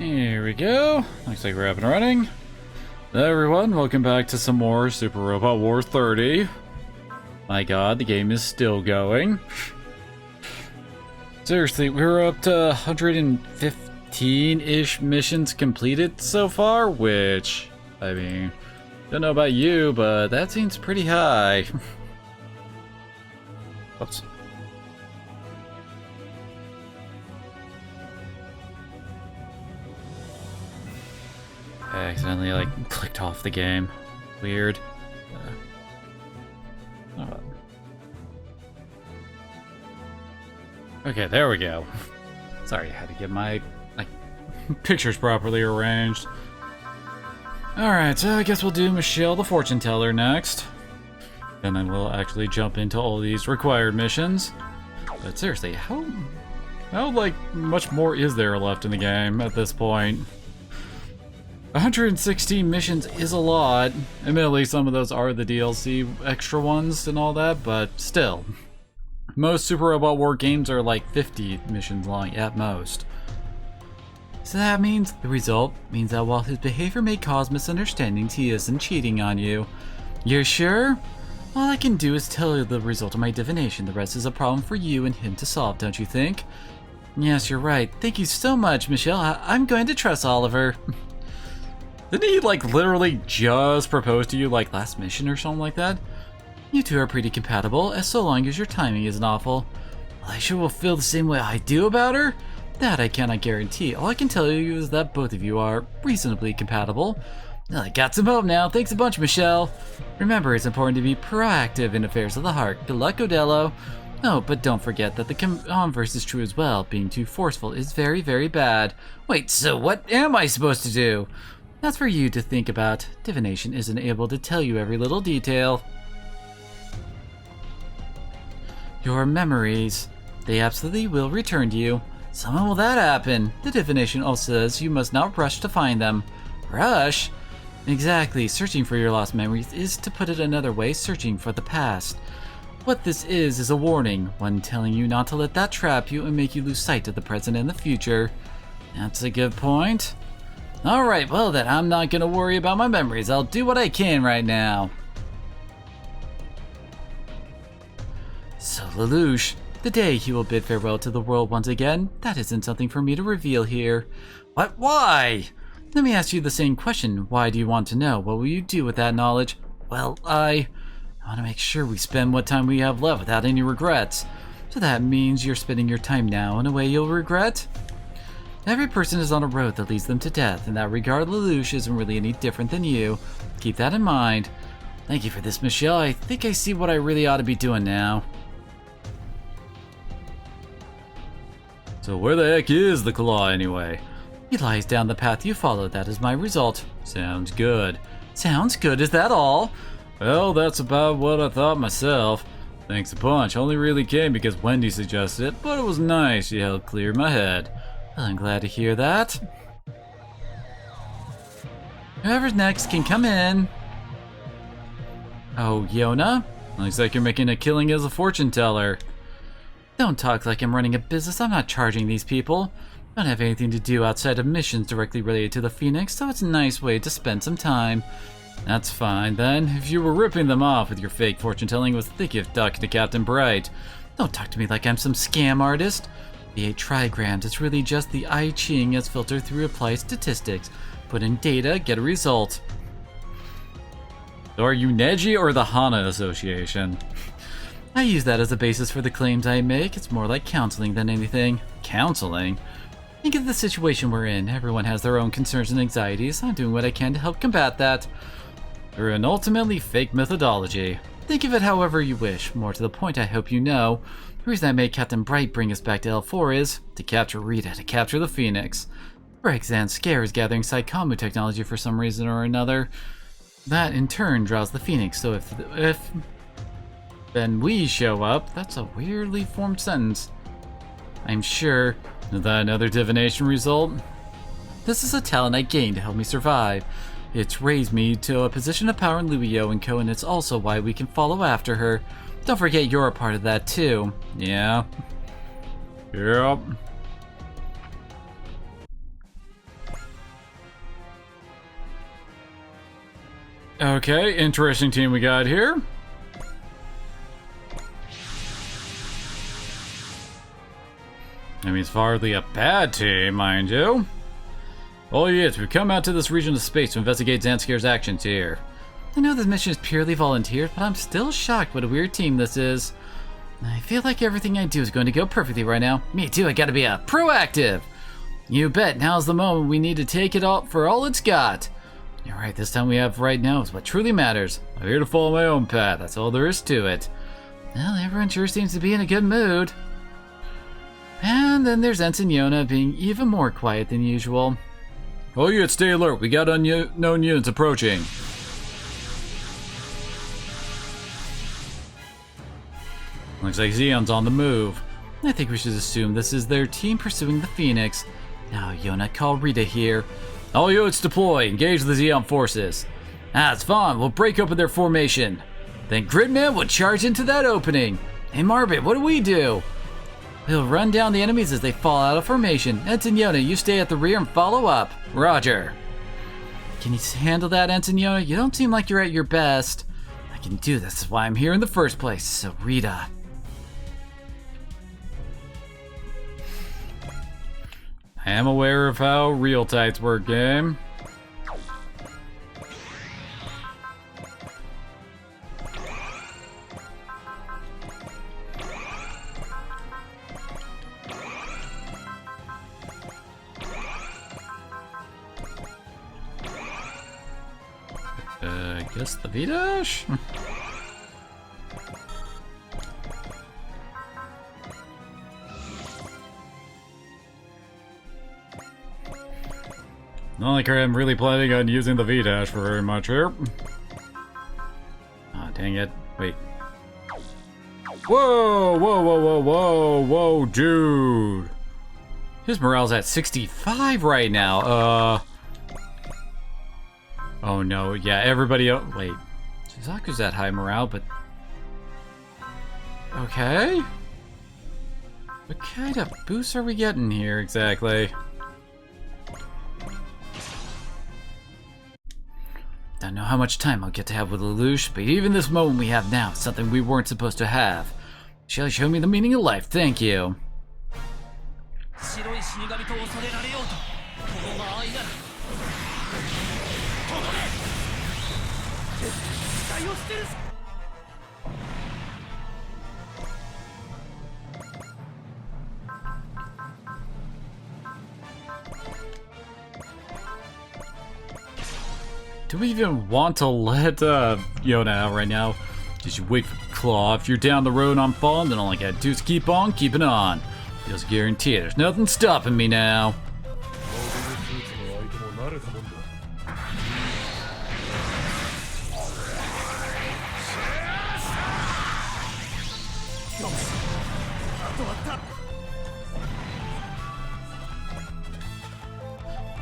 Here we go. Looks like we're up and running. Hello everyone, welcome back to some more Super Robot War 30. My god, the game is still going. Seriously, we're up to 115-ish missions completed so far, which, I mean, don't know about you, but that seems pretty high. Oops. I accidentally, clicked off the game. Weird. Okay, there we go. Sorry, I had to get my pictures properly arranged. Alright, so I guess we'll do Michelle the Fortune Teller next. And then we'll actually jump into all these required missions. But seriously, how much more is there left in the game at this point? 116 missions is a lot. Admittedly, some of those are the DLC extra ones and all that, but still. Most Super Robot War games are like 50 missions long at most. So that means the result means that while his behavior may cause misunderstandings, he isn't cheating on you. You're sure? All I can do is tell you the result of my divination. The rest is a problem for you and him to solve, don't you think? Yes, you're right. Thank you so much, Michelle. I'm going to trust Oliver. Didn't he literally just propose to you last mission or something like that? You two are pretty compatible, as so long as your timing isn't awful. Elisha will feel the same way I do about her? That I cannot guarantee. All I can tell you is that both of you are reasonably compatible. Well, I got some hope now. Thanks a bunch, Michelle. Remember, it's important to be proactive in affairs of the heart. Good luck, Odello. Oh, but don't forget that the converse is true as well. Being too forceful is very, very bad. Wait, so what am I supposed to do? That's for you to think about. Divination isn't able to tell you every little detail. Your memories. They absolutely will return to you. So when will that happen? The divination also says you must not rush to find them. Rush? Exactly. Searching for your lost memories is, to put it another way, searching for the past. What this is a warning, one telling you not to let that trap you and make you lose sight of the present and the future. That's a good point. Alright, well then, I'm not gonna worry about my memories. I'll do what I can right now. So, Lelouch, the day he will bid farewell to the world once again, that isn't something for me to reveal here. What? Why? Let me ask you the same question. Why do you want to know? What will you do with that knowledge? Well, I want to make sure we spend what time we have left without any regrets. So that means you're spending your time now in a way you'll regret? Every person is on a road that leads them to death. In that regard, Lelouch isn't really any different than you. Keep that in mind. Thank you for this, Michelle. I think I see what I really ought to be doing now. So where the heck is the claw anyway? He lies down the path you followed. That is my result. Sounds good. Sounds good, is that all? Well, that's about what I thought myself. Thanks a bunch. Only really came because Wendy suggested it, but it was nice. She helped clear my head. Well, I'm glad to hear that. Whoever's next can come in. Oh, Yona? Looks like you're making a killing as a fortune teller. Don't talk like I'm running a business. I'm not charging these people. I don't have anything to do outside of missions directly related to the Phoenix, so it's a nice way to spend some time. That's fine, then. If you were ripping them off with your fake fortune telling, was the gift duck to Captain Bright. Don't talk to me like I'm some scam artist. The 8 trigrams, it's really just the I Ching as filtered through applied statistics. Put in data, get a result. So are you Neji or the Hana Association? I use that as a basis for the claims I make. It's more like counseling than anything. Counseling? Think of the situation we're in. Everyone has their own concerns and anxieties. I'm doing what I can to help combat that. Through an ultimately fake methodology. Think of it however you wish. More to the point, I hope you know. The reason I made Captain Bright bring us back to L4 is to capture Rita, to capture the Phoenix. Brexan Scare is gathering Psychomu technology for some reason or another. That in turn draws the Phoenix, so if then we show up, that's a weirdly formed sentence. I'm sure. Is that another divination result? This is a talent I gained to help me survive. It's raised me to a position of power in Luio and Co, and it's also why we can follow after her. Don't forget you're a part of that too. Yeah. Yep. Okay, interesting team we got here. I mean, it's hardly a bad team, mind you. Oh yes, we've come out to this region of space to investigate Zanscare's actions here. I know this mission is purely volunteers, but I'm still shocked what a weird team this is. I feel like everything I do is going to go perfectly right now. Me too, I gotta be proactive. You bet, now's the moment we need to take it all for all it's got. You're right, this time we have right now is what truly matters. I'm here to follow my own path, that's all there is to it. Well, everyone sure seems to be in a good mood. And then there's Ensign Yona being even more quiet than usual. Oh yeah, stay alert, we got unknown units approaching. Looks like Xeon's on the move. I think we should assume this is their team pursuing the Phoenix. Now Yona, call Rita here. All units deploy, engage the Xeon forces. That's fine, we'll break open their formation. Then Gridman will charge into that opening. Hey Marbit, what do we do? We'll run down the enemies as they fall out of formation. Ensign Yona, you stay at the rear and follow up. Roger. Can you handle that, Ensign Yona? You don't seem like you're at your best. I can do this, that's why I'm here in the first place. So Rita. I am aware of how real tights work, game. I guess the V-dash? Not like I'm really planning on using the V-dash for very much here. Ah, dang it. Wait. Whoa, whoa, whoa, whoa, whoa, whoa, dude. His morale's at 65 right now. Oh no, yeah, everybody else. Wait. Suzaku's at high morale, but. Okay. What kind of boost are we getting here exactly? Don't know how much time I'll get to have with Lelouch, but even this moment we have now is something we weren't supposed to have. Shall show me the meaning of life, thank you. Do we even want to let Yona out right now? Just you wait for the claw. If you're down the road on falling, then all I gotta do is keep on keeping on. Feels guaranteed. There's nothing stopping me now.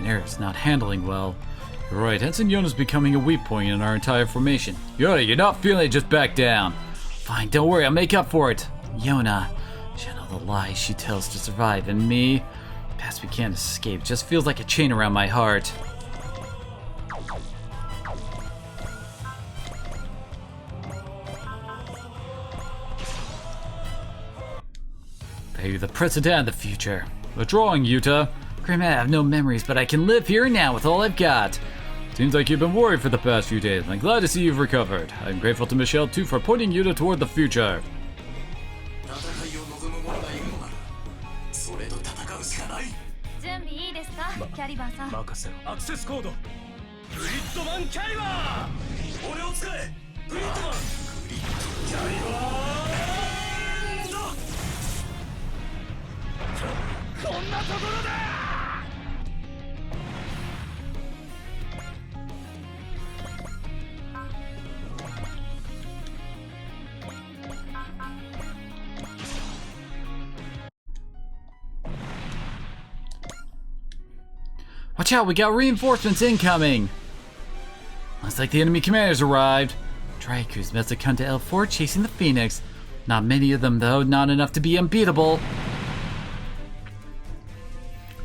Air's not handling well. You're right, Ensign Yona's becoming a weak point in our entire formation. Yona, you're not feeling it, just back down. Fine, don't worry, I'll make up for it. Yona, she know the lies she tells to survive, and me, past we can't escape, just feels like a chain around my heart. Maybe the present and the future. Withdrawing, Yuta. Grim, I have no memories, but I can live here and now with all I've got. Seems like you've been worried for the past few days. I'm glad to see you've recovered. I'm grateful to Michelle, too, for pointing Yuta toward the future. Watch out, we got reinforcements incoming! Looks like the enemy commanders arrived. Draiku's must have come to L4 chasing the Phoenix. Not many of them though, not enough to be unbeatable.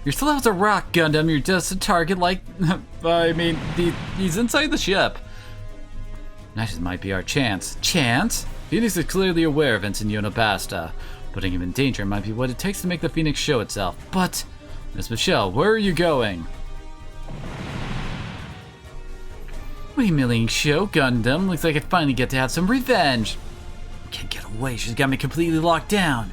You're slow as a rock, Gundam, you're just a target like... I mean, he's inside the ship. That just might be our chance. Chance? Phoenix is clearly aware of Ensign Yona Basta. Putting him in danger might be what it takes to make the Phoenix show itself. But, Miss Michelle, where are you going? What a humiliating show, Gundam. Looks like I finally get to have some revenge. Can't get away. She's got me completely locked down.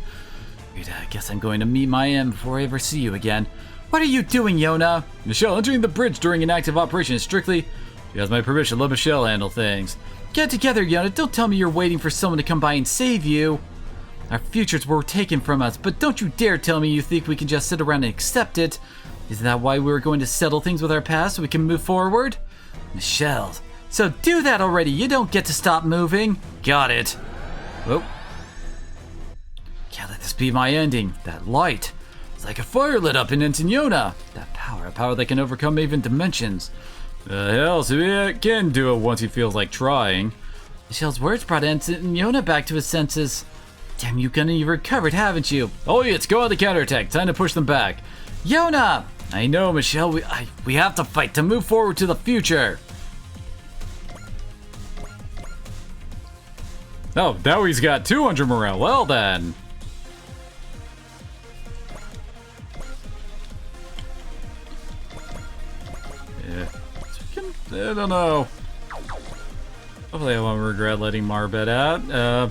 I guess I'm going to meet my end before I ever see you again. What are you doing, Yona? Michelle, entering the bridge during an active operation is strictly... She has my permission. Let Michelle handle things. Get together, Yona. Don't tell me you're waiting for someone to come by and save you. Our futures were taken from us, but don't you dare tell me you think we can just sit around and accept it. Isn't that why we were going to settle things with our past so we can move forward? Michelle, so do that already. You don't get to stop moving. Got it. Whoa. Can't let this be my ending. That light. It's like a fire lit up in Ensign Yona. That power, a power that can overcome even dimensions. Hell, so he can do it once he feels like trying. Michelle's words brought Ensign Yona back to his senses. Damn you, Gunna, you recovered, haven't you? Oh, yeah, let's go on the counterattack. Time to push them back. Yona! I know, Michelle. We have to fight to move forward to the future. Oh, now he's got 200 morale. Well, then. Yeah. I don't know. Hopefully I won't regret letting Marbet out.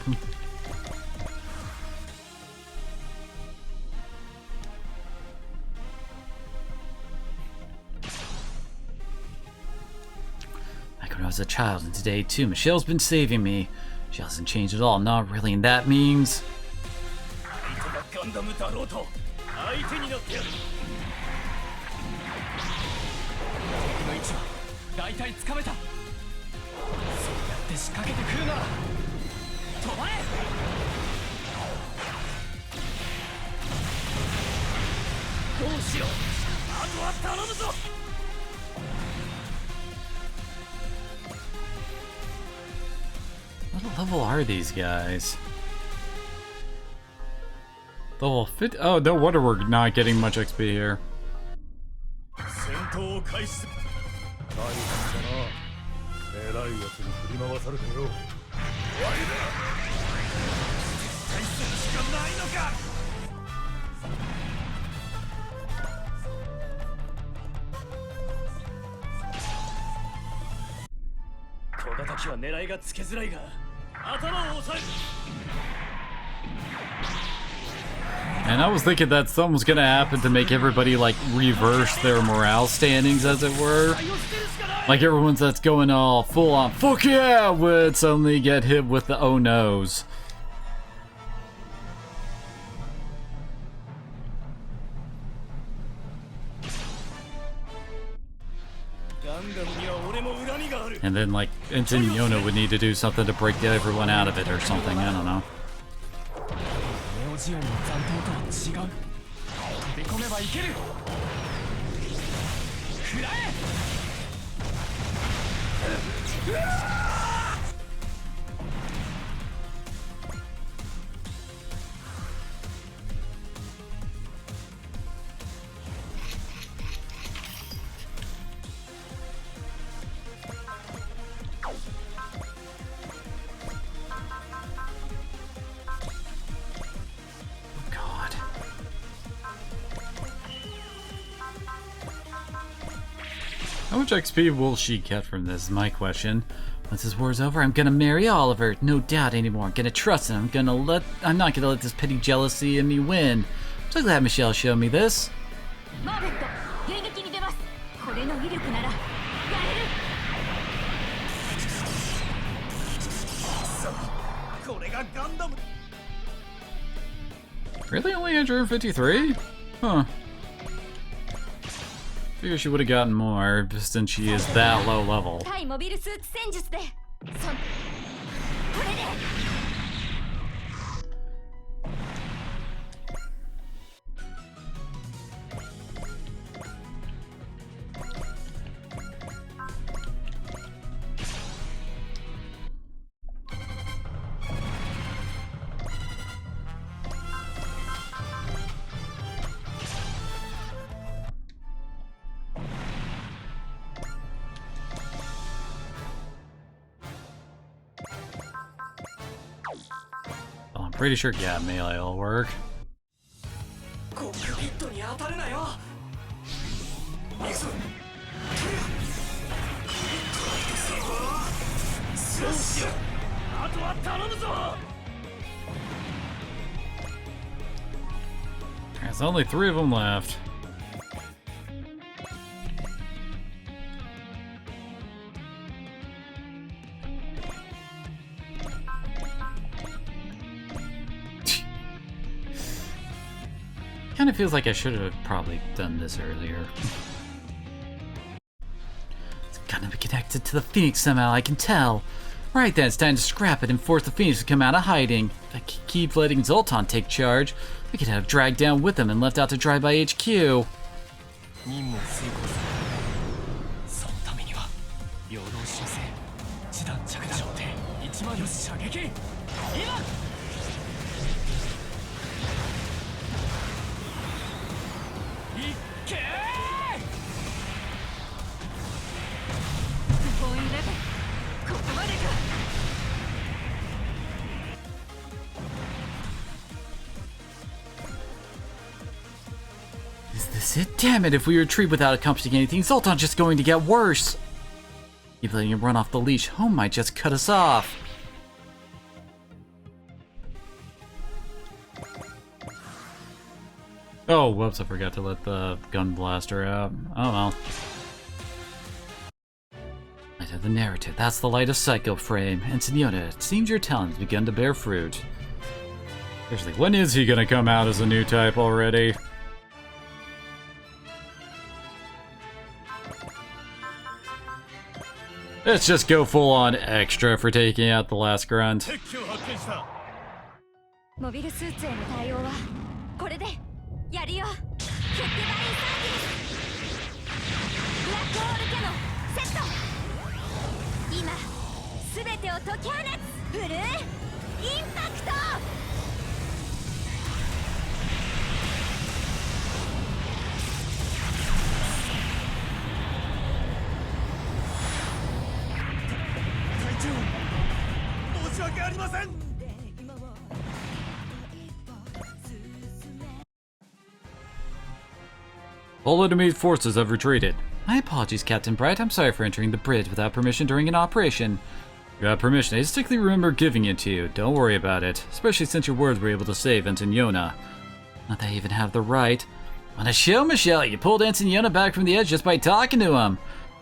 When I was a child and today too, Michelle's been saving me. She hasn't changed at all, not really, and that means... What level are these guys? Level 50? Oh, no wonder we're not getting much XP here. And I was thinking that something was gonna happen to make everybody like reverse their morale standings, as it were. Like everyone's that's going all full on fuck yeah would suddenly get hit with the oh no's. And then like Ensign Yona would need to do something to break everyone out of it or something, I don't know. How much XP will she get from this is my question. Once this war's over, I'm gonna marry Oliver. No doubt anymore. I'm gonna trust him. I'm not gonna let this petty jealousy in me win. I'm so glad Michelle showed me this. Really? Only 153? Huh. Figure she would have gotten more, since she is that low level. Pretty sure, yeah, melee will work. There's only 3 of them left. Kind of feels like I should have probably done this earlier. It's gotta be connected to the Phoenix somehow, I can tell. Right then, it's time to scrap it and force the Phoenix to come out of hiding. If I keep letting Zoltan take charge, we could have dragged down with him and left out to dry by HQ. Is this it? Damn it, if we retreat without accomplishing anything, Zoltan's just going to get worse. Keep letting him run off the leash, Home might just cut us off. Oh, whoops, I forgot to let the gun blaster out. Oh well. Light of the narrative, that's the light of Psycho Frame. And Senora, it seems your talent has begun to bear fruit. Seriously, when is he gonna come out as a new type already? Let's just go full on extra for taking out the last grunt. All enemy forces have retreated. My apologies, Captain Bright. I'm sorry for entering the bridge without permission during an operation. You have permission. I distinctly remember giving it to you. Don't worry about it. Especially since your words were able to save Ensign Yona. Not that I even have the right. On a show, Michelle, you pulled Ensign Yona back from the edge just by talking to him.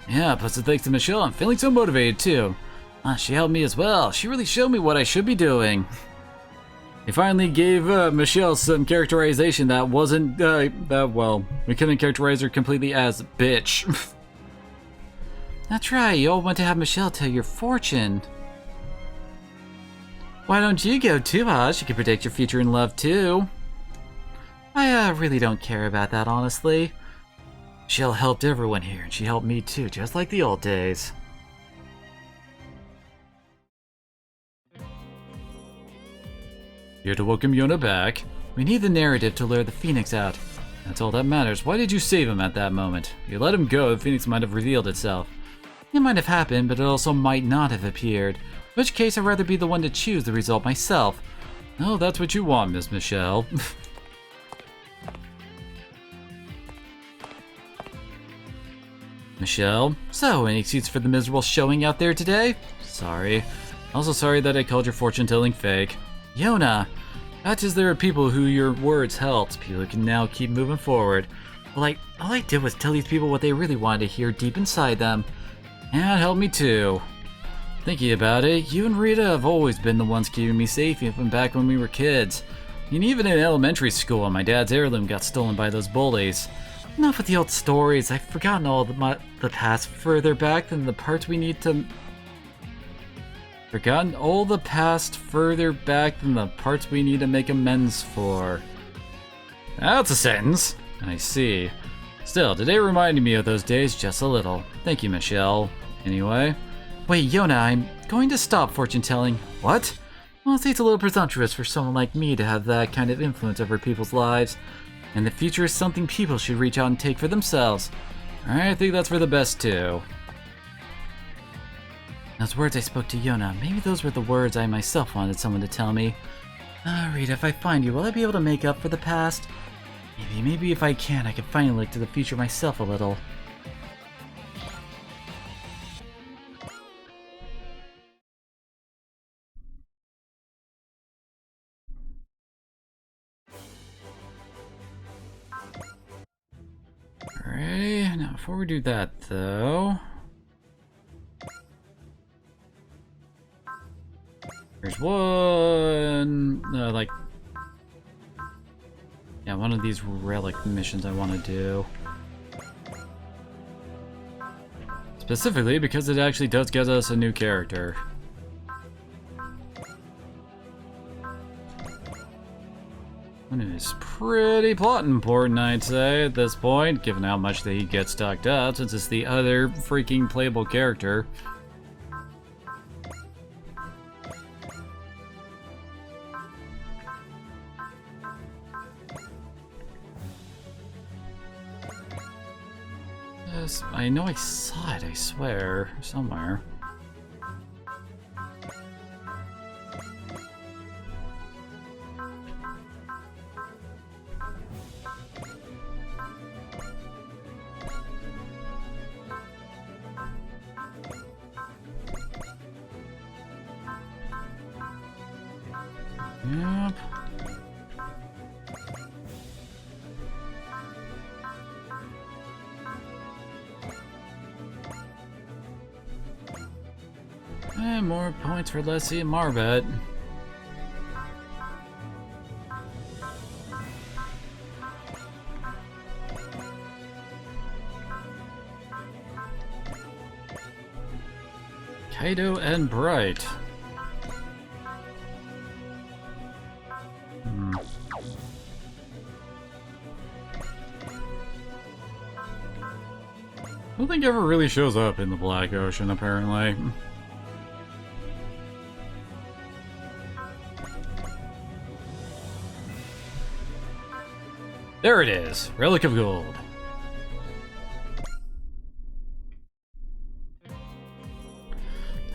Yeah, plus thanks to Michelle, I'm feeling so motivated too. She helped me as well. She really showed me what I should be doing. He finally gave Michelle some characterization that wasn't that well. We couldn't characterize her completely as bitch. That's right, you all want to have Michelle tell your fortune. Why don't you go too, huh? She could predict your future in love too. I really don't care about that, honestly. Michelle helped everyone here, and she helped me too, just like the old days. Here to welcome Yona back. We need the narrative to lure the Phoenix out. That's all that matters. Why did you save him at that moment? If you let him go, the Phoenix might have revealed itself. It might have happened, but it also might not have appeared. In which case, I'd rather be the one to choose the result myself. Oh, that's what you want, Miss Michelle. Michelle? So, any excuse for the miserable showing out there today? Sorry. Also sorry that I called your fortune-telling fake. Yona! That is, there are people who your words helped, people who can now keep moving forward. Well, all I did was tell these people what they really wanted to hear deep inside them. And it helped me too. Thinking about it, you and Rita have always been the ones keeping me safe even back when we were kids. And even in elementary school, my dad's heirloom got stolen by those bullies. Enough with the old stories, I've forgotten all the past further back than the parts we need to... Forgotten all the past further back than the parts we need to make amends for. That's a sentence. I see. Still, today reminded me of those days just a little. Thank you, Michelle. Anyway. Wait, Yona, I'm going to stop fortune-telling. What? Well, I say it's a little presumptuous for someone like me to have that kind of influence over people's lives. And the future is something people should reach out and take for themselves. I think that's for the best, too. Those words I spoke to Yona, maybe those were the words I myself wanted someone to tell me. Rita, if I find you, will I be able to make up for the past? Maybe if I can, I can finally look to the future myself a little. Alright, now before we do that though... There's one... yeah, one of these relic missions I want to do. Specifically because it actually does get us a new character. And it is pretty plot important, I'd say, at this point, given how much that he gets stocked up, since it's the other freaking playable character. Yes, I know I saw it, I swear, somewhere. Yep. And more points for Leslie and Marbet. Kaido and Bright. I don't think it ever really shows up in the Black Ocean, apparently. There it is, Relic of Gold.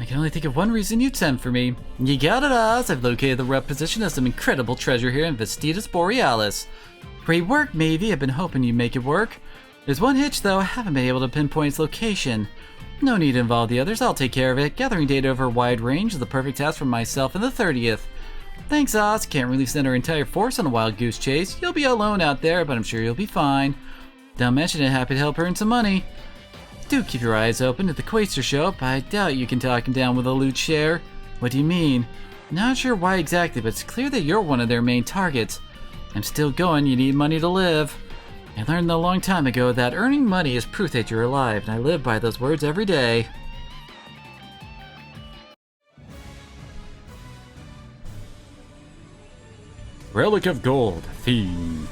I can only think of one reason you'd send for me. You got it, Oz. I've located the rep position of some incredible treasure here in Vestidas Borealis. Great work, Mavie. I've been hoping you'd make it work. There's one hitch, though. I haven't been able to pinpoint its location. No need to involve the others. I'll take care of it. Gathering data over a wide range is the perfect task for myself and the 30th. Thanks, Oz. Can't really send our entire force on a wild goose chase. You'll be alone out there, but I'm sure you'll be fine. Don't mention it. Happy to help earn some money. Do keep your eyes open if the Quaster show up. I doubt you can talk him down with a loot share. What do you mean? Not sure why exactly, but it's clear that you're one of their main targets. I'm still going. You need money to live. I learned a long time ago that earning money is proof that you're alive, and I live by those words every day. Relic of Gold theme.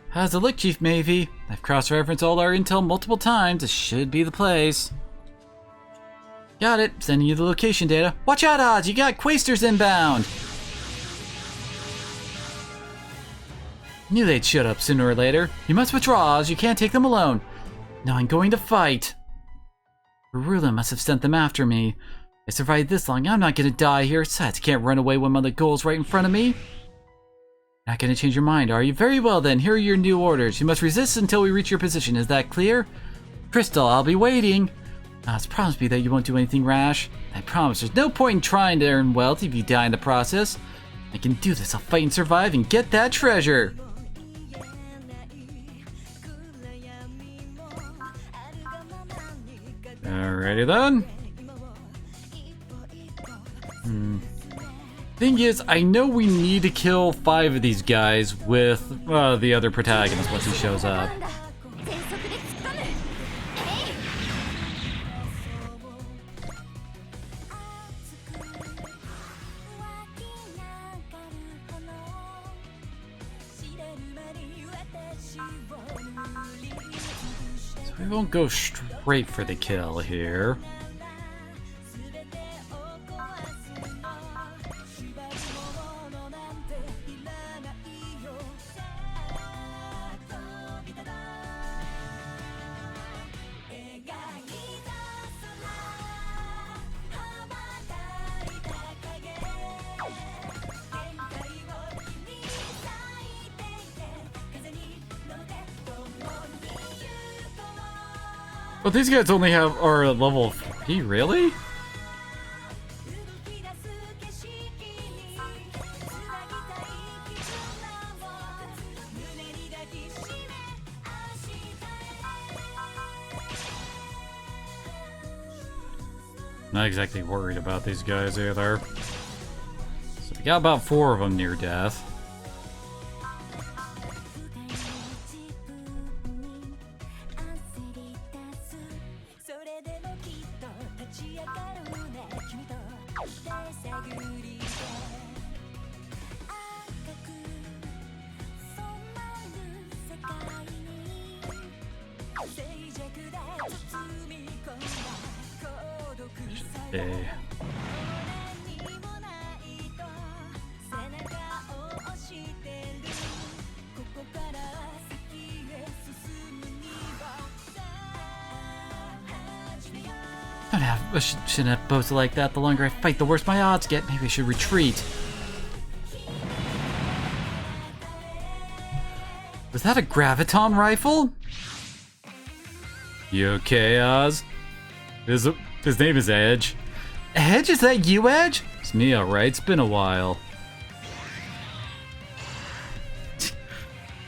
How's it look, Chief Mavie? I've cross-referenced all our intel multiple times. This should be the place. Got it. Sending you the location data. Watch out, Oz! You got Quasters inbound! Knew they'd shut up sooner or later. You must withdraw, Oz. You can't take them alone. No, I'm going to fight. Rula must have sent them after me. I survived this long. I'm not going to die here. Besides, I can't run away when one of the goals right in front of me. Not going to change your mind, are you? Very well then. Here are your new orders. You must resist until we reach your position. Is that clear? Crystal, I'll be waiting. Oz, promise me that you won't do anything rash. I promise there's no point in trying to earn wealth if you die in the process. I can do this. I'll fight and survive and get that treasure. Alrighty then. Thing is, I know we need to kill 5 of these guys with the other protagonist once he shows up. So we won't go straight for the kill here. But these guys only are at level 3, really? Not exactly worried about these guys either. So we got about 4 of them near death. Okay. I shouldn't have boasted like that. The longer I fight, the worse my odds get. Maybe I should retreat. Was that a graviton rifle? You okay, Oz? His name is Edge. Edge? Is that you, Edge? It's me, alright. It's been a while.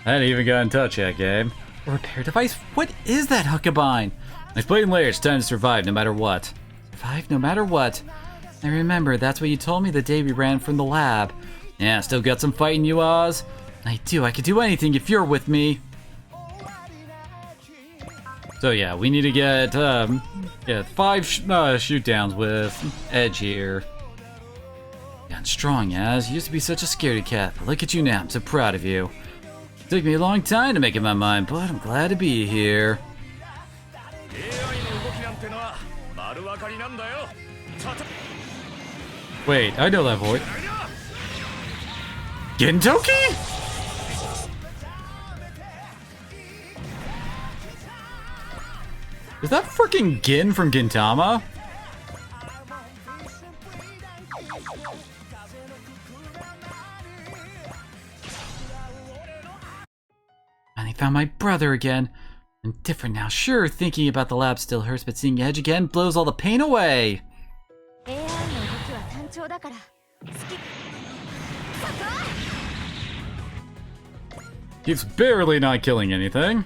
I hadn't even got in touch yet, Gabe. A repair device? What is that, Huckabine? Nice plating layer. It's time to survive no matter what. Survive no matter what? I remember, that's what you told me the day we ran from the lab. Yeah, still got some fight in you, Oz? I do. I could do anything if you're with me. So yeah, we need to get 5 shoot downs with Edge here. Gotten strong, Az. You used to be such a scaredy cat, but look at you now. I'm so proud of you. It took me a long time to make up my mind, but I'm glad to be here. Wait, I know that voice. Gintoki? Is that freaking Gin from Gintama? And I found my brother again. I'm different now. Sure, thinking about the lab still hurts, but seeing Edge again blows all the pain away. He's barely not killing anything.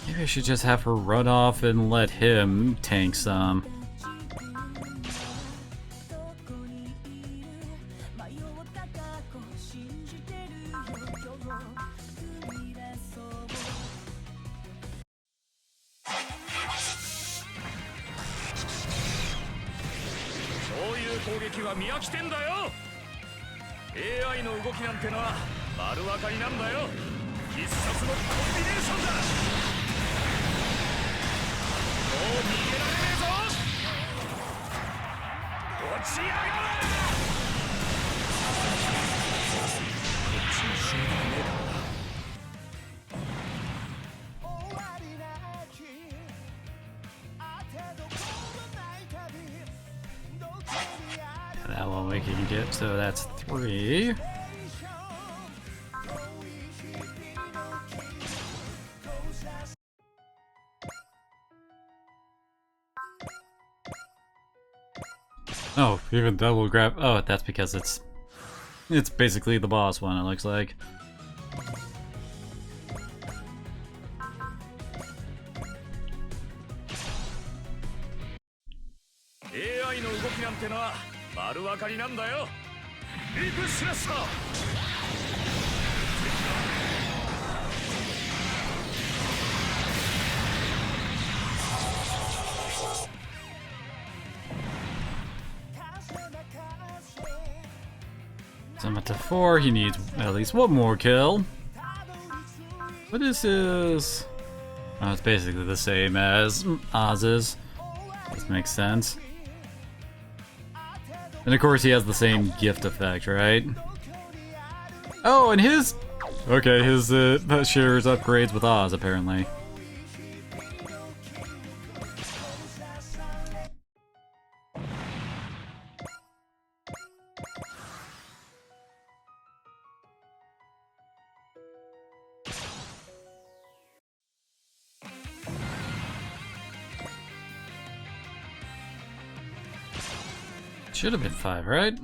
Maybe I should just have her run off and let him tank some. That one we can get, so that's 3. Oh, even double grab. Oh, that's because it's basically the boss one, it looks like. So I'm up to 4, he needs at least one more kill. What is his... Oh, it's basically the same as Oz's. This makes sense. And of course he has the same gift effect, right? Oh, and his... Okay, his shares upgrades with Oz, apparently. should have been 5, right?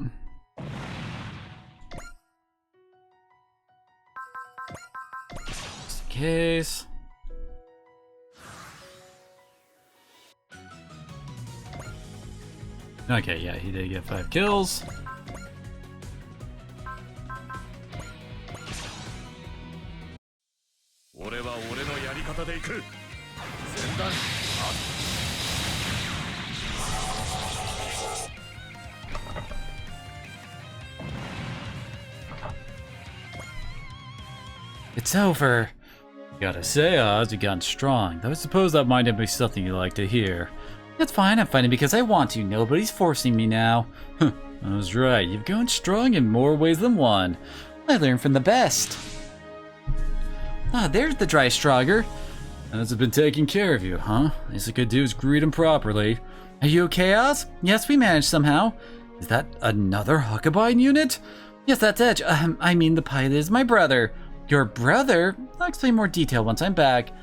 Just in case. Okay, yeah, he did get 5 kills. It's over. Gotta say, Oz, you've gotten strong. Though I suppose that might be something you like to hear. That's fine, I'm fighting because I want to. Nobody's forcing me now. I was right, you've grown strong in more ways than one. I learned from the best. Ah, there's the dry Strogger. Has been taking care of you, huh? Least I could do is greet him properly. Are you okay, Oz? Yes, we managed somehow. Is that another Huckabine unit? Yes, that's Edge. I mean, the pilot is my brother. Your brother? I'll explain more detail once I'm back.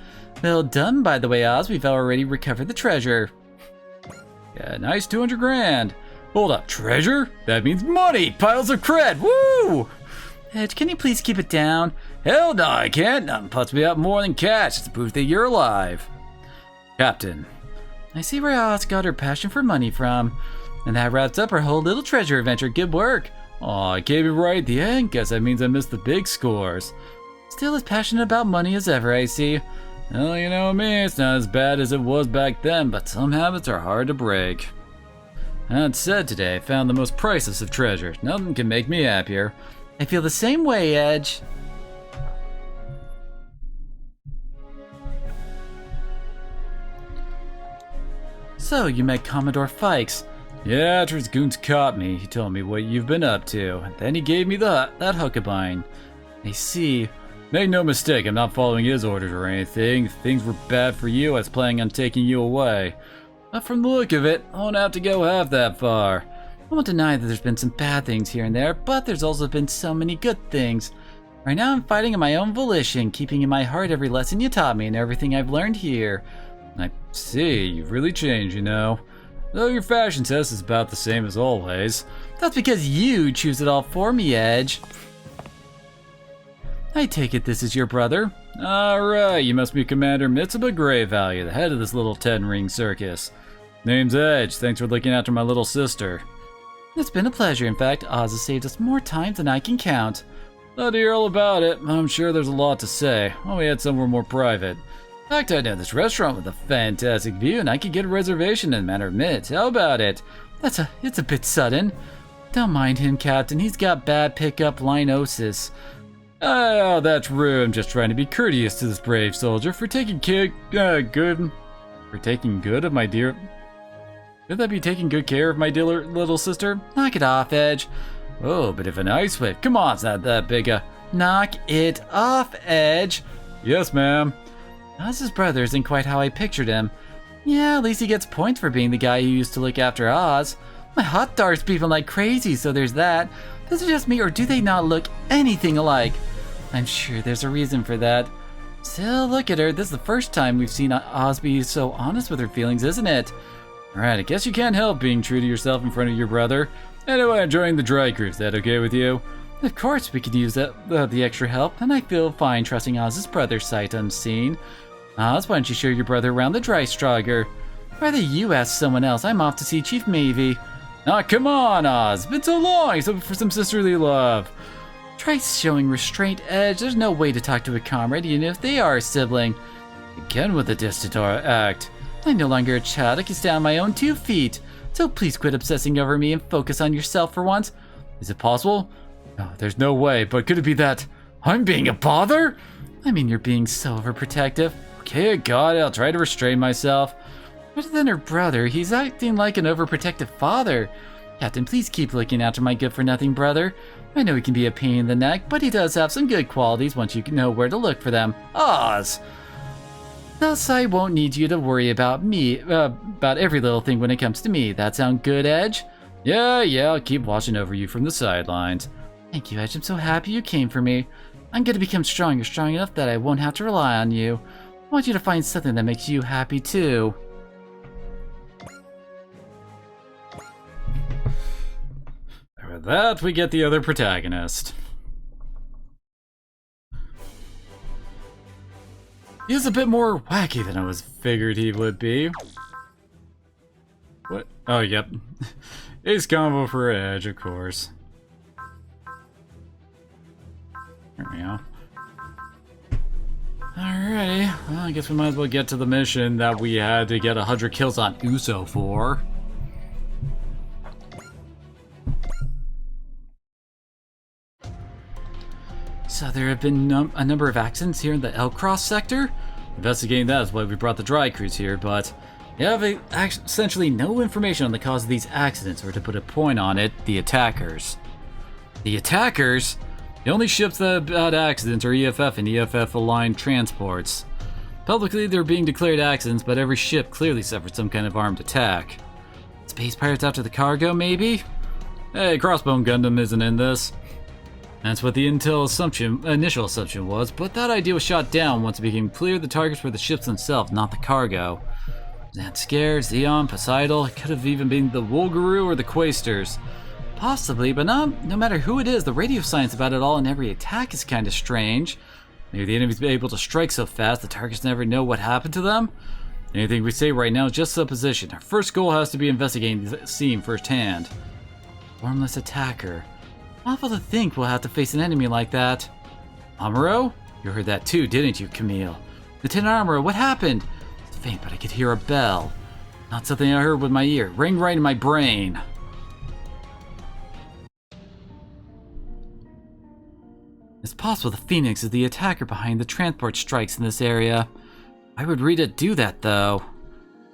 Well done, by the way, Oz. We've already recovered the treasure. Yeah, nice 200 grand. Hold up, treasure? That means money! Piles of cred! Woo! Edge, can you please keep it down? Hell no, I can't. Nothing puts me up more than cash. It's proof that you're alive. Captain. I see where Oz got her passion for money from. And that wraps up our whole little treasure adventure. Good work. Aw, I gave it right at the end. Guess that means I missed the big scores. Still as passionate about money as ever, I see. Well, you know me, it's not as bad as it was back then, but some habits are hard to break. That said, today I found the most priceless of treasures. Nothing can make me happier. I feel the same way, Edge. So, you met Commodore Fikes. Yeah, after his goons caught me, he told me what you've been up to. And then he gave me that Huckabine. I see. Make no mistake, I'm not following his orders or anything. If things were bad for you, I was planning on taking you away. But from the look of it, I won't have to go half that far. I won't deny that there's been some bad things here and there, but there's also been so many good things. Right now I'm fighting of my own volition, keeping in my heart every lesson you taught me and everything I've learned here. I see, you've really changed, you know. Though your fashion sense is about the same as always. That's because you choose it all for me, Edge. I take it this is your brother? Alright, you must be Commander Mitsuba Greyvalue, the head of this little 10-ring circus. Name's Edge, thanks for looking after my little sister. It's been a pleasure. In fact, Oz has saved us more times than I can count. Glad to hear all about it. I'm sure there's a lot to say. Well, we had somewhere more private. In fact, I know this restaurant with a fantastic view, and I could get a reservation in a matter of minutes. How about it? It's a bit sudden. Don't mind him, Captain. He's got bad pickup linosis. Oh, that's rude. I'm just trying to be courteous to this brave soldier for taking good of my dear. Should that be taking good care of my dear little sister? Knock it off, Edge. Oh, but if an ice whip. Come on, it's not that big a. Knock it off, Edge. Yes, ma'am. Oz's brother isn't quite how I pictured him. Yeah, at least he gets points for being the guy who used to look after Oz. My hot dart's beeping like crazy, so there's that. Is it just me, or do they not look anything alike? I'm sure there's a reason for that. Still, look at her. This is the first time we've seen Oz be so honest with her feelings, isn't it? Alright, I guess you can't help being true to yourself in front of your brother. Anyway, I'm joining the dry crew. Is that okay with you? Of course, we could use the extra help, and I feel fine trusting Oz's brother sight unseen. Oz, why don't you show your brother around the dry Strogger? Rather you ask someone else. I'm off to see Chief Mavie. Ah, come on, Oz. It's been so long. He's hoping for some sisterly love. Try showing restraint, Edge. There's no way to talk to a comrade, even if they are a sibling. Again with the distant act. I'm no longer a child. I can stand on my own 2 feet. So please quit obsessing over me and focus on yourself for once. Is it possible? No, there's no way, but could it be that I'm being a bother? I mean, you're being so overprotective. Okay, I got it. I'll try to restrain myself. Better than her brother. He's acting like an overprotective father. Captain, please keep looking after my good-for-nothing brother. I know he can be a pain in the neck, but he does have some good qualities once you know where to look for them. Oz! Thus, I won't need you to worry about me, about every little thing when it comes to me. That sound good, Edge? Yeah, I'll keep watching over you from the sidelines. Thank you, Edge. I'm so happy you came for me. I'm going to become stronger, strong enough that I won't have to rely on you. I want you to find something that makes you happy, too. With that, we get the other protagonist. He's a bit more wacky than I was figured he would be. What? Oh, yep. Ace combo for Edge, of course. There we go. Alrighty, well, I guess we might as well get to the mission that we had to get 100 kills on Uso for. So there have been a number of accidents here in the El Cross sector. Investigating that is why we brought the dry crews here, but you have essentially no information on the cause of these accidents, or to put a point on it, the attackers. The attackers? The only ships that have had accidents are EFF and EFF-aligned transports. Publicly, they're being declared accidents, but every ship clearly suffered some kind of armed attack. Space pirates after the cargo, maybe? Hey, Crossbone Gundam isn't in this. That's what the initial assumption was, but that idea was shot down once it became clear the targets were the ships themselves, not the cargo. Zanskar, Zeon, Poseidon, it could have even been the Wolgaroo or the Quaestors. Possibly, but no matter who it is, the radio science about it all and every attack is kind of strange. Maybe the enemy's able to strike so fast the targets never know what happened to them? Anything we say right now is just supposition. Our first goal has to be investigating the scene firsthand. Formless attacker. Awful to think we'll have to face an enemy like that. Amuro? You heard that too, didn't you, Camille? Lieutenant Amuro, what happened? It's faint, but I could hear a bell. Not something I heard with my ear. Rang right in my brain. It's possible the Phoenix is the attacker behind the transport strikes in this area. Why would Rita do that, though?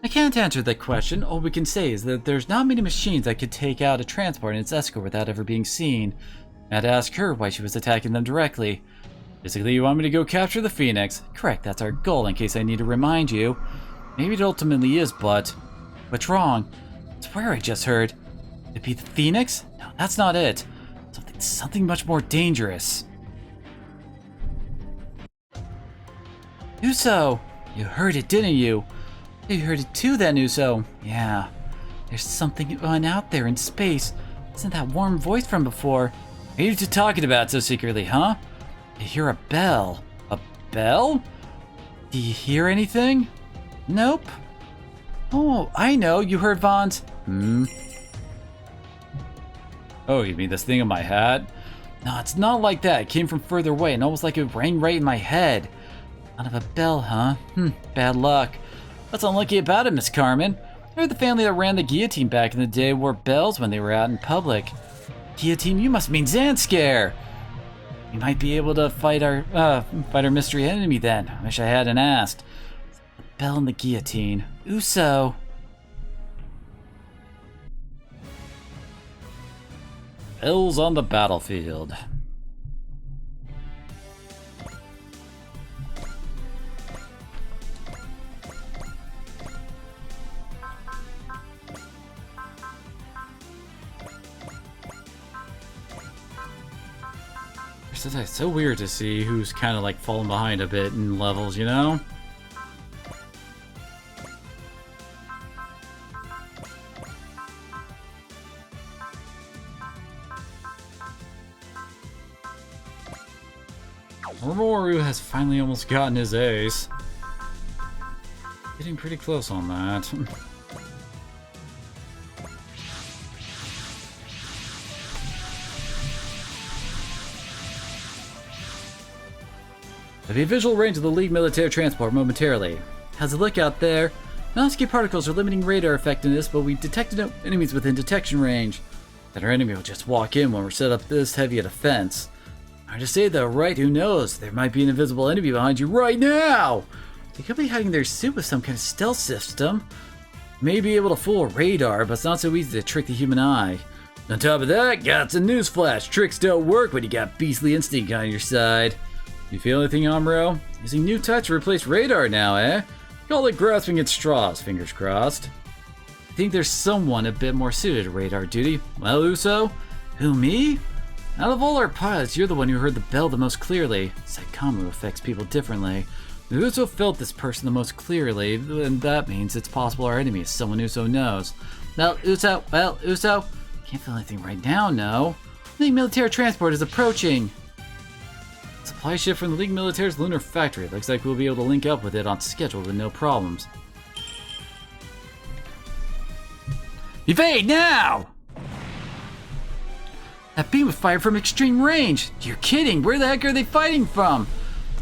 I can't answer that question. All we can say is that there's not many machines that could take out a transport and its escort without ever being seen. I had to ask her why she was attacking them directly. Basically, you want me to go capture the Phoenix? Correct, that's our goal, in case I need to remind you. Maybe it ultimately is, but... What's wrong? I swear I just heard. Could it be the Phoenix? No, that's not it. Something much more dangerous. Uso! You heard it, didn't you? You heard it too then, Uso. Yeah. There's something going out there in space. Isn't that warm voice from before? What are you two talking about so secretly, huh? I hear a bell. A bell? Do you hear anything? Nope. Oh, I know. You heard Vaughn's. Oh, you mean this thing in my hat? No, it's not like that. It came from further away and almost like it rang right in my head. Out of a bell, huh? Bad luck. What's unlucky about it, Miss Carmen? I heard the family that ran the guillotine back in the day wore bells when they were out in public. Guillotine? You must mean Zanskar! We might be able to fight our mystery enemy then. I wish I hadn't asked. The bell and the guillotine. Uso. Bells on the battlefield. It's so weird to see who's kind of like falling behind a bit in levels, you know? Oromoru has finally almost gotten his ace. Getting pretty close on that. There'll be a visual range of the League military transport momentarily. How's it look out there? Nanoscale particles are limiting radar effectiveness, but we detected no enemies within detection range. Then our enemy will just walk in when we're set up this heavy a defense. Hard to say though, right? Who knows? There might be an invisible enemy behind you right now! They could be hiding their suit with some kind of stealth system. May be able to fool a radar, but it's not so easy to trick the human eye. On top of that, got some newsflash. Tricks don't work when you got beastly instinct on your side. You feel anything, Amuro? Using new touch to replace radar now, eh? Call it grasping at straws, fingers crossed. I think there's someone a bit more suited to radar duty. Well, Uso? Who, me? Out of all our pilots, you're the one who heard the bell the most clearly. Saikamu affects people differently. Uso felt this person the most clearly, and that means it's possible our enemy is someone Uso knows. Well, Uso, Can't feel anything right now, no. League military transport is approaching. Supply ship from the League Military's lunar factory. Looks like we'll be able to link up with it on schedule with no problems. Evade now! That beam was fired from extreme range. You're kidding. Where the heck are they fighting from?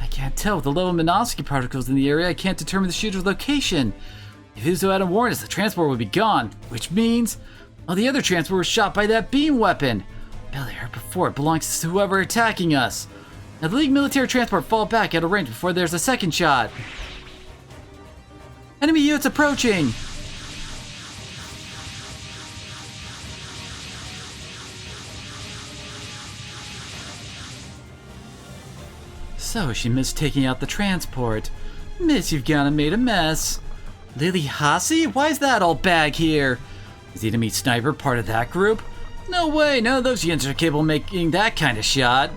I can't tell. With the level of Minovsky particles in the area, I can't determine the shooter's location. If Uzo hadn't warned us, the transport would be gone. Which means, all the other transport was shot by that beam weapon. Barely heard before. It belongs to whoever attacking us. Now the League military transport fall back out of range before there's a second shot. Enemy units approaching. So she missed taking out the transport. Miss, you've gone and made a mess. Lily Hasi? Why is that all back here? Is the enemy sniper part of that group? No way, none of those units are capable of making that kind of shot.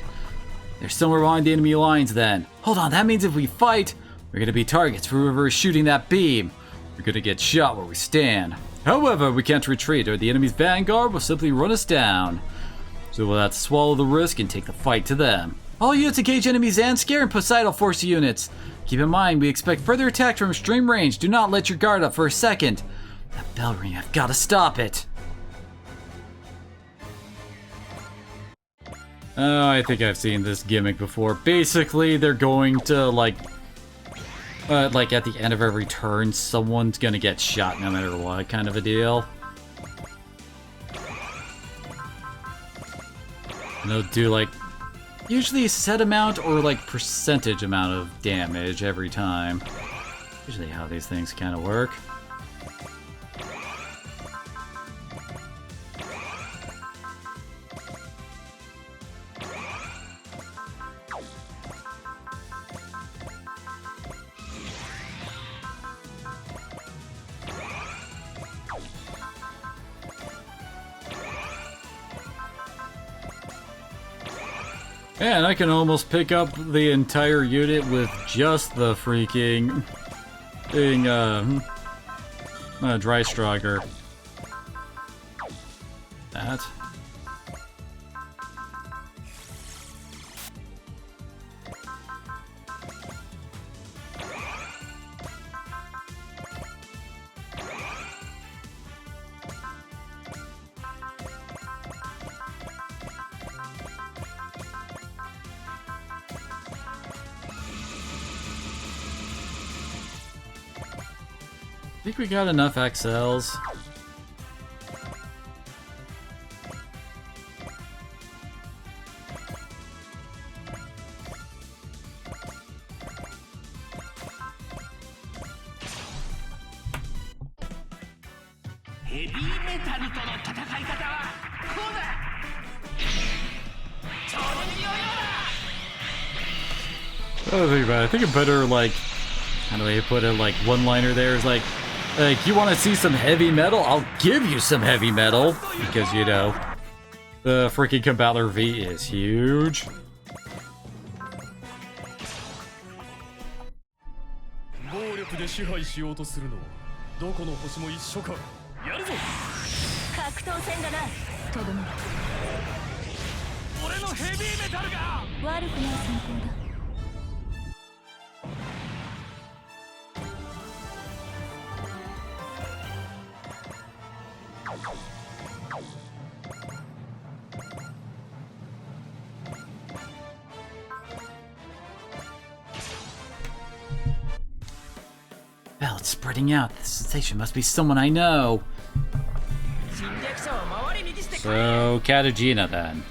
They're somewhere behind the enemy lines then. Hold on, that means if we fight, we're gonna be targets for whoever is shooting that beam. We're gonna get shot where we stand. However, we can't retreat or the enemy's vanguard will simply run us down. So we'll have to swallow the risk and take the fight to them. All units engage enemy Zanskare and Poseidon Force units. Keep in mind, we expect further attack from extreme range. Do not let your guard up for a second. That bell ring, I've got to stop it. Oh, I think I've seen this gimmick before. Basically, they're going to, like at the end of every turn, someone's gonna get shot no matter what, kind of a deal. And they'll do, like, usually a set amount or, like, percentage amount of damage every time. Usually how these things kind of work. Man, I can almost pick up the entire unit with just the freaking thing, Dry Striker. That. I think we got enough XLs. Oh, think about it. I think a better, like, how do I put it, like, one-liner there is like, you want to see some heavy metal? I'll give you some heavy metal. Because, you know, the freaking Combattler V is huge. Bell, it's spreading out. The sensation must be someone I know. So, Katagina then.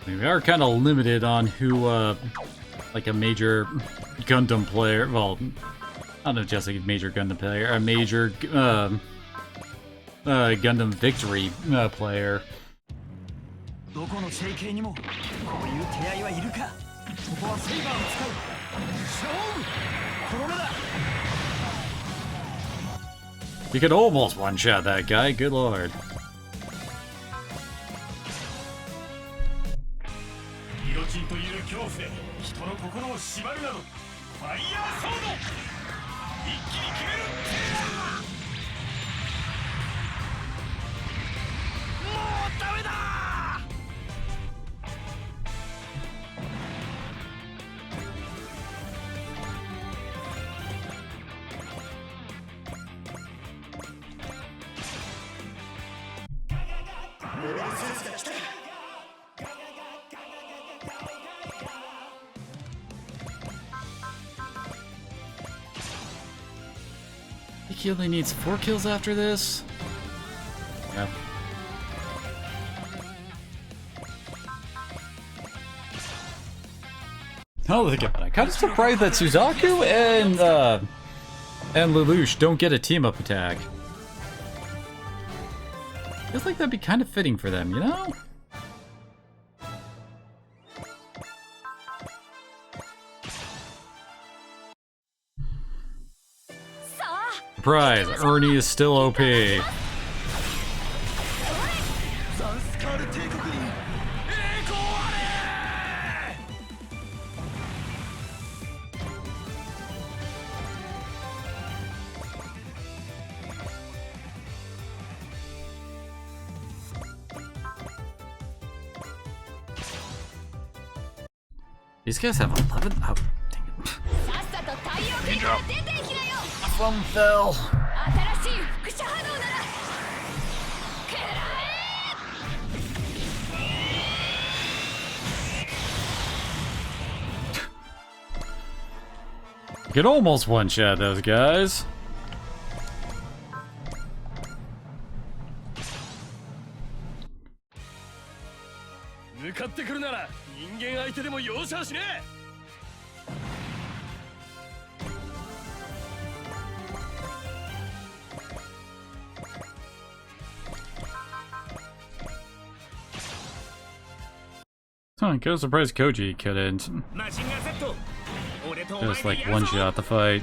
I mean, we are kind of limited on who, like a major Gundam player, well, I don't know, just like a major Gundam player, a major, Gundam Victory, player. You could almost one-shot that guy, good lord. He only needs 4 kills after this? Yeah. Oh, look at that. I'm kind of surprised that Suzaku and Lelouch don't get a team-up attack. Feels like that'd be kind of fitting for them, you know? Surprise! Ernie is still OP. These guys have 11. Oh, dang it. Raindrop. Phone fell. Could almost one-shot those guys. Huh, kind of surprised Koji couldn't. Just like one-shot the fight.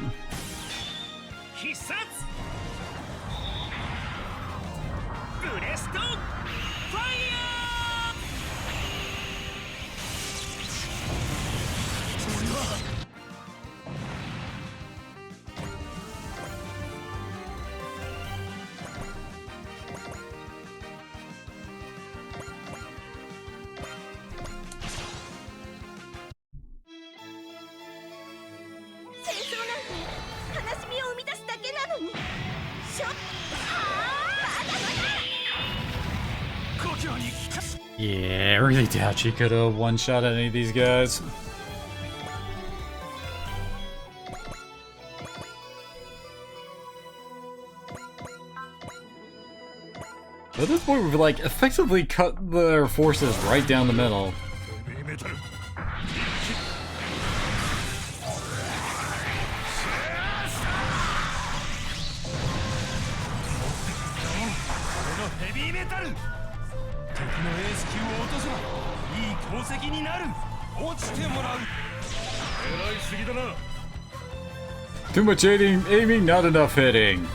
Yeah, I really doubt she could have one-shot any of these guys. At this point, we've like effectively cut their forces right down the middle. Too much aiming, not enough hitting.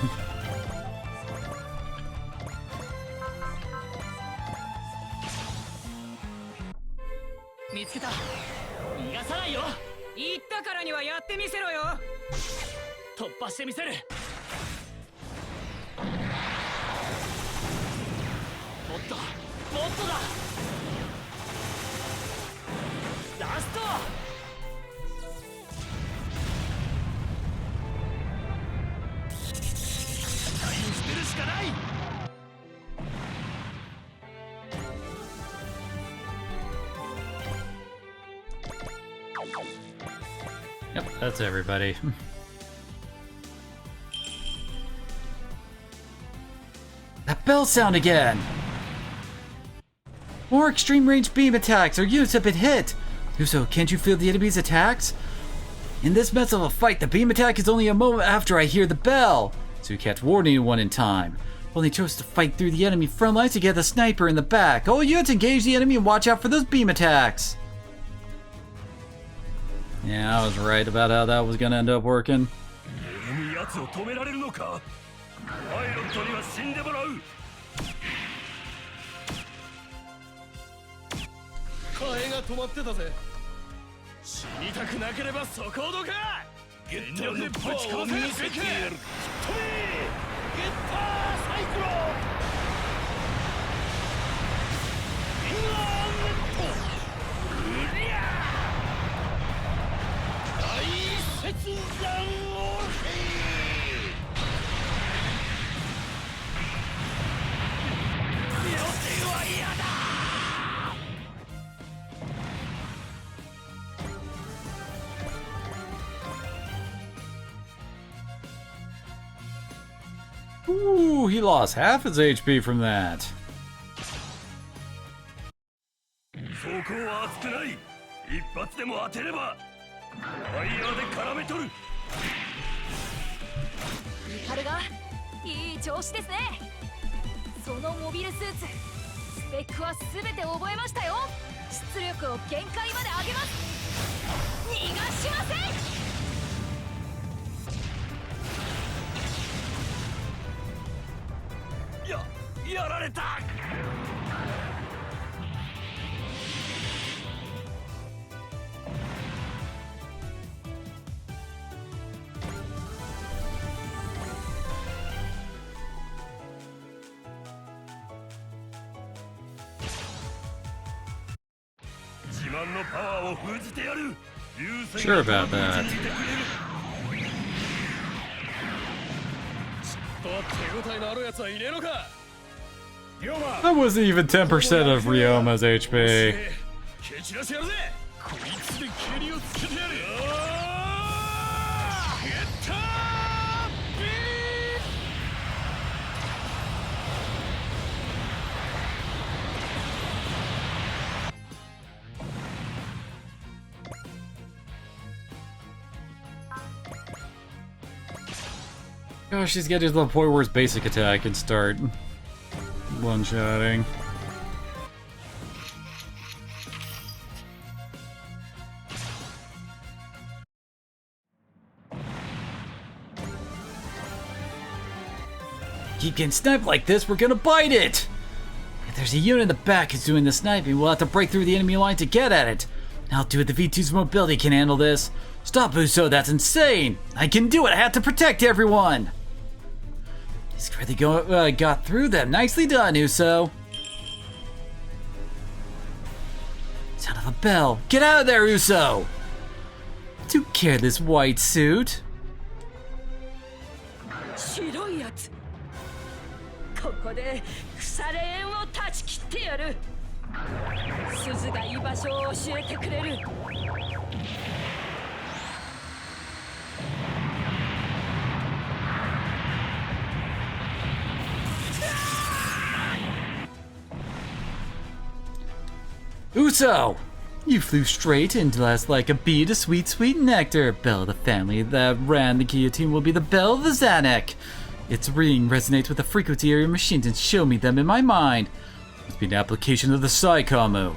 Yep, that's everybody. That bell sound again! More extreme range beam attacks! Our units have been hit! Uso, can't you feel the enemy's attacks? In this mess of a fight, the beam attack is only a moment after I hear the bell! So you kept warning anyone in time. Only chose to fight through the enemy front lines to get the sniper in the back. All units engage the enemy and watch out for those beam attacks! Yeah, I was right about how that was gonna end up working. 奴を止められるのか。パイロットには死んでもらう。ハエが止まってたぜ。死にたくなければそこをどか。全力でぶち込ませるべき。飛べ。ゲッターサイクロン。インランド。うりゃ。大切断をせ。Ooh, he lost half his HP from that. そこは熱くない。一発でも当てればファイヤーで絡め取る。ミカルがいい調子ですね。そのモビルスーツスペックは全て覚えましたよ。出力を限界まで上げます。逃がしません。やられた。自慢のパワーを封じてやる。 Sure about that. That wasn't even 10% of Ryoma's HP. Gosh, she's getting to the point where his basic attack can start one-shotting. Keep getting sniped like this, we're gonna bite it! If there's a unit in the back who's doing the sniping, we'll have to break through the enemy line to get at it. I'll do it, the V2's mobility can handle this. Stop, Uso, that's insane! I can do it, I have to protect everyone! He's really got through them. Nicely done, Uso. Sound of a bell. Get out of there, Uso! Took care of this white suit. 白いやつ。ここで腐れ縁を断ち切ってやる。鈴が居場所を教えてくれる。Uso! You flew straight into us like a bee to sweet, sweet nectar. Bell of the family that ran the guillotine will be the bell of the Zanuck. Its ring resonates with the frequency of your machines and show me them in my mind. It must be an application of the Psychomu.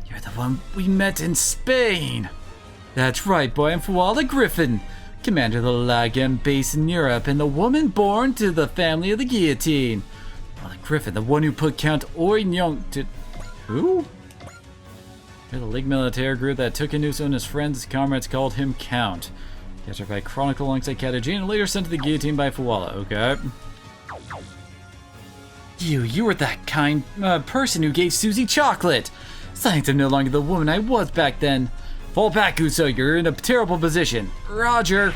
You're the one we met in Spain. That's right, boy. I'm Fuala Griffin, commander of the Lagem base in Europe, and the woman born to the family of the guillotine. Fuala Griffin, the one who put Count Oignong to... Who? You're the League Militaire group that took Inuso and his friends. His comrades called him Count. Captured by Chronicle alongside Katagine and later sent to the guillotine by Fuala. Okay. You were that kind person who gave Susie chocolate. Signs I'm no longer the woman I was back then. Fall back, Uso. You're in a terrible position. Roger.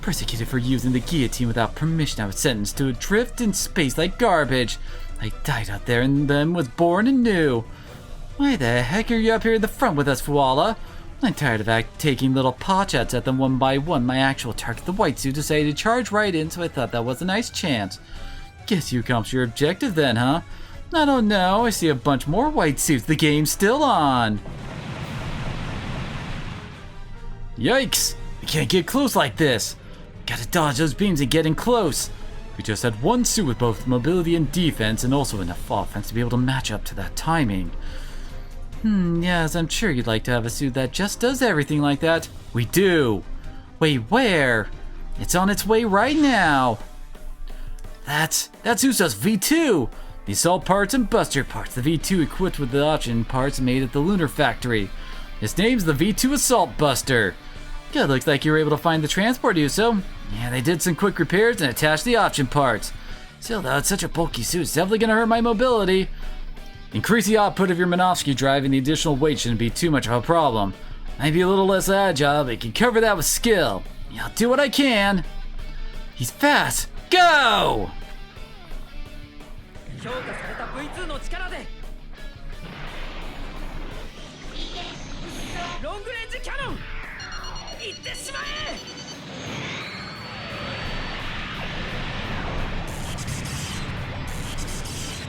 Persecuted for using the guillotine without permission, I was sentenced to adrift in space like garbage. I died out there and then was born anew. Why the heck are you up here in the front with us, Fuala? I'm tired of taking little potshots at them one by one. My actual target, the white suit, decided to charge right in, so I thought that was a nice chance. Guess you accomplished your objective then, huh? I don't know. I see a bunch more white suits. The game's still on. Yikes! We can't get close like this. Gotta dodge those beams and get in close. We just had one suit with both mobility and defense, and also enough offense to be able to match up to that timing. Yes, I'm sure you'd like to have a suit that just does everything like that. We do. Wait, where? It's on its way right now. That's Uso's V2. The assault parts and buster parts. The V2 equipped with the option parts made at the Lunar Factory. His name's the V2 Assault Buster. Good, looks like you were able to find the transport, Uso. Yeah, they did some quick repairs and attached the option parts. Still though, it's such a bulky suit, it's definitely gonna hurt my mobility. Increase the output of your Minovsky drive and the additional weight shouldn't be too much of a problem. Might be a little less agile, but you can cover that with skill. Yeah, I'll do what I can. He's fast. Go! 強化された V2 の力でロングレンジキャノン行ってしまえ。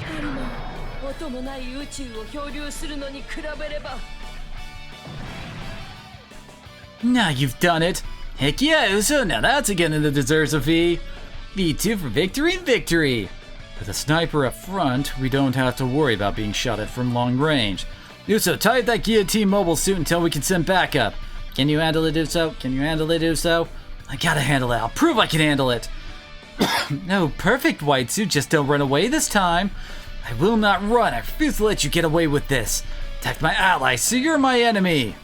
光も音もない宇宙を漂流するのに比べれば。 Now you've done it. Heck yeah, Uso, now that's again that deserves a V. V2 for victory and victory. With a sniper up front, we don't have to worry about being shot at from long range. Uso, tie that guillotine mobile suit until we can send backup. Can you handle it, Uso? Can you handle it, Uso? I gotta handle it. I'll prove I can handle it. No, perfect, white suit. Just don't run away this time. I will not run. I refuse to let you get away with this. Attack my ally, so you're my enemy.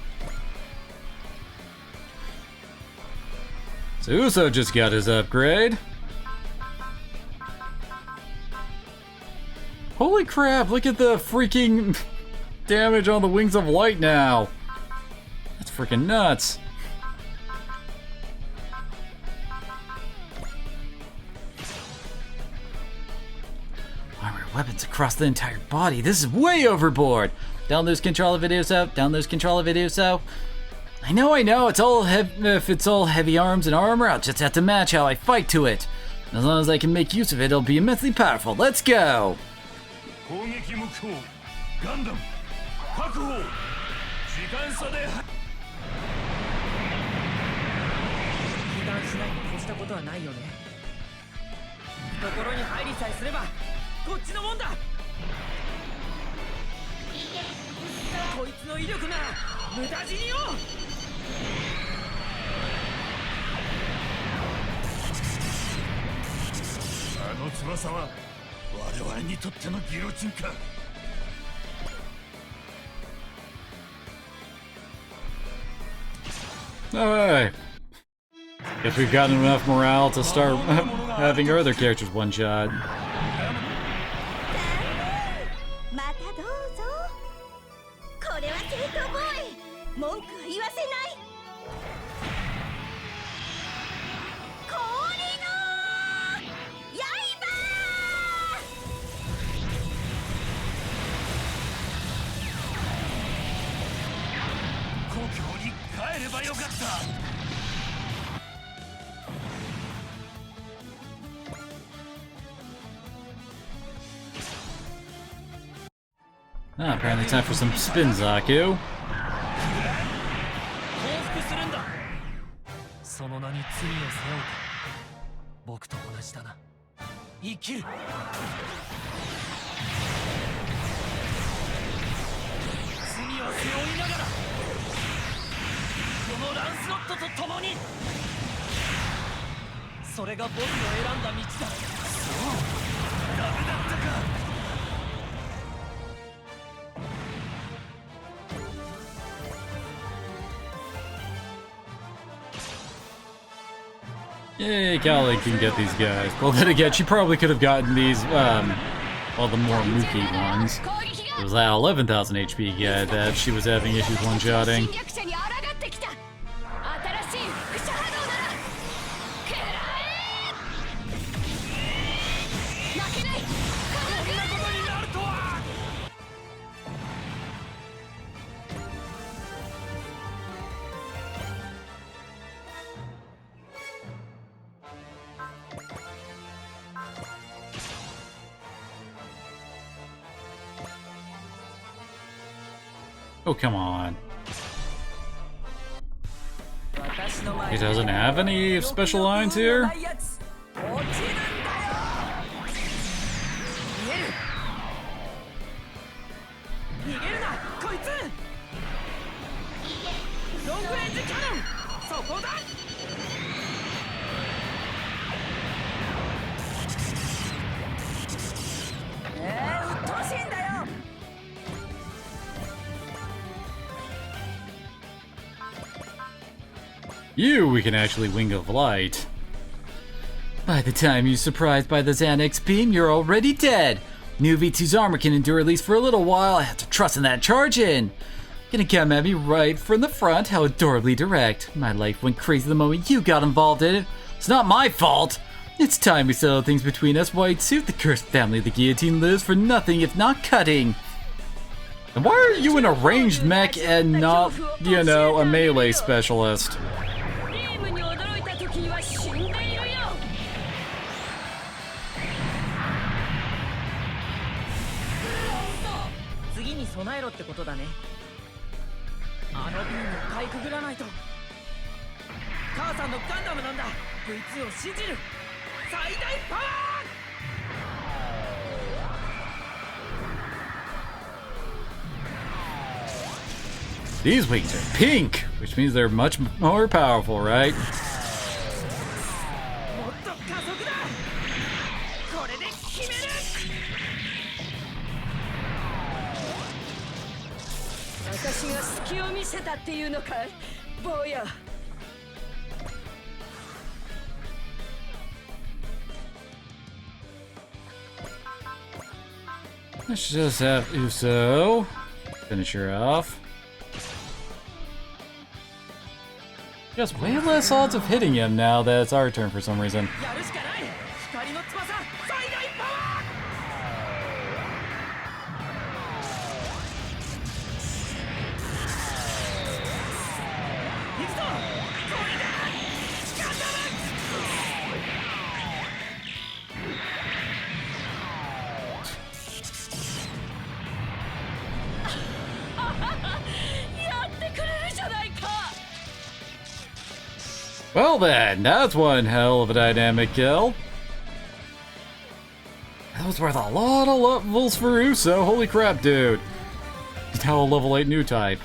So Uso just got his upgrade. Holy crap, look at the freaking damage on the Wings of Light now. That's freaking nuts. Armor weapons across the entire body. This is way overboard. Don't lose control of it, Uso. Don't lose control of it, Uso. I know. It's all if it's all heavy arms and armor, I'll just have to match how I fight to it. As long as I can make use of it, it'll be immensely powerful. Let's go. 攻撃目標ガンダム確保時間差で被弾しないに越したことはないよね。懐に入りさえすればこっちのもんだ。こいつの威力なら無駄死によ。あの翼は我々にとってのギロチンか。Alright. Guess we've gotten enough morale to start having our other characters one shot. またどうぞ。これは正当防衛。文句は言わせない。氷の刃。故郷に帰ればよかった。 Ah, apparently time for some spin Zaku. 降伏するんだ。その名に罪を背負うか。僕と同じだな。生きる。罪を背負いながらこのランスロットと共にそれが僕の選んだ道だ。そうダメだったか。 Yay, Callie can get these guys. Well, then again, she probably could have gotten these, well, the more Mookie ones. It was that 11,000 HP guy that she was having issues one-shotting. Oh, come on. He doesn't have any special lines here? ングレンジキャノンそこだ。うっとうしいんだよ。You, we can actually wing of light. By the time you're surprised by the Xanax beam, you're already dead. New V2's armor can endure at least for a little while. I have to trust in that charge in. Gonna come at me right from the front. How adorably direct. My life went crazy the moment you got involved in it. It's not my fault. It's time we settle things between us, White Suit. The cursed family of the guillotine lives for nothing if not cutting. And why are you in a ranged mech and not, you know, a melee specialist? ビームに驚いた時には死んでいるよ。次に備えろってことだね。あのビームをかいくぐらないと。母さんのガンダムなんだ。V2 を信じる。最大パワー。These wings are pink, which means they're much more powerful, right? もっと加速だ。これで決める。私が隙を見せたっていうのかい、坊や。Let's just have Uso finish her off. She has way less odds of hitting him now that it's our turn for some reason. やるしかない。光の翼最大パワー。行くぞ。これだ。ガンダム。やってくれるじゃないか。Well then, that's one hell of a dynamic kill. That was worth a lot of levels for Uso. Holy crap, dude. He's now a level 8 new type.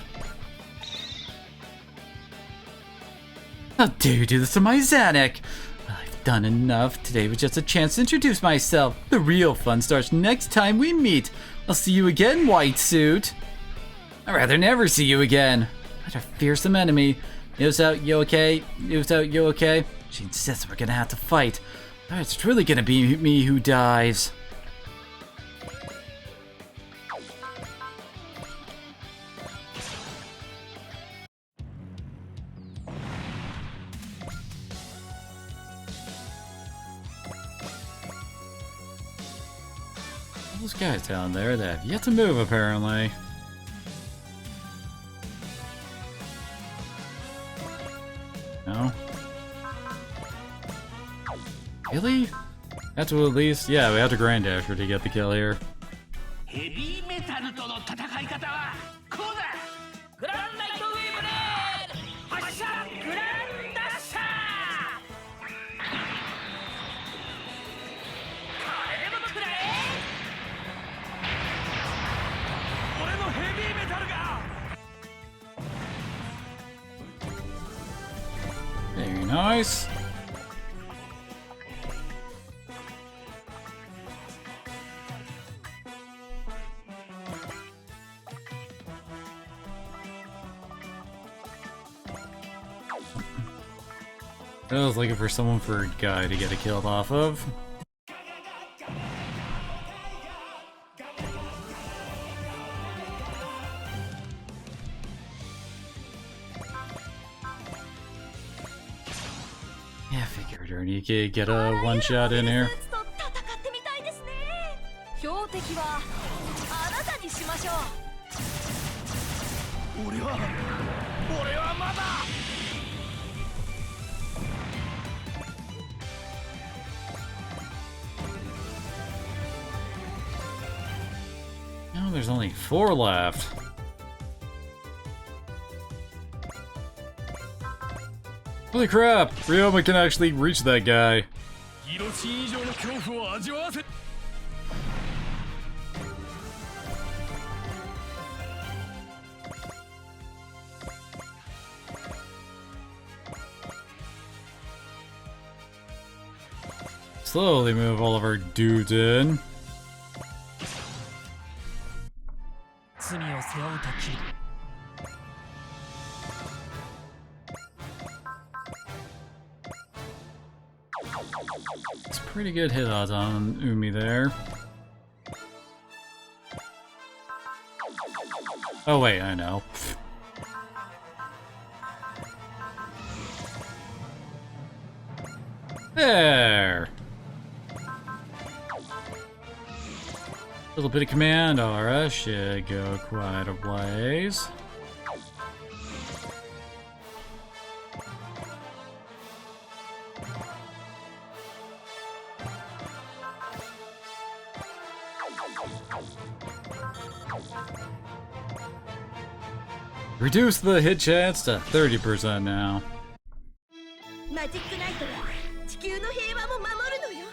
How dare you do this to my Xanac? I've done enough. Today was just a chance to introduce myself. The real fun starts next time we meet. I'll see you again, White Suit. I'd rather never see you again. What a fearsome enemy. Uso, you okay? Uso, you okay? She insists we're gonna have to fight. Alright, it's really gonna be me who dies. Those guys down there that have yet to move, apparently. No? Really? Have to at least, yeah, we have to Grand Dasher to get the kill here. ヘビーメタルとの戦い方はこうだ。グランライトウェーブレード発射グランダッシャー。これでも食らえ。俺のヘビーメタルが。Very nice. I was looking for someone for a guy to get a kill off of. Yeah, I figured Ernie could get a one shot in here. と戦ってみたいですね。標的はあなたにしましょう。俺はまだ。 No, there's only 4 left. Holy crap! Ryoma can actually reach that guy. ギロチン以上の恐怖を味わわせ。 Well, slowly move all of our dudes in. 罪を背負うとき It's pretty good hit odds on Umi there. Oh wait, I know. There! Little bit of command aura should go quite a ways. Reduce the hit chance to 30% now. マジックナイトは地球の平和も守るのよ。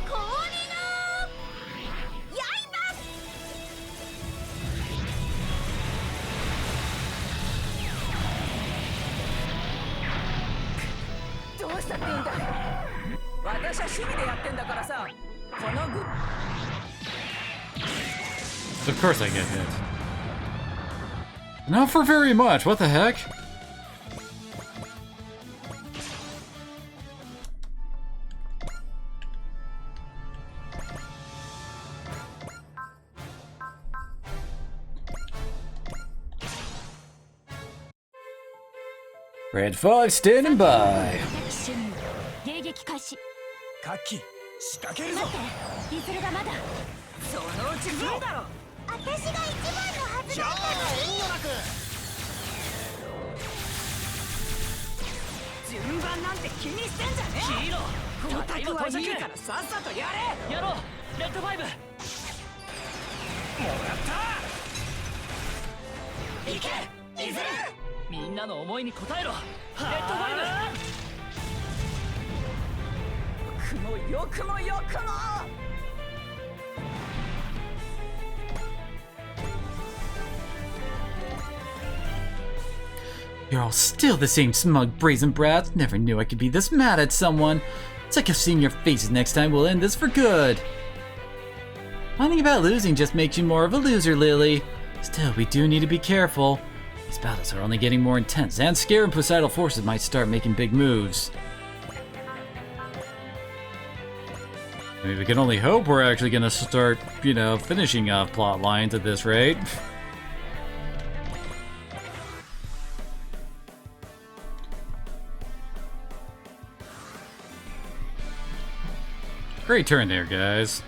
氷の刃。どうしたっていうんだ私は趣味でやってんだからさこのグ Of course I get hit. Not for very much, what the heck? Red 5 standing by. 迎撃開始。カッキ仕掛けるぞ。リズルがまだ。そのうち無理だろ私が一番のはずじゃあだったのに。遠慮なく。順番なんて気にしてんじゃねえヒーローこの隊はいいからさっさとやれやろうレッドファイブもらったいけリズルみんなの思いに応えろレッドファイブよくもよくも You're all still the same smug, brazen brats. Never knew I could be this mad at someone. It's like I've seen your faces next time we'll end this for good. Whining about losing just makes you more of a loser, Lily. Still, we do need to be careful. These battles are only getting more intense, and Scare and Poseidon forces might start making big moves. I mean, we can only hope we're actually gonna start, you know, finishing off plot lines at this rate. Great turn there, guys.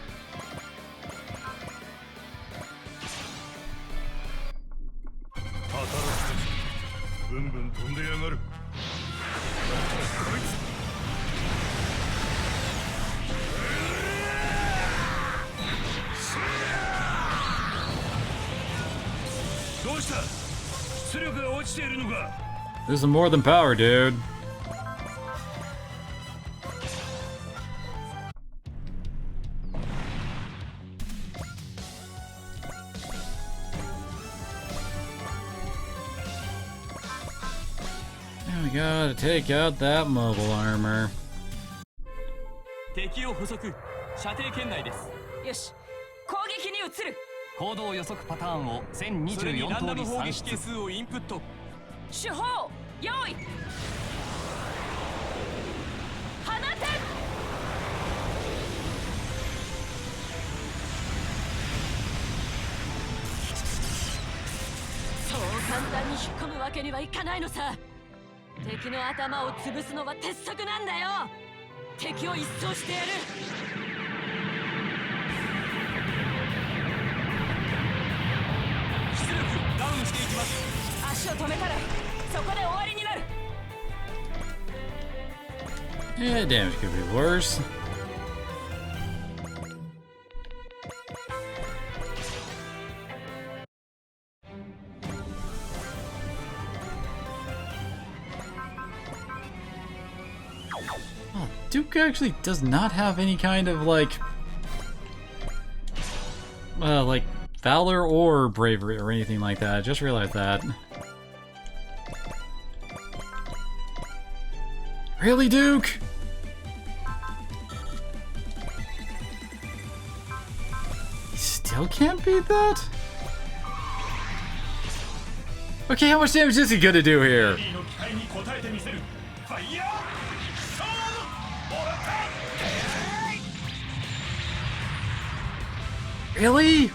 This is more than power, dude. Now we gotta take out that mobile armor. 敵を捕捉射程圏内です。よし攻撃に移る行動予測パターンを1024通り算出。係数をインプット。手法用意放てそう簡単に引っ込むわけにはいかないのさ敵の頭を潰すのは鉄則なんだよ敵を一掃してやる出力ダウンしていきます足を止めたらそこで終わりになる Yeah, damage could be worse. Oh, Duke actually does not have any kind of like valor or bravery or anything like that. I just realized that. Really, Duke? You still can't beat that? Okay, how much damage is he gonna do here? リーの期待に応えてみせるファイヤーショーもらった Really?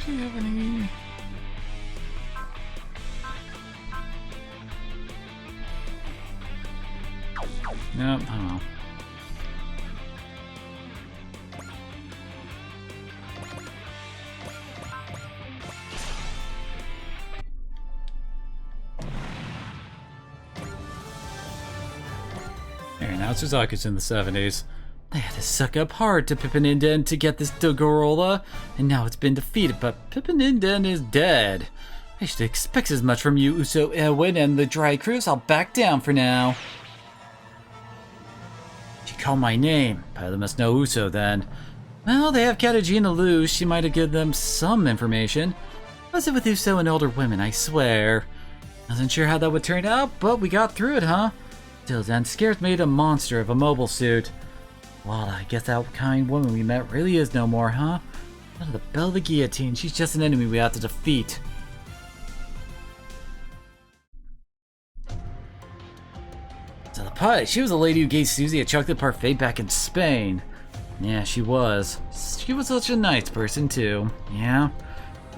Do you have any? Nope, I don't know. There, now Suzaku's in the 70s. They had to suck up hard to Pippininden to get this Dogorola, and now it's been defeated, but Pippininden is dead. I should expect as much from you, Uso Erwin and the Dry Cruise. I'll back down for now. She called my name. Pilot must know Uso then. Well, they have Katagina loose. She might have given them some information. What's it with Uso and older women, I swear. Wasn't sure how that would turn out, but we got through it, huh? Still, then Scare's made a monster of a mobile suit. Well, I guess that kind woman we met really is no more, huh? Under the bell of the guillotine, she's just an enemy we have to defeat. So the pilot, she was the lady who gave Susie a chocolate parfait back in Spain. Yeah, she was. She was such a nice person, too. Yeah?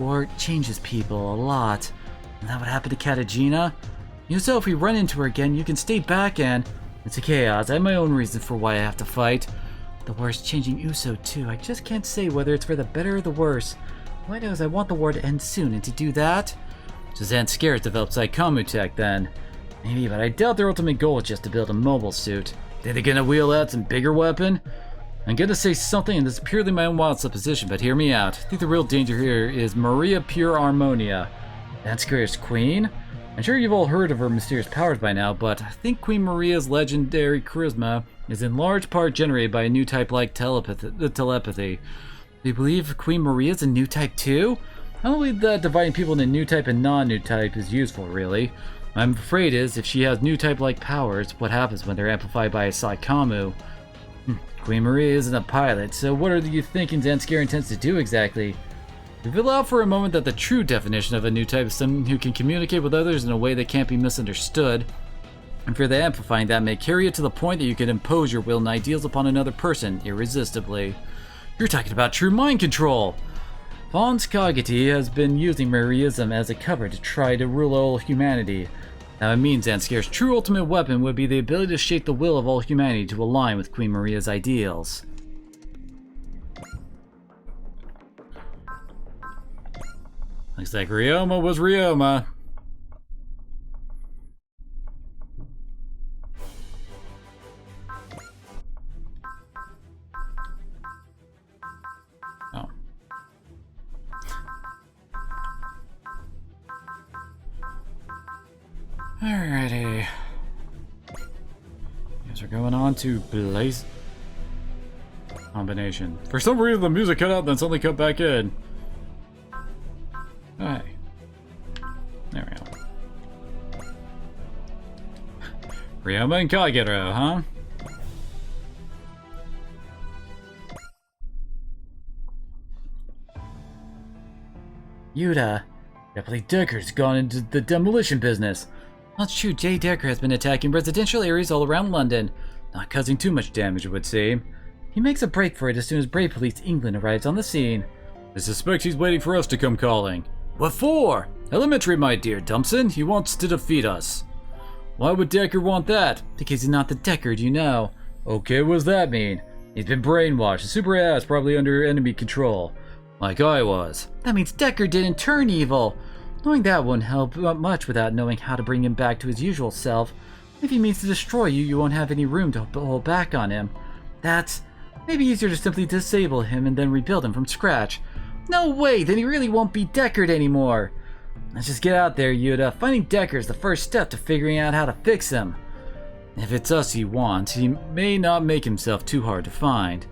War changes people a lot. And that would happen to Katagina? You know, so if we run into her again, you can stay back and... It's a chaos. I have my own reasons for why I have to fight. The war is changing Uso, too. I just can't say whether it's for the better or the worse. All I know is I want the war to end soon, and to do that... Suzanne Scares developed Psychomu tech then. Maybe, but I doubt their ultimate goal is just to build a mobile suit. Think they're gonna wheel out some bigger weapon? I'm gonna say something, and this is purely my own wild supposition, but hear me out. I think the real danger here is Maria Pure Harmonia. That Scare's queen? I'm sure you've all heard of her mysterious powers by now, but I think Queen Maria's legendary charisma is in large part generated by a new type like telepathy. Do you believe Queen Maria's a new type too? I don't believe that dividing people into new type and non-new type is useful, really. I'm afraid if she has new type like powers, what happens when they're amplified by a Psychomu? Queen Maria isn't a pilot, so what are you thinking Zanskare intends to do exactly? If we allow for a moment that the true definition of a new type is someone who can communicate with others in a way that can't be misunderstood, and for the amplifying that may carry it to the point that you can impose your will and ideals upon another person irresistibly. You're talking about true mind control! Vaughn's Kagiti has been using Mariaism as a cover to try to rule all humanity. Now it means Zanscare's true ultimate weapon would be the ability to shape the will of all humanity to align with Queen Maria's ideals. Looks like Ryoma was Ryoma. Oh. Alrighty. Guess we're going on to Blaze Combination. For some reason the music cut out, then suddenly cut back in. Hey. There we go. Ryoma and Kagero, huh? Yuta. Deputy Decker's gone into the demolition business. That's true, Jay Decker has been attacking residential areas all around London. Not causing too much damage, it would seem. He makes a break for it as soon as Brave Police England arrives on the scene. I suspect he's waiting for us to come calling. What for? Elementary, my dear Dumpson. He wants to defeat us. Why would Decker want that? Because he's not the Deckard you know. Okay, what does that mean? He's been brainwashed. The super ass probably under enemy control. Like I was. That means Deckard didn't turn evil. Knowing that wouldn't help much without knowing how to bring him back to his usual self. If he means to destroy you, you won't have any room to hold back on him. That's maybe easier to simply disable him and then rebuild him from scratch. No way, then he really won't be Deckard anymore. Let's just get out there, Yuta. Finding Deckard is the first step to figuring out how to fix him. If it's us he wants, he may not make himself too hard to find.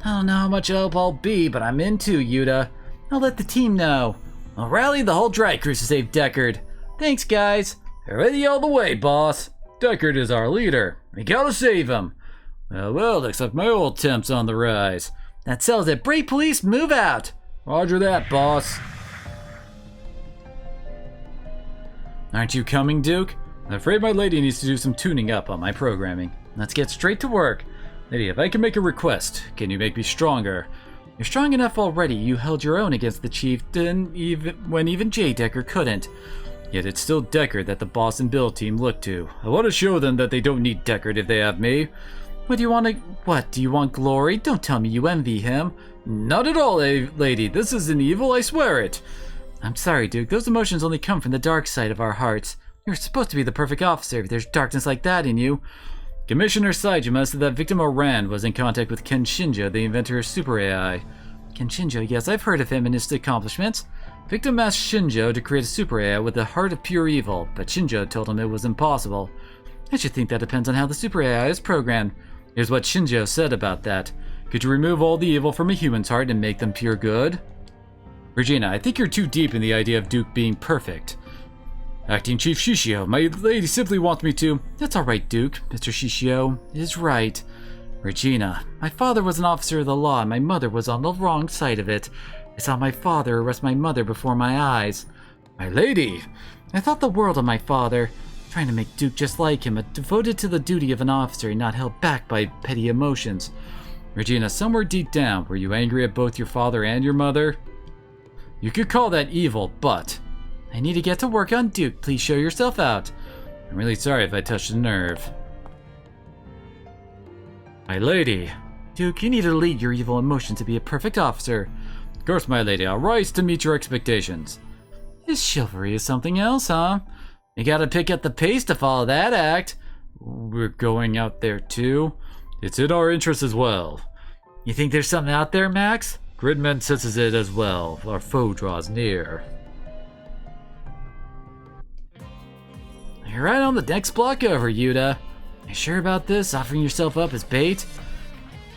I don't know how much help I'll be, but I'm in too, Yuta. I'll let the team know. I'll rally the whole dry cruise to save Deckard. Thanks, guys. Ready all the way, boss. Deckard is our leader. We gotta save him. Well, looks like my old temp's on the rise. That settles it. Brave police, move out. Roger that, boss. Aren't you coming, Duke? I'm afraid my lady needs to do some tuning up on my programming. Let's get straight to work. Lady, if I can make a request, can you make me stronger? You're strong enough already. You held your own against the chieftain when even J. Deckard couldn't. Yet it's still Deckard that the boss and build team look to. I want to show them that they don't need Deckard if they have me. What do you want to... What, do you want glory? Don't tell me you envy him. Not at all, lady. This isn't evil, I swear it. I'm sorry, Duke. Those emotions only come from the dark side of our hearts. You're supposed to be the perfect officer if there's darkness like that in you. Commissioner Saejima said that Victim Oran was in contact with Ken Shinjo, the inventor of Super AI. Ken Shinjo, yes, I've heard of him and his accomplishments. Victim asked Shinjo to create a Super AI with the heart of pure evil, but Shinjo told him it was impossible. I should think that depends on how the Super AI is programmed. Here's what Shinjo said about that. Could you remove all the evil from a human's heart and make them pure good? Regina, I think you're too deep in the idea of Duke being perfect. Acting Chief Shishio, my lady simply wants me to... That's alright, Duke. Mr. Shishio is right. Regina, my father was an officer of the law and my mother was on the wrong side of it. I saw my father arrest my mother before my eyes. My lady! I thought the world of my father, trying to make Duke just like him, devoted to the duty of an officer and not held back by petty emotions. Regina, somewhere deep down, were you angry at both your father and your mother? You could call that evil, but... I need to get to work on Duke. Please show yourself out. I'm really sorry if I touched a nerve. My lady. Duke, you need to lead your evil emotions to be a perfect officer. Of course, my lady. I'll rise to meet your expectations. His chivalry is something else, huh? You gotta pick up the pace to follow that act. We're going out there too. It's in our interest as well. You think there's something out there, Max? Gridman senses it as well. Our foe draws near. You're right on the next block over, Yuta. You sure about this? Offering yourself up as bait?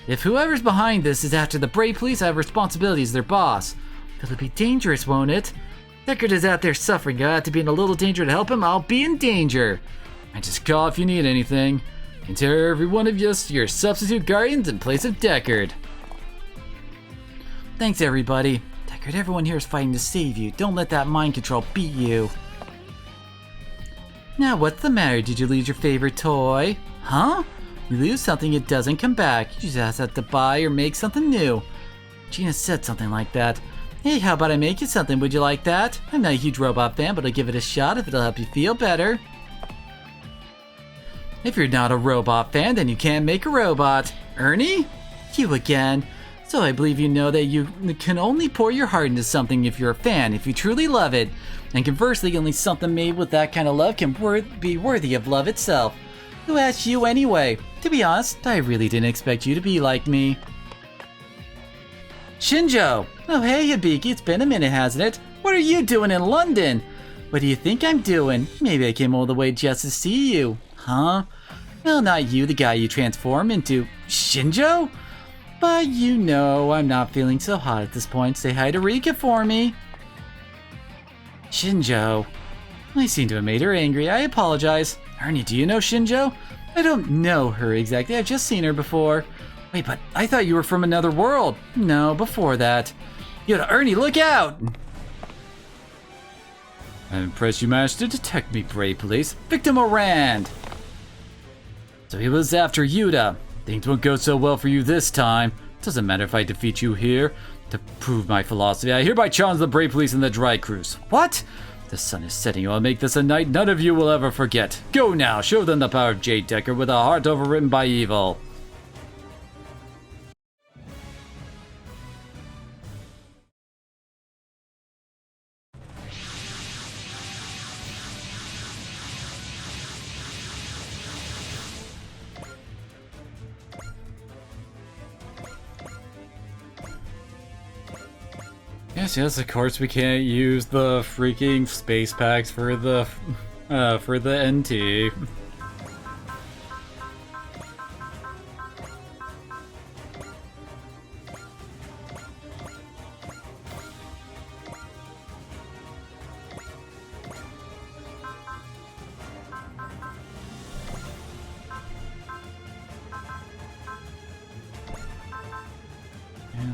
If whoever's behind this is after the Brave Police, I have responsibility as their boss. It'll be dangerous, won't it? Deckard is out there suffering. I have to be in a little danger to help him. I'll be in danger. I just call if you need anything. Consider every one of us your substitute guardians in place of Deckard. Thanks, everybody. Deckard, everyone here is fighting to save you. Don't let that mind control beat you. Now, what's the matter? Did you lose your favorite toy? Huh? You lose something, it doesn't come back. You just have to buy or make something new. Gina said something like that. Hey, how about I make you something? Would you like that? I'm not a huge robot fan, but I'll give it a shot if it'll help you feel better. If you're not a robot fan, then you can't make a robot. Ernie? You again. So I believe you know that you can only pour your heart into something if you're a fan, if you truly love it. And conversely, only something made with that kind of love can be worthy of love itself. Who asked you anyway? To be honest, I really didn't expect you to be like me. Shinjo! Oh hey Hibiki, it's been a minute, hasn't it? What are you doing in London? What do you think I'm doing? Maybe I came all the way just to see you. Huh? Well, not you, the guy you transform into. Shinjo? But you know, I'm not feeling so hot at this point. Say hi to Rika for me. Shinjo. I seem to have made her angry. I apologize. Ernie, do you know Shinjo? I don't know her exactly. I've just seen her before. Wait, but I thought you were from another world. No, before that. Yoda, Ernie, look out! I'm impressed you managed to detect me, Brave Police. Victim Orand! So he was after Yuta. Things won't go so well for you this time. Doesn't matter if I defeat you here. To prove my philosophy, I hereby challenge the Brave Police and the Dry Cruise. What? The sun is setting. I'll make this a night none of you will ever forget. Go now, show them the power of J. Deckard with a heart overwritten by evil. Yes, of course we can't use the freaking space packs for the NT.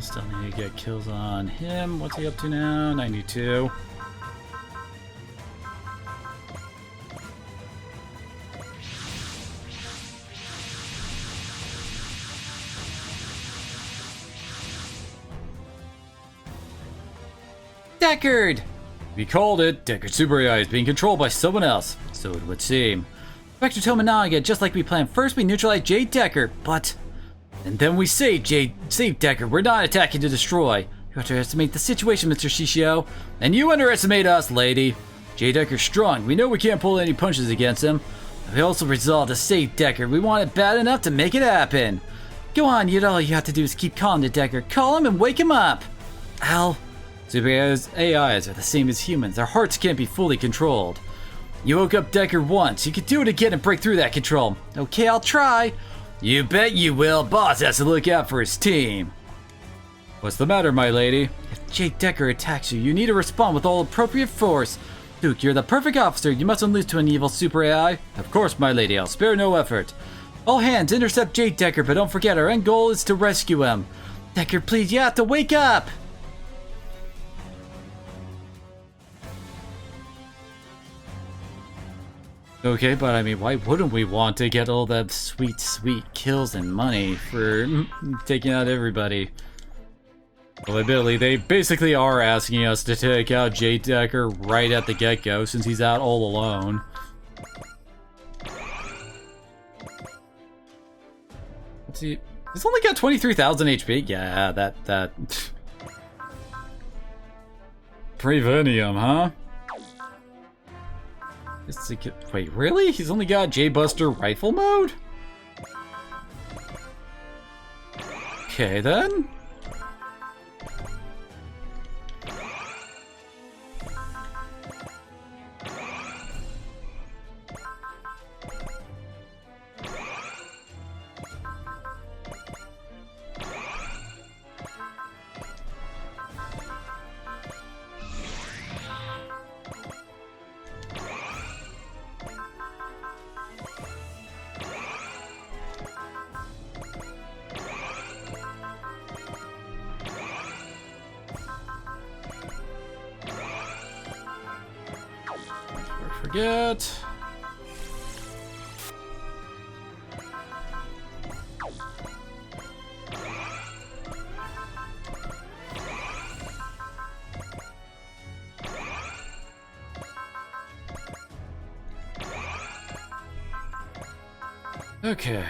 Still need to get kills on him. What's he up to now? 92. Deckard! We called it. Deckard Super AI is being controlled by someone else. So it would seem. Vector Tominaga, just like we planned. First we neutralize Jade Deckard, but... And then we save Deckard. We're not attacking to destroy. You underestimate the situation, Mr. Shishio. And you underestimate us, lady. Jade Decker's strong. We know we can't pull any punches against him. But we also resolved to save Deckard. We want it bad enough to make it happen. Go on, all you have to do is keep calling to Deckard. Call him and wake him up. Al. Super AIs are the same as humans. Their hearts can't be fully controlled. You woke up Deckard once. You could do it again and break through that control. Okay, I'll try. You bet you will. Boss has to look out for his team. What's the matter, my lady? If Jake Deckard attacks you, you need to respond with all appropriate force. Duke, you're the perfect officer. You mustn't lose to an evil super AI. Of course, my lady. I'll spare no effort. All hands, intercept Jake Deckard, but don't forget our end goal is to rescue him. Deckard, please, you have to wake up. Okay, but I mean, why wouldn't we want to get all that sweet, sweet kills and money for taking out everybody? Well, admittedly, they basically are asking us to take out Jade Deckard right at the get-go since he's out all alone. Let's see. He's only got 23,000 HP. Yeah, that... Prevenium, huh? Wait, really? He's only got J-Buster rifle mode? Okay, then. Forget. Okay.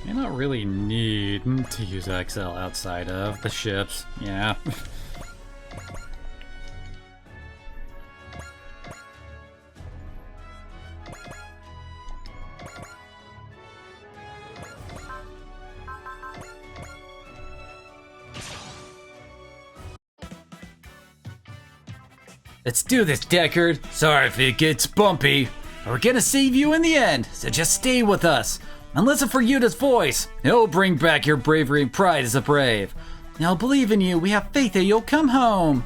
May not really need to use XL outside of the ships, yeah. Let's do this, Deckard. Sorry if it gets bumpy. We're gonna save you in the end, so just stay with us. And listen for Yuta's voice. He'll bring back your bravery and pride as a brave. Now believe in you. We have faith that you'll come home.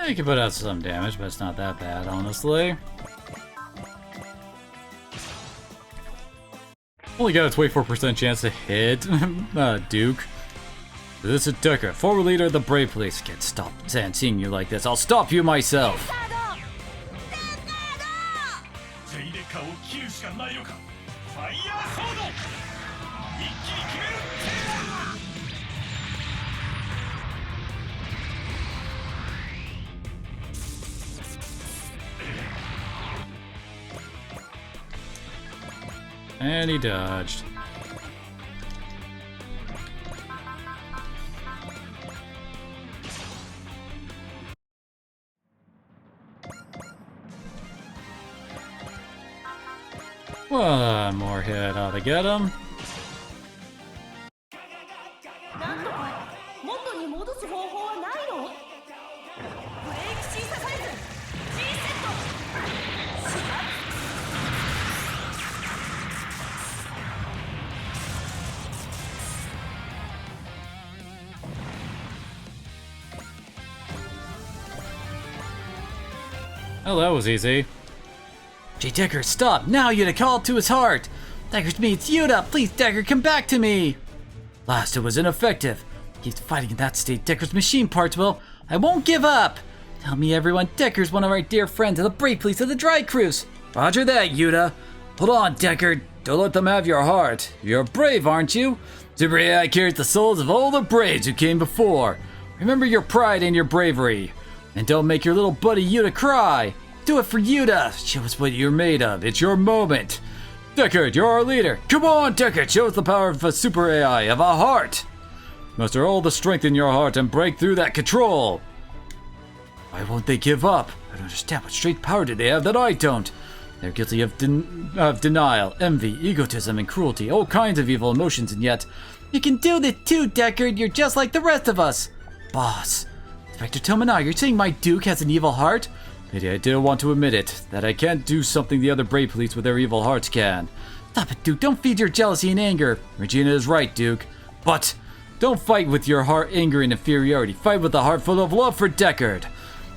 You can put out some damage, but it's not that bad, honestly. Only got a 24% chance to hit Duke. This is Deckard, former leader of the Brave Police. Can't stop seeing you like this. I'll stop you myself. And he dodged. One more hit ought to get him. なんとか元に戻す方法はないの？ブレイクシーササイズ G セット。Oh, that was easy. Gee, Decker, stop! Now Yuta, call to his heart! Decker's me, it's Yuta! Please, Decker, come back to me! Last, it was ineffective. Keeps fighting in that state. Decker's machine parts will. I won't give up! Tell me, everyone, Decker's one of our dear friends of the Brave Police of the Dry Cruise! Roger that, Yuta! Hold on, Decker! Don't let them have your heart. You're brave, aren't you? Super AI carries the souls of all the braves who came before. Remember your pride and your bravery. And don't make your little buddy Yuta cry. Do it for Yuta. Show us what you're made of. It's your moment. Deckard, you're our leader. Come on, Deckard. Show us the power of a super AI, of a heart. Muster all the strength in your heart and break through that control. Why won't they give up? I don't understand. What straight power do they have that I don't? They're guilty of denial, envy, egotism, and cruelty. All kinds of evil emotions, and yet... You can do this too, Deckard. You're just like the rest of us. Boss. Inspector Tominaga, you're saying my Duke has an evil heart? Pity I didn't want to admit it, that I can't do something the other Brave Police with their evil hearts can. Stop it, Duke, don't feed your jealousy and anger. Regina is right, Duke. But, don't fight with your heart, anger, and inferiority. Fight with a heart full of love for Deckard.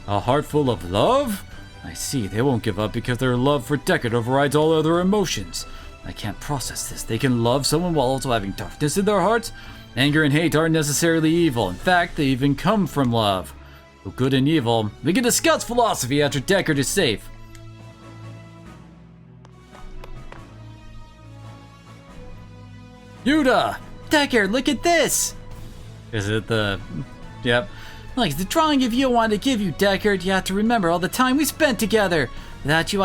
A heart full of love? I see, they won't give up because their love for Deckard overrides all other emotions. I can't process this. They can love someone while also having toughness in their hearts? Anger and hate aren't necessarily evil. In fact, they even come from love. So good and evil, we can discuss philosophy after Deckard is safe. Yuta! Deckard, look at this! Is it the... Yep. Like, it's the drawing of you I wanted to give you, Deckard. You have to remember all the time we spent together. Without you,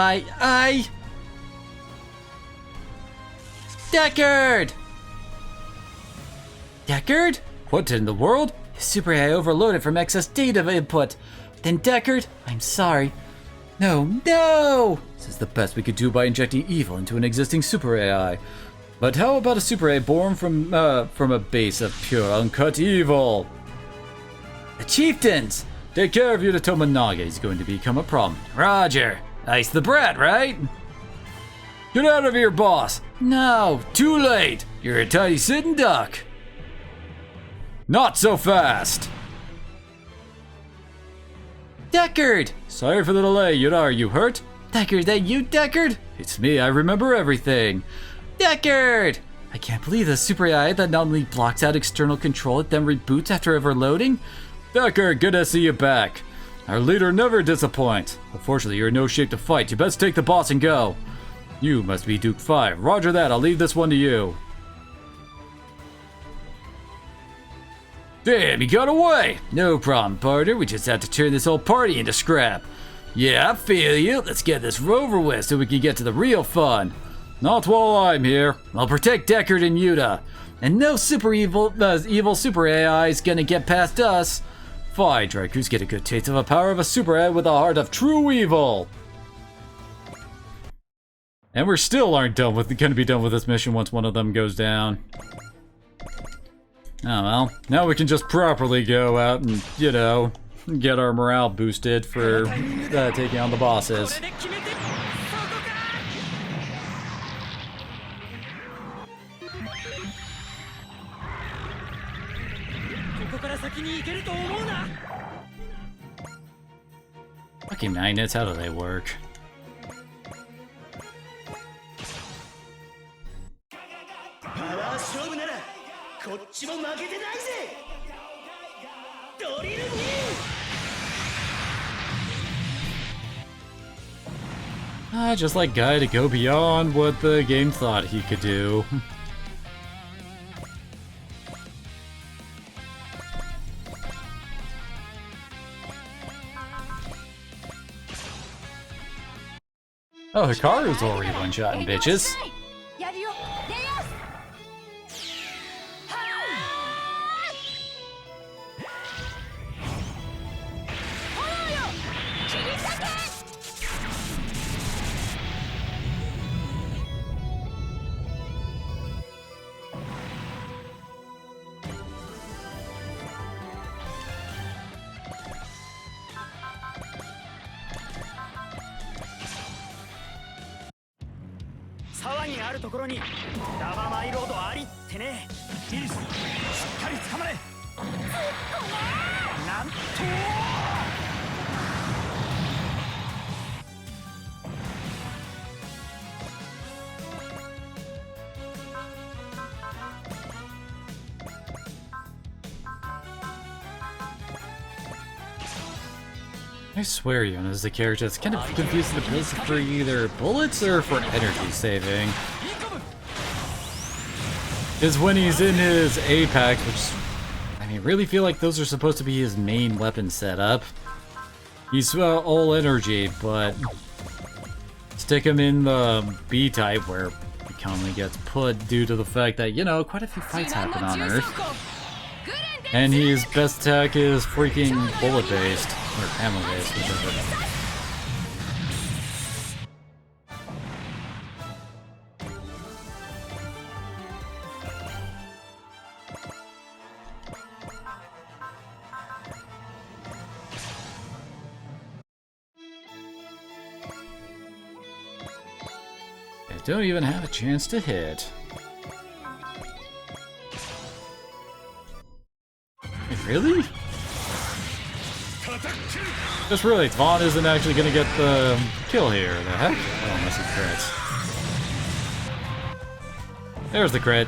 Deckard! Deckard? What in the world? His super AI overloaded from excess data input. Then Deckard, I'm sorry. No! This is the best we could do by injecting evil into an existing super AI. But how about a super AI born from a base of pure, uncut evil? The chieftains! Take care of Yuta Tominaga, he's going to become a problem. Roger! Ice the brat, right? Get out of here, boss! No, too late! You're a tiny sitting duck! Not so fast! Deckard! Sorry for the delay, Yuta, are you hurt? Deckard, that you, Deckard? It's me, I remember everything. Deckard! I can't believe the super AI that not only blocks out external control, it then reboots after overloading. Deckard, good to see you back. Our leader never disappoints. Unfortunately, you're in no shape to fight. You best take the boss and go. You must be Duke 5. Roger that, I'll leave this one to you. Damn, he got away! No problem, partner. We just have to turn this whole party into scrap. Yeah, I feel you. Let's get this over with so we can get to the real fun. Not while I'm here. I'll protect Deckard and Yuta. And no super evil super AI is gonna get past us. Fine, Drakus, get a good taste of the power of a super AI with a heart of true evil. And we're still gonna be done with this mission once one of them goes down. Oh well, now we can just properly go out and, you know, get our morale boosted for taking on the bosses. Fucking magnets, how do they work? Just like Guy to go beyond what the game thought he could do. Oh, Hikaru's already one-shotting bitches. あるところにラバーマイロードありってね。いいっす、しっかり捕まれ。なんとI swear, Yona is the character that's kind of confusing the pills for either bullets or for energy saving. Is when he's in his Apex, which I mean, really feel like those are supposed to be his main weapon setup. He's all energy, but stick him in the B type where he commonly gets put due to the fact that, you know, quite a few fights happen on Earth. And his best attack is freaking bullet based, or ammo based, whichever. I don't even have a chance to hit. Really? Just really, Vaughn isn't actually gonna get the kill here. The heck? Oh, unless he crits. There's the crit.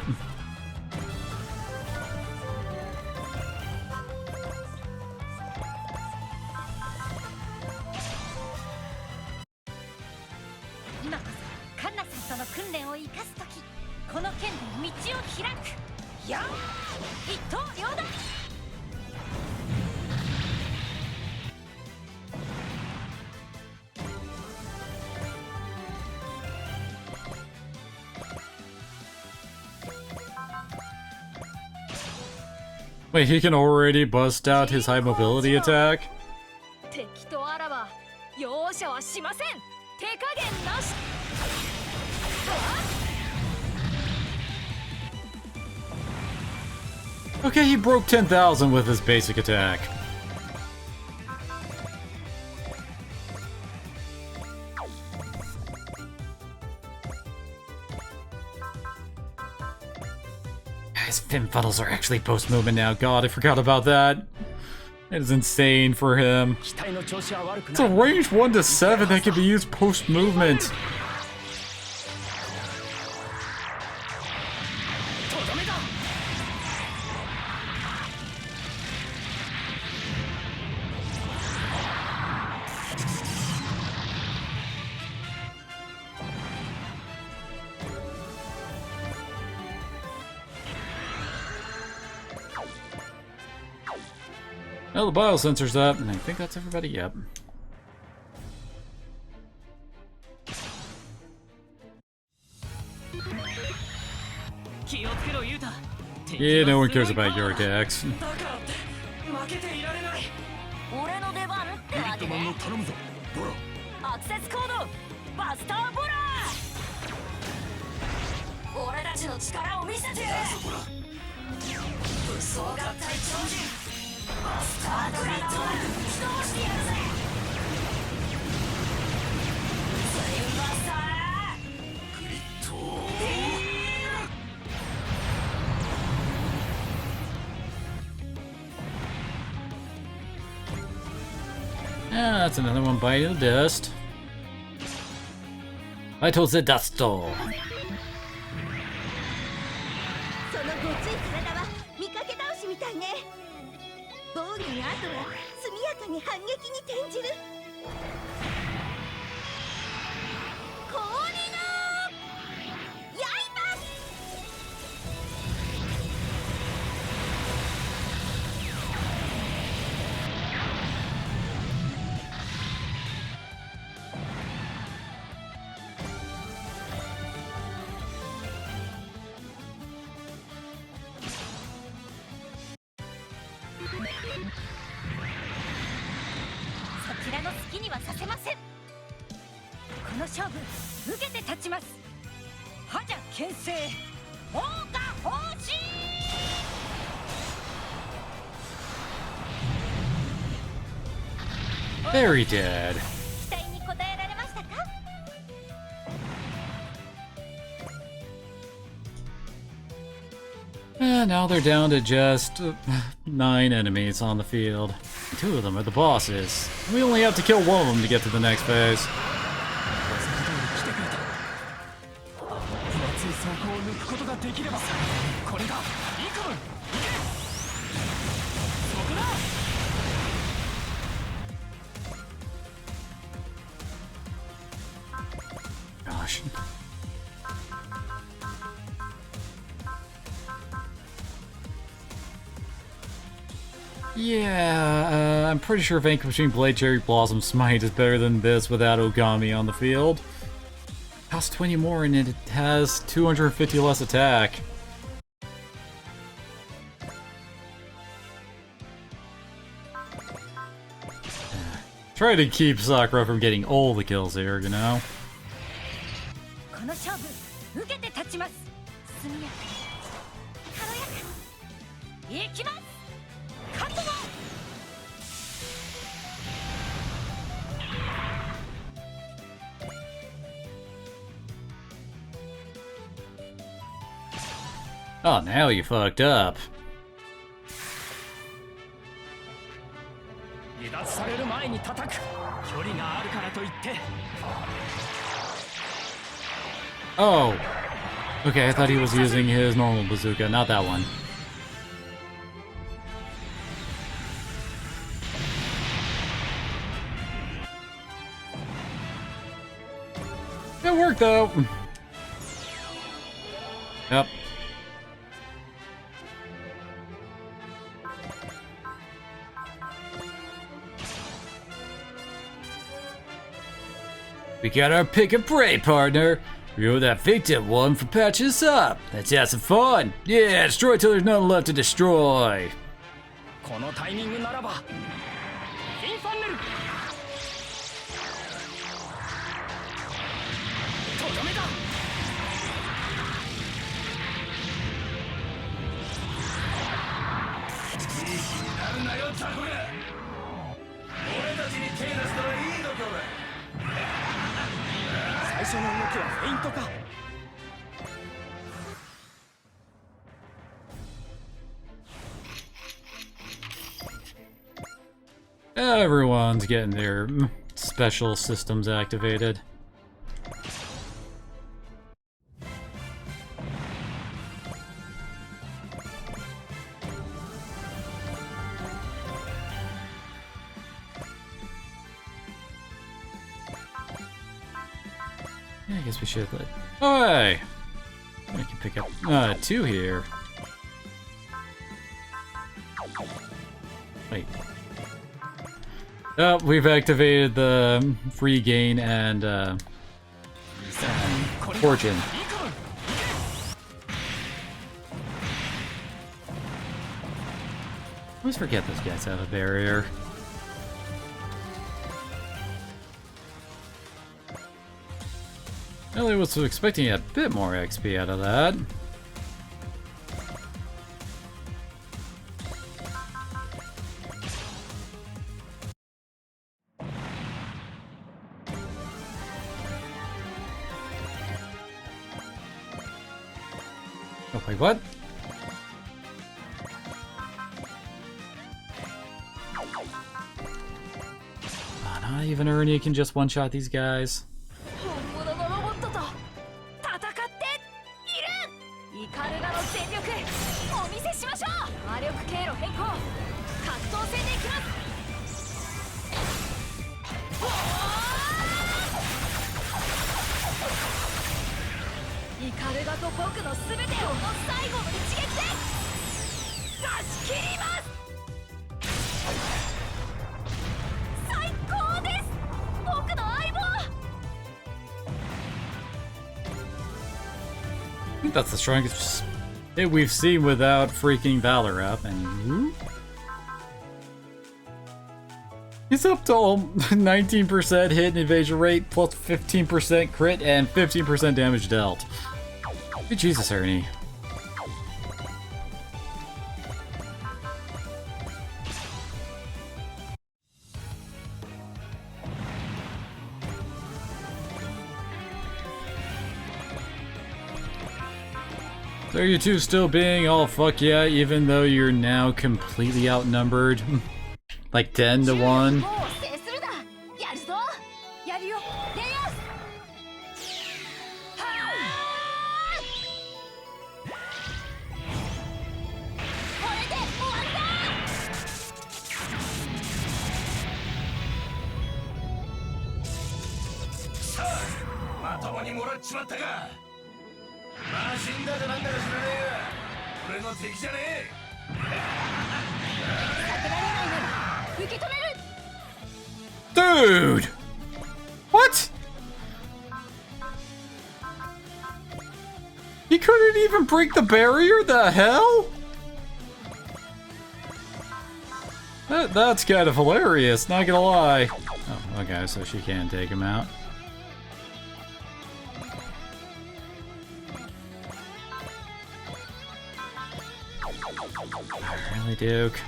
Wait, he can already bust out his high mobility attack? Okay, he broke 10,000 with his basic attack. Guys, Fin funnels are actually post-movement now. God, I forgot about that. That is insane for him. It's a range 1 to 7 that can be used post-movement. Well, the biosensor's up, and I think that's everybody, yep. Yeah, no one cares about your attacks. Yeah, that's another one biting the dust. Vital the dust. そのごつい体は見かけ倒しみたいね。防御の後は速やかに反撃に転じる。氷の刃。そちらの好きにはさせません。この勝負受けて立ちます。覇者牽制砲火砲士。 Very dead. 期待に応えられましたか。And now they're down to just 9 enemies on the field. 2 of them are the bosses. We only have to kill 1 of them to get to the next phase. 分厚い装甲を抜くことができればこれだイクム行けそこだ Gosh. Yeah, I'm pretty sure Vanquishing Blade Cherry Blossom Smite is better than this without Ogami on the field. Costs 20 more and it has 250 less attack. Try to keep Sakura from getting all the kills here, you know? この勝負受けて立ちます速やか軽やかに行きます覚悟 Oh, now you fucked up. 離脱される前に叩く距離があるからといって Oh. Okay, I thought he was using his normal bazooka, not that one. It worked though. Yep. We got our pick and pray, partner. You're that victim one for patching us up. Let's have some fun. Yeah, destroy till there's nothing left to destroy. このタイミングならばインファンネルとどめだ なるなよザコが俺たちに手出したらいいのか最初の動きはフェイントか Everyone's getting their special systems activated. Yeah, I guess we should let. Oh, hey! I can pick up 2 here. Wait. Oh, we've activated the free gain and fortune. I always forget those guys have a barrier. Really was expecting a bit more XP out of that. Oh, wait, what? Oh, not even Ernie can just one-shot these guys. 本物のロボットと戦っているイカルガの全力お見せしましょう魔力経路変更格闘戦でいきますイカルガと僕の全てを最後の一撃で出し切ります最高です僕の相棒 I think that's the strongest hit we've seen without freaking Valor up, and he's up to 19% hit and evasion rate, plus 15% crit and 15% damage dealt. Good Jesus, Ernie. So are you two still being all fuck yeah, even though you're now completely outnumbered? Like 10 to 1? もう制するな。やるぞ。やるよ。レイヤース。はーい。これで終わりだ。さあ、まともにもらっちまったか。まあ死んだかなんだか知らねえが、俺の敵じゃねえ。避けられないなら受け止める。 Dude! What? He couldn't even break the barrier? The hell? That's kind of hilarious, not gonna lie. Oh, okay, so she can take him out. Really, Duke?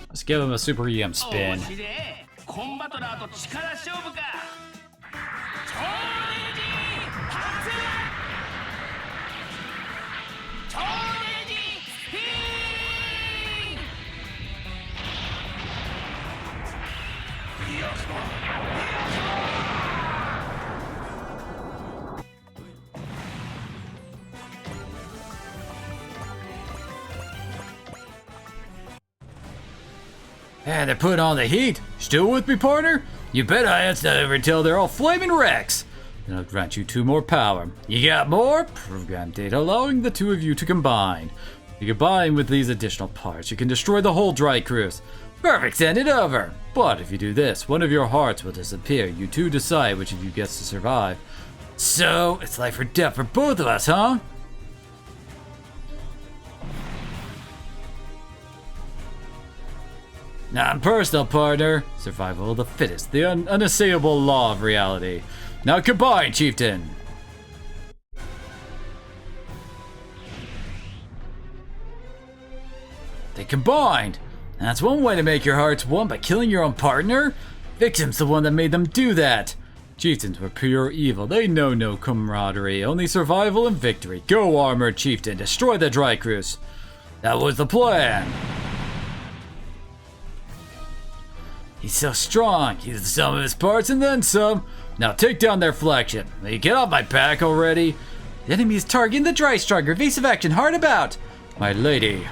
Let's give him a super EM spin. コンバトラーと力勝負か。超エナジー発動。超エナジースピン。 And they're putting on the heat. Still with me, partner? You bet I ain't over until they're all flaming wrecks. Then I'll grant you 2 more power. You got more? Program data allowing the 2 of you to combine. You combine with these additional parts, you can destroy the whole dry cruise. Perfect, send it over. But if you do this, one of your hearts will disappear. You two decide which of you gets to survive. So, it's life or death for both of us, huh? Non-personal, partner. Survival of the fittest, the unassailable law of reality. Now combine, chieftain. They combined. That's one way to make your hearts one by killing your own partner. Victim's the one that made them do that. Chieftains were pure evil. They know no camaraderie, only survival and victory. Go, armored chieftain, destroy the dry cruise. That was the plan. He's so strong. He's the sum of his parts and then some. Now take down their flagship. Will you get off my back already? The enemy is targeting the dry striker. Evasive action, hard about. My lady.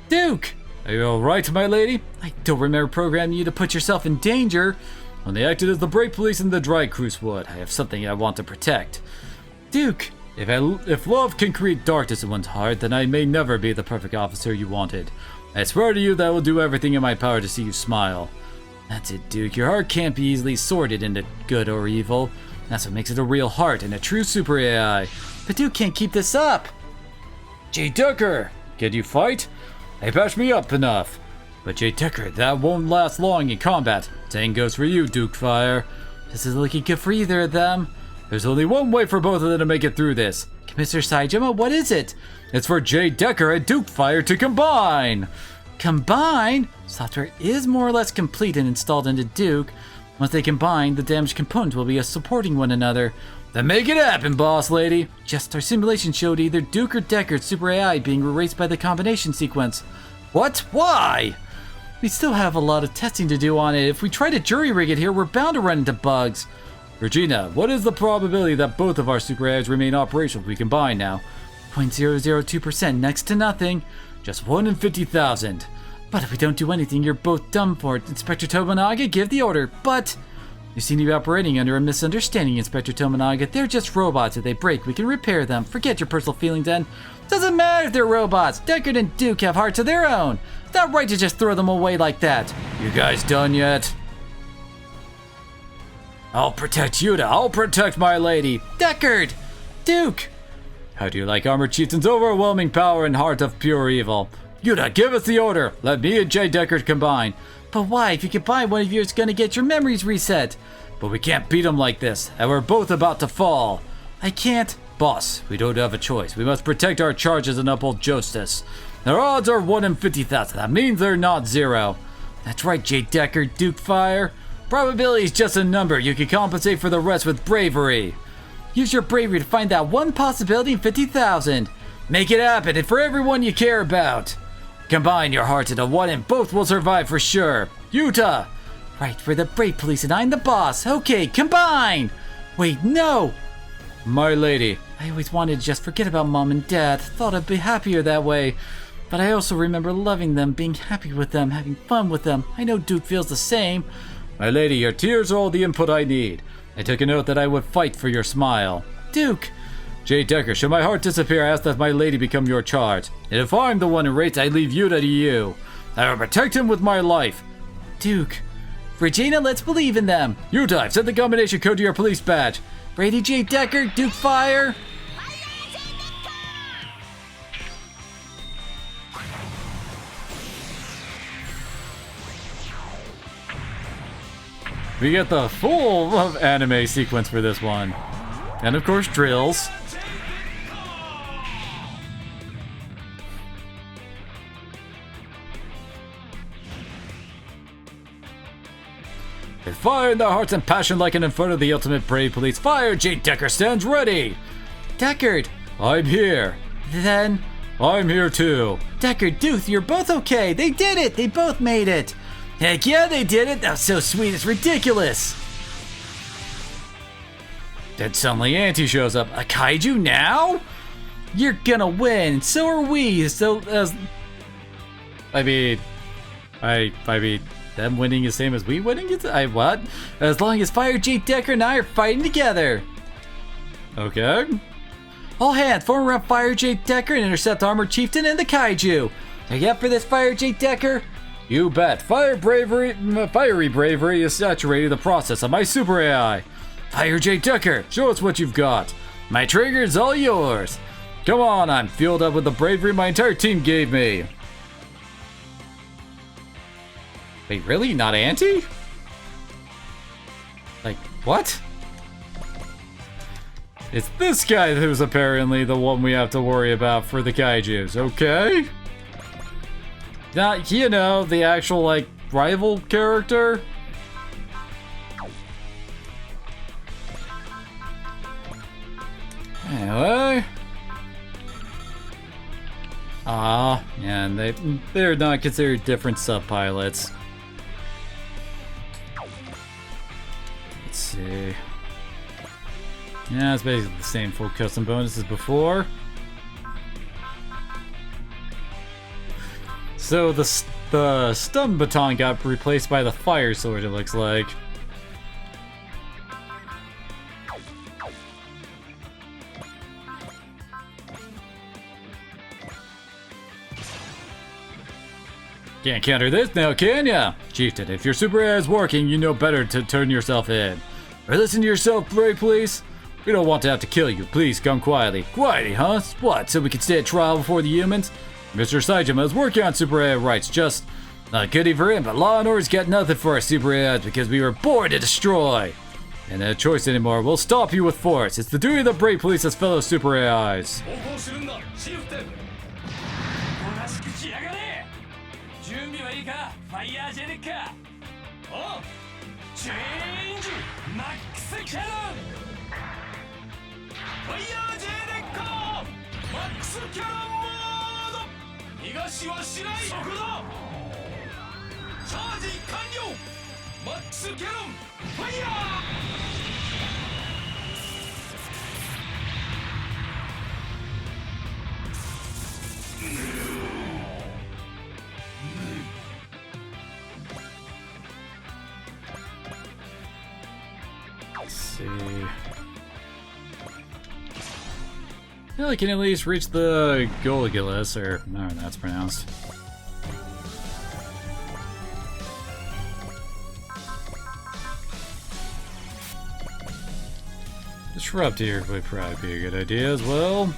Duke! Are you alright, my lady? I don't remember programming you to put yourself in danger. When they acted as the brake police in the dry cruise wood, I have something I want to protect. Duke, if love can create darkness in one's heart, then I may never be the perfect officer you wanted. I swear to you that I will do everything in my power to see you smile. That's it, Duke. Your heart can't be easily sorted into good or evil. That's what makes it a real heart and a true super AI. But Duke can't keep this up. Jay Tucker, can you fight? They patched me up enough. But Jay Tucker, that won't last long in combat. Same goes for you, Duke Fire. This isn't looking good for either of them. There's only one way for both of them to make it through this. Mr. Saijima, what is it? It's for Jay Decker and Duke Fire to combine! Combine? Software is more or less complete and installed into Duke. Once they combine, the damaged components will be supporting one another. Then make it happen, boss lady! Just our simulation showed either Duke or Decker's Super AI being erased by the combination sequence. What? Why? We still have a lot of testing to do on it. If we try to jury rig it here, we're bound to run into bugs. Regina, what is the probability that both of our super AIs remain operational if we combine now? 0.002%, next to nothing. Just 1 in 50,000. But if we don't do anything, you're both done for it. Inspector Tomonaga, give the order. But you seem to be operating under a misunderstanding, Inspector Tomonaga. They're just robots. If they break, we can repair them. Forget your personal feelings, then. Doesn't matter if they're robots. Deckard and Duke have hearts of their own. It's not right to just throw them away like that. You guys done yet? I'll protect Yuta. I'll protect my lady. Deckard! Duke! How do you like Armored Chieftain's overwhelming power and heart of pure evil? Yuta, give us the order. Let me and Jay Deckard combine. But why? If you combine, one of you is gonna get your memories reset. But we can't beat them like this, and we're both about to fall. I can't. Boss, we don't have a choice. We must protect our charges and uphold justice. Their odds are 1 in 50,000. That means they're not 0. That's right, J. Decker, Duke Fire. Probability is just a number. You can compensate for the rest with bravery. Use your bravery to find that one possibility in 50,000. Make it happen, and for everyone you care about. Combine your hearts into one and both will survive for sure. Yuta! Right, we're the brave police and I'm the boss. Okay, combine! Wait, no! My lady, I always wanted to just forget about mom and dad. Thought I'd be happier that way. But I also remember loving them, being happy with them, having fun with them. I know Duke feels the same. My lady, your tears are all the input I need. I took an oath that I would fight for your smile. Duke! J. Decker, should my heart disappear, I ask that my lady become your charge. And if I'm the one who rates, I leave Yuta to you. I will protect him with my life. Duke. Regina, let's believe in them. Yuta, I've sent the combination code to your police badge. Brady J. Decker, Duke Fire. We get the full of anime sequence for this one. And of course, drills. With fire in their hearts and passion like an inferno, the ultimate brave police. Fire! J. Decker stands ready! Deckard! I'm here. Then? I'm here too. Deckard, Duke, you're both okay. They did it! They both made it! Heck yeah, they did it! That was so sweet, it's ridiculous! Then suddenly Auntie shows up. A kaiju now? You're gonna win, so are we, so as... I mean, them winning is the same as we winning? What? As long as Fire J. Decker and I are fighting together. Okay. All hands, form around Fire J. Decker and intercept Armored Chieftain and the kaiju. Are you up for this, Fire J. Decker? You bet. Fiery bravery is saturating the process of my super AI. Fire J. Decker, show us what you've got. My trigger is all yours. Come on, I'm fueled up with the bravery my entire team gave me. Wait, really? Not Auntie? Like, what? It's this guy who's apparently the one we have to worry about for the kaijus, okay? Not, you know, the actual, like, rival character? Anyway. And they're not considered different sub-pilots. Let's see. Yeah, it's basically the same full custom bonus as before. So the stun baton got replaced by the fire sword, it looks like. Can't counter this now, can ya? Chieftain, if your super AI is working, you know better to turn yourself in. Or listen to yourself, brave police. We don't want to have to kill you. Please come quietly. Quietly, huh? What, so we can stay at trial before the humans? Mr. Saijima is working on super AI rights, just not goody for him, but Law and Order's got nothing for our super AIs because we were born to destroy. And no choice anymore, we'll stop you with force. It's the duty of the brave police as fellow super AIs. Let's see. I can at least reach the Golgulus, or I don't know how that's pronounced. Disrupt here would probably be a good idea as well.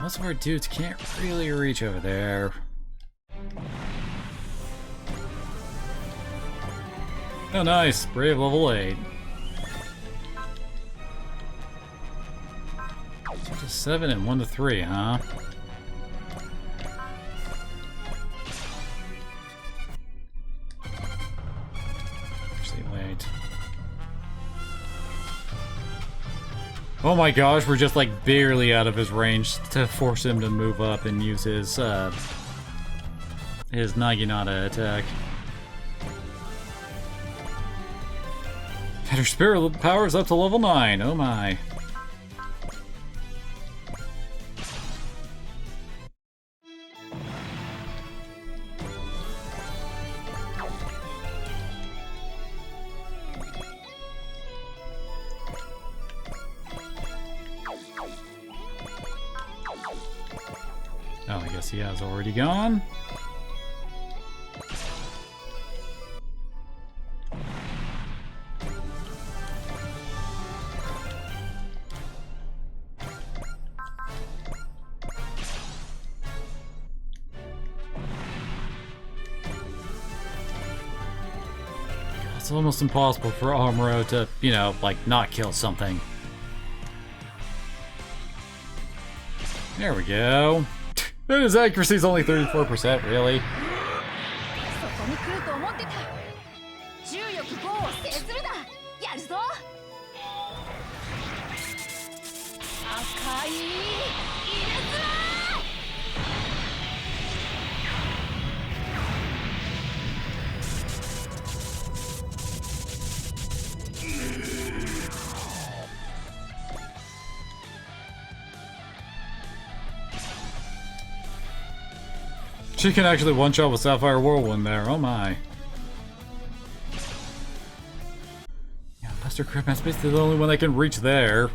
Most of our dudes can't really reach over there. Oh, nice. Brave level 8. 2 to 7 and 1 to 3, huh? Actually, wait. Oh my gosh, we're just like barely out of his range to force him to move up and use his Naginata attack. And her spirit power is up to level 9. Oh my. Oh, I guess he has already gone. It's almost impossible for Amuro to, you know, like, not kill something. There we go. His accuracy is only 34%, really? そこに来ると思ってた。重力5を制するだ。やるぞ。赤い入れ墨。She can actually one-shot with Sapphire Whirlwind there, oh my. Yeah, Buster Cripman's basically the only one that can reach there.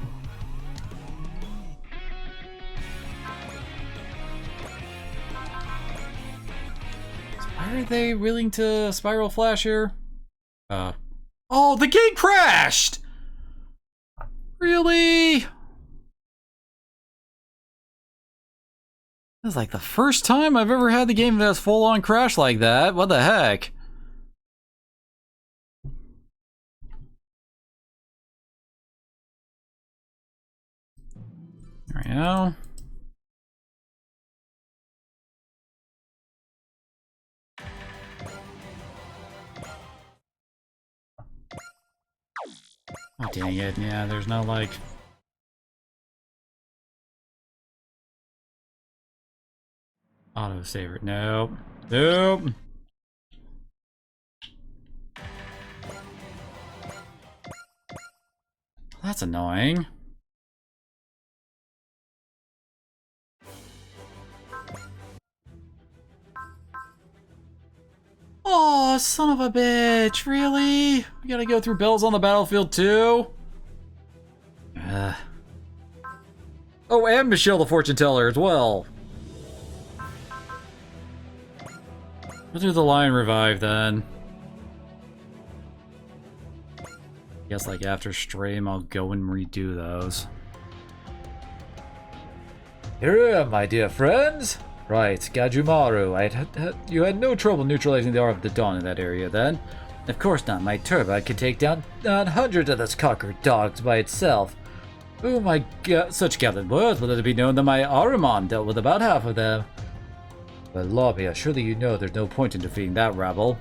So why are they willing to Spiral Flash here? Oh, the game crashed! Really? This is like the first time I've ever had the game that's full-on crash like that. What the heck? There we go. Oh, dang it. Yeah, there's no, like... Autosaver. Nope. Nope. That's annoying. Oh, son of a bitch. Really? We gotta go through bells on the battlefield too? Oh, and Michelle the Fortune Teller as well. We'll do the Lion Revive then. Guess like after stream I'll go and redo those. Here I am, my dear friends. Right, Gajumaru, you had no trouble neutralizing the Aura of the Dawn in that area then. Of course not, my turbine could take down hundreds of those cocker dogs by itself. Oh my god, such gallant words, but let it be known that my Aramon dealt with about half of them. But Lamia, surely you know there's no point in defeating that rabble.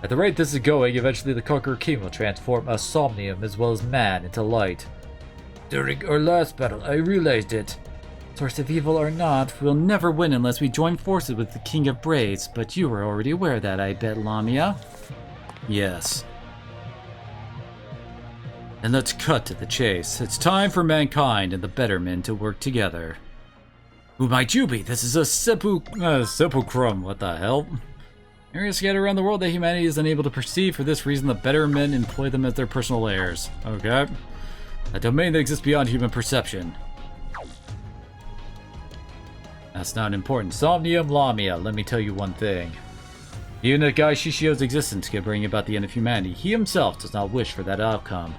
At the rate this is going, eventually the Conqueror King will transform us Somnium as well as man into light. During our last battle, I realized it. Source of evil or not, we'll never win unless we join forces with the King of Braids, but you were already aware of that, I bet, Lamia? Yes. And let's cut to the chase. It's time for mankind and the better men to work together. Who might you be? This is a sepulchrum. What the hell? Areas scattered around the world that humanity is unable to perceive. For this reason, the better men employ them as their personal heirs. Okay. A domain that exists beyond human perception. That's not important. Somnium Lamia, let me tell you one thing. Even if Guy Shishio's existence could bring about the end of humanity, he himself does not wish for that outcome.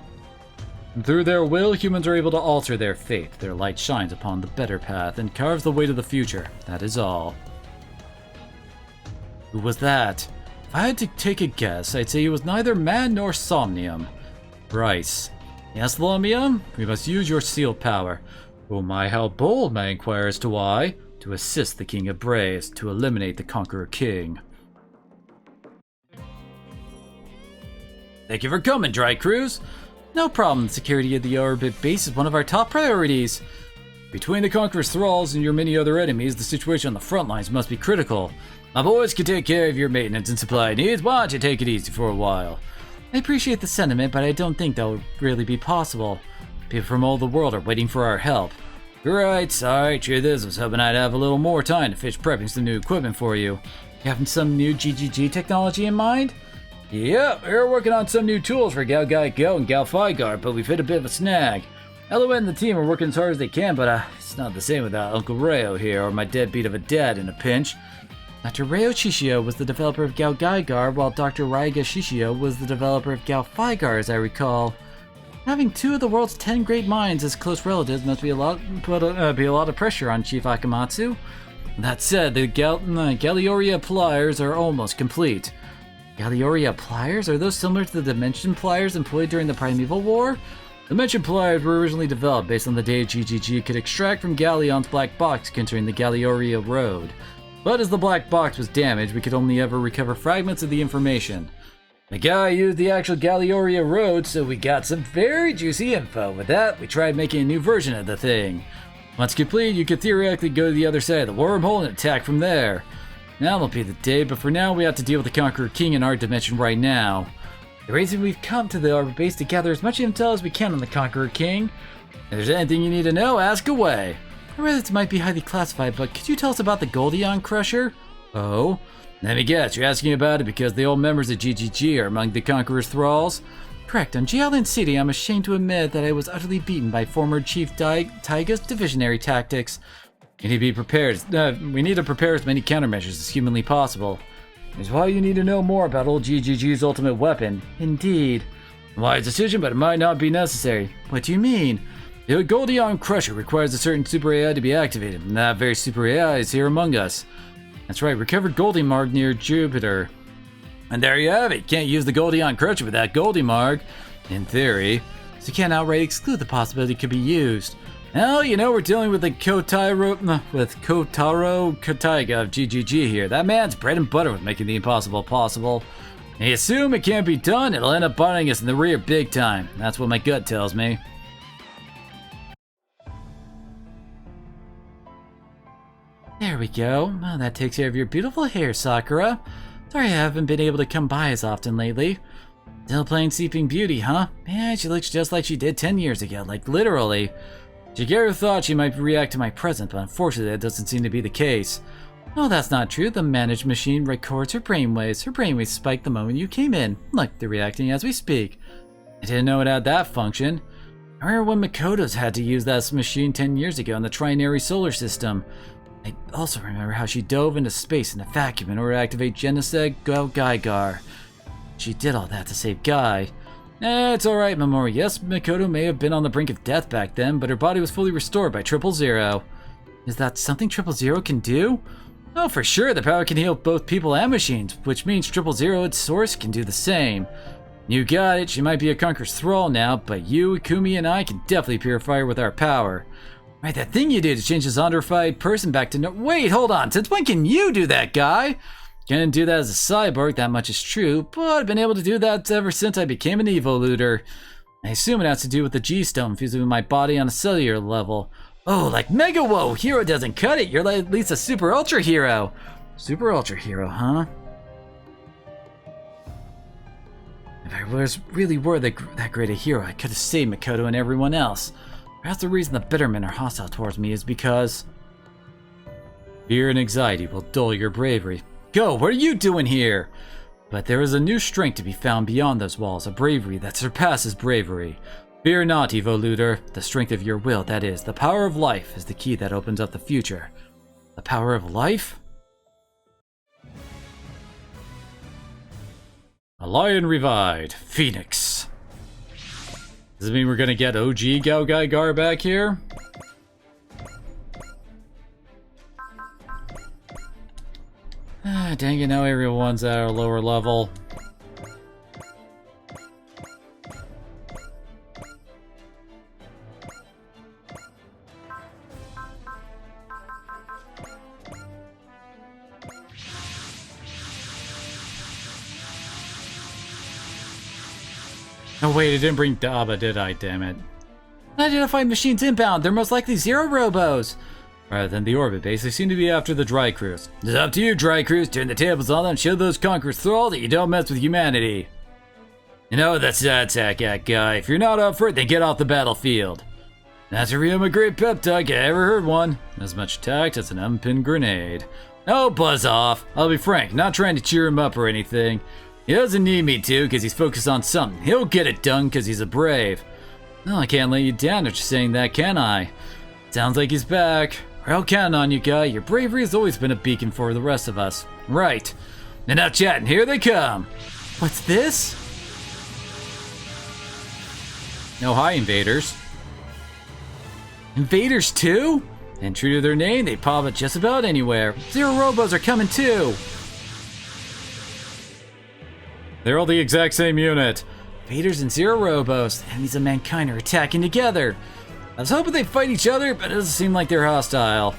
And through their will, humans are able to alter their fate. Their light shines upon the better path and carves the way to the future. That is all. Who was that? If I had to take a guess, I'd say he was neither man nor somnium. Bryce. Yes, Lamia? We must use your seal power. Oh my, how bold, may I inquire as to why? To assist the King of Braves, to eliminate the Conqueror King. Thank you for coming, Dry Cruise. No problem, the security of the orbit base is one of our top priorities. Between the Conqueror's thralls and your many other enemies, the situation on the front lines must be critical. My boys can take care of your maintenance and supply needs. Why don't you take it easy for a while? I appreciate the sentiment, but I don't think that will really be possible. People from all the world are waiting for our help. You're right, sorry, true this. I was hoping I'd have a little more time to finish prepping some new equipment for you. You having some new GGG technology in mind? Yeah, we're working on some new tools for Gal Gai Go and Gal Fi Guard, but we've hit a bit of a snag. Elowen and the team are working as hard as they can, but it's not the same without Uncle Rayo here, or my deadbeat of a dad in a pinch. Dr. Rayo Shishio was the developer of Gal Gaigar, while Dr. Raiga Shishio was the developer of Gal Figar, as I recall. Having two of the world's 10 great minds as close relatives must be a lot of pressure on Chief Akamatsu. That said, the Gallioria pliers are almost complete. Gallioria pliers? Are those similar to the Dimension pliers employed during the Primeval War? Dimension pliers were originally developed based on the data GGG could extract from Galleon's black box containing the Gallioria Road. But as the black box was damaged, we could only ever recover fragments of the information. The guy used the actual Gallioria Road, so we got some very juicy info. With that, we tried making a new version of the thing. Once complete, you could theoretically go to the other side of the wormhole and attack from there. Now will be the day, but for now we have to deal with the Conqueror King in our dimension right now. The reason we've come to our base to gather as much intel as we can on the Conqueror King. If there's anything you need to know, ask away. I realize it might be highly classified, but could you tell us about the Goldion Crusher? Oh? Let me guess, you're asking about it because the old members of GGG are among the Conqueror's thralls? Correct. On Jiaolin City, I'm ashamed to admit that I was utterly beaten by former Chief Taiga's divisionary tactics. We need to be prepared. We need to prepare as many countermeasures as humanly possible. It's why you need to know more about old GGG's ultimate weapon. Indeed. A wise decision, but it might not be necessary. What do you mean? The Goldion Crusher requires a certain super AI to be activated, and that very super AI is here among us. That's right, recovered Goldimarg near Jupiter. And there you have it. Can't use the Goldion Crusher without Goldimarg, in theory. So you can't outright exclude the possibility it could be used. Well, you know, we're dealing with Kotaro Kotaiga of GGG here. That man's bread and butter with making the impossible possible. And you assume it can't be done, it'll end up biting us in the rear big time. That's what my gut tells me. There we go. Well, that takes care of your beautiful hair, Sakura. Sorry I haven't been able to come by as often lately. Still playing Sleeping Beauty, huh? Man, she looks just like she did 10 years ago, like literally. Shigeru thought she might react to my presence, but unfortunately that doesn't seem to be the case. No, that's not true. The managed machine records her brainwaves. Her brainwaves spiked the moment you came in. Look, they're reacting as we speak. I didn't know it had that function. I remember when Makoto's had to use that machine 10 years ago in the Trinary solar system. I also remember how she dove into space in a vacuum in order to activate Geneseg Go Gaigar. She did all that to save Guy. It's alright, Mamoru. Yes, Makoto may have been on the brink of death back then, but her body was fully restored by 000. Is that something 000 can do? Oh, for sure, the power can heal both people and machines, which means 000 its source can do the same. You got it, she might be a Conqueror's thrall now, but you, Ikumi, and I can definitely purify her with our power. Right, that thing you did to change the zombified person back to no- Wait, hold on, since when can you do that, Guy? Can't do that as a cyborg, that much is true, but I've been able to do that ever since I became an evoluter. I assume it has to do with the G-Stone fusing with my body on a cellular level. Oh, like Mega Whoa, hero doesn't cut it, you're like at least a super ultra hero. Super ultra hero, huh? If I really were that great a hero, I could have saved Makoto and everyone else. Perhaps the reason the Bittermen are hostile towards me is because fear and anxiety will dull your bravery. Go, what are you doing here? But there is a new strength to be found beyond those walls, a bravery that surpasses bravery. Fear not, Evoluter. The strength of your will, that is. The power of life is the key that opens up the future. The power of life? A lion revived. Phoenix. Does it mean we're gonna get OG Gao Gaigar back here? Ah, dang it, now everyone's at a lower level. Oh wait, I didn't bring Daba, did I? Damn it. Unidentified machines inbound. They're most likely Zero Robos. Rather than the orbit base, they seem to be after the Dry Cruise. It's up to you, Dry Cruise. Turn the tables on them and show those conquerors thrall that you don't mess with humanity. You know, that's the attack act, guy. If you're not up for it, then get off the battlefield. That's a real great pep talk. I ever heard one. As much tact as an unpinned grenade. Oh, buzz off. I'll be frank, not trying to cheer him up or anything. He doesn't need me to, because he's focused on something. He'll get it done, because he's a brave. No, I can't let you down after saying that, can I? Sounds like he's back. I'll count on you, guy. Your bravery has always been a beacon for the rest of us. Right. Enough chatting. Here they come. What's this? No, hi, invaders. Invaders too? And true to their name, they pop up just about anywhere. Zero Robos are coming too. They're all the exact same unit. Invaders and Zero Robos, the enemies of mankind, are attacking together. I was hoping they'd fight each other, but it doesn't seem like they're hostile.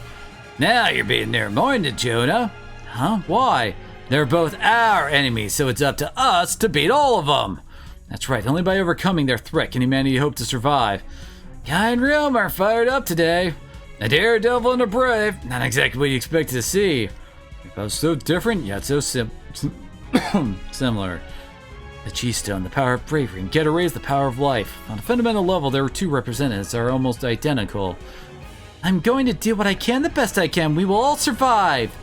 Now you're being narrow-minded, Jonah. Huh? Why? They're both our enemies, so it's up to us to beat all of them. That's right, only by overcoming their threat can humanity hope to survive. Guy and Realm are fired up today. A daredevil and a brave, not exactly what you expected to see. They're both so different, yet so similar. The G-Stone, the power of bravery, and Geta Rays, the power of life. On a fundamental level, there were two representatives that are almost identical. I'm going to do what I can the best I can. We will all survive.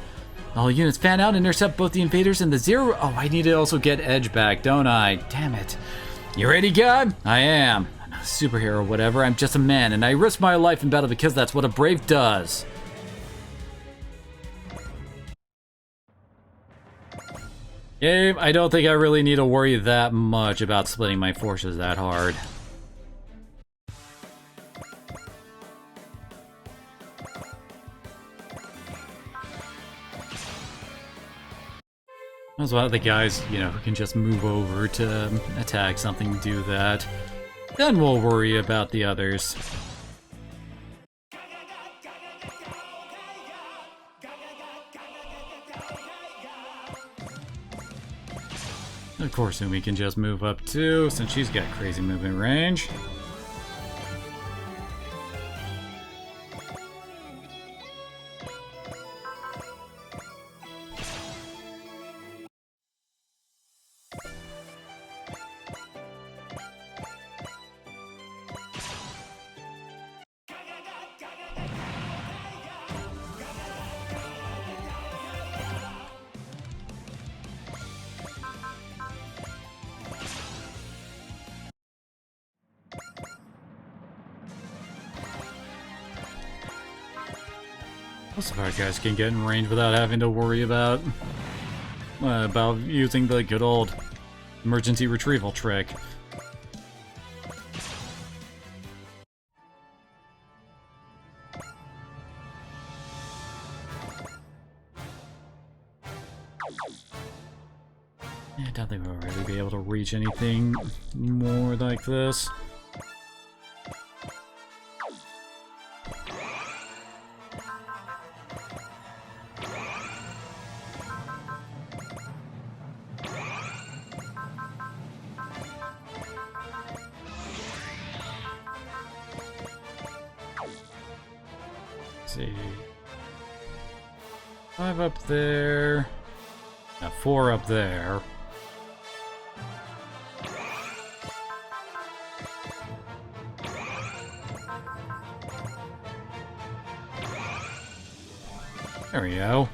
All units fan out and intercept both the invaders and the Zero. Oh, I need to also get Edge back, don't I? Damn it. You ready, God? I am. I'm not a superhero or whatever. I'm just a man, and I risk my life in battle because that's what a brave does. Gabe, I don't think I really need to worry that much about splitting my forces that hard. There's a lot of the guys, you know, who can just move over to attack something, do that. Then we'll worry about the others. Of course, Umi can just move up too, since she's got crazy movement range. Most of our guys can get in range without having to worry about using the good old emergency retrieval trick. I don't think we'll really be able to reach anything more like this. See. 5 up there. Now 4 up there. There we go.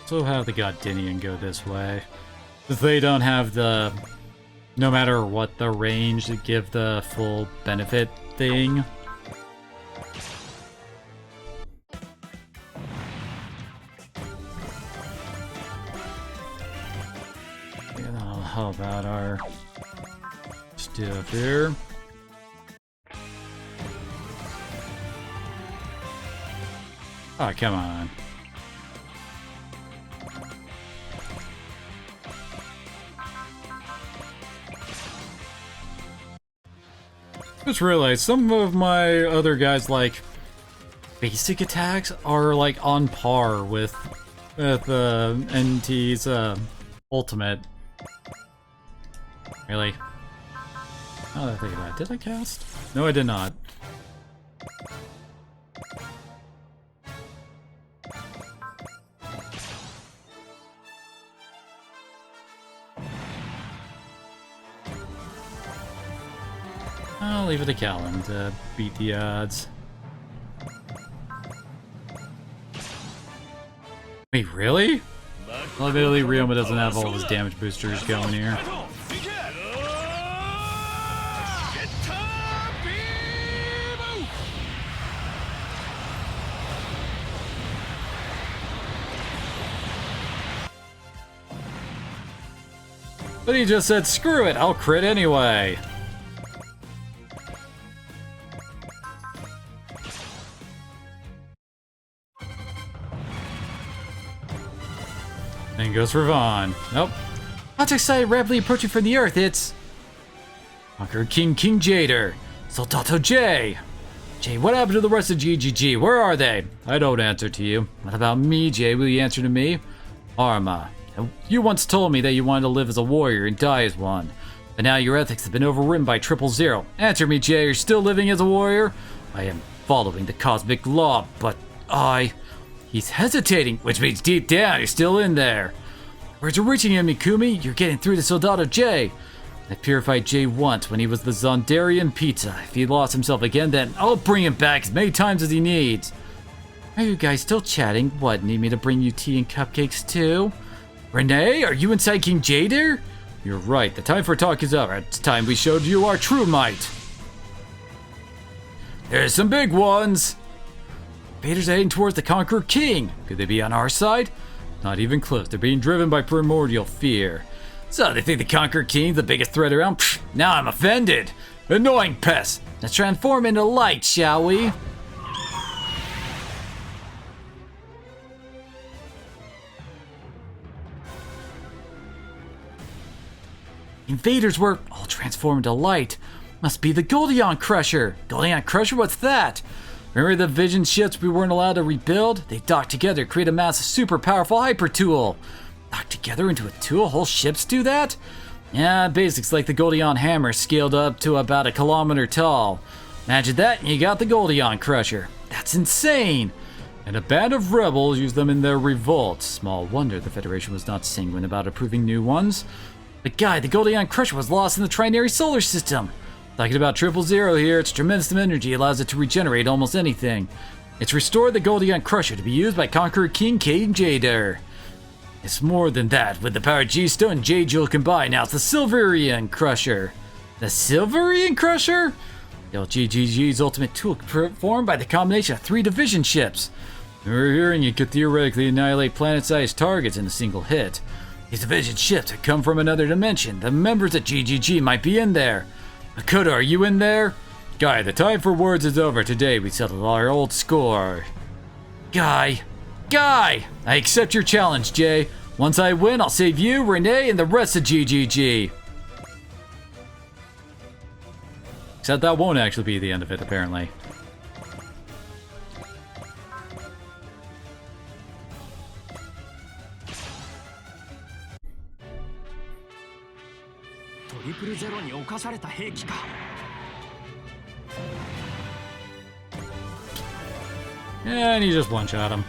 So have the Goddinian go this way. Because they don't have the, no matter what the range, to give the full benefit thing. Yeah, how about our stuff here? Oh, come on. Just realized some of my other guys, like, basic attacks are, like, on par with NT's ultimate. Really? Now that I think about it, did I cast? No, I did not. I'll leave it to Callum to beat the odds. Wait, really? Well, admittedly, Ryoma doesn't have all his damage boosters going here. But he just said, screw it, I'll crit anyway. Then goes for Vaughn. Nope. Not too excited, rapidly approaching from the earth, it's... Conqueror King Jader. Soldato J. Jay, what happened to the rest of GGG? Where are they? I don't answer to you. What about me, Jay? Will you answer to me? Arma. You once told me that you wanted to live as a warrior and die as one. But now your ethics have been overridden by 000. Answer me, Jay. You're still living as a warrior? I am following the cosmic law, but He's hesitating, which means deep down you're still in there. Words are reaching him, Mikumi. You're getting through to Soldato J. I purified Jay once when he was the Zondarian Pizza. If he lost himself again, then I'll bring him back as many times as he needs. Are you guys still chatting? What, need me to bring you tea and cupcakes too? Renee, are you inside King Jader? You're right, the time for talk is over. It's time we showed you our true might. There's some big ones. Invaders heading towards the Conqueror King. Could they be on our side? Not even close. They're being driven by primordial fear. So they think the Conqueror King's the biggest threat around? Pfft, now I'm offended. Annoying pests. Let's transform into light, shall we? Invaders were all transformed to light. Must be the Goldion Crusher. Goldion Crusher? What's that? Remember the vision ships we weren't allowed to rebuild? They docked together to create a massive super powerful hyper tool. Docked together into a tool? Whole ships do that? Yeah, basics like the Goldion Hammer scaled up to about 1 kilometer tall. Imagine that and you got the Goldion Crusher. That's insane! And a band of rebels used them in their revolt. Small wonder the Federation was not sanguine about approving new ones. But guy, the Goldion Crusher was lost in the Trinary Solar System. Talking about 000 here, its tremendous energy allows it to regenerate almost anything. It's restored the Goldion Crusher to be used by Conqueror King Jader. It's more than that. With the power G-Stone and J-Jewel combined, now it's the Silverian Crusher. The Silverian Crusher? LGGG's ultimate tool formed by the combination of 3 division ships. We're hearing you could theoretically annihilate planet-sized targets in a single hit. These division ships have come from another dimension. The members of GGG might be in there. Makoto, are you in there? Guy, the time for words is over. Today we settled our old score. Guy! I accept your challenge, Jay. Once I win, I'll save you, Renee, and the rest of GGG. Except that won't actually be the end of it, apparently. And he just one-shot him.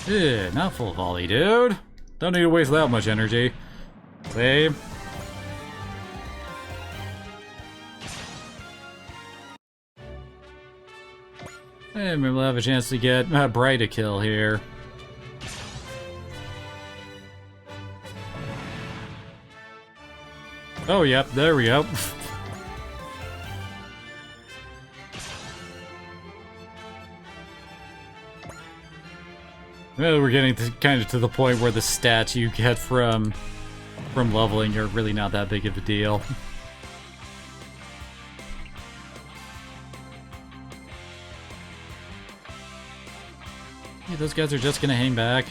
Yeah, not full volley, dude. Don't need to waste that much energy. Save. Hey, maybe we'll have a chance to get Bright a kill here. Oh, yep, there we go. Well, we're getting kind of to the point where the stats you get from leveling are really not that big of a deal. Hey, those guys are just gonna hang back.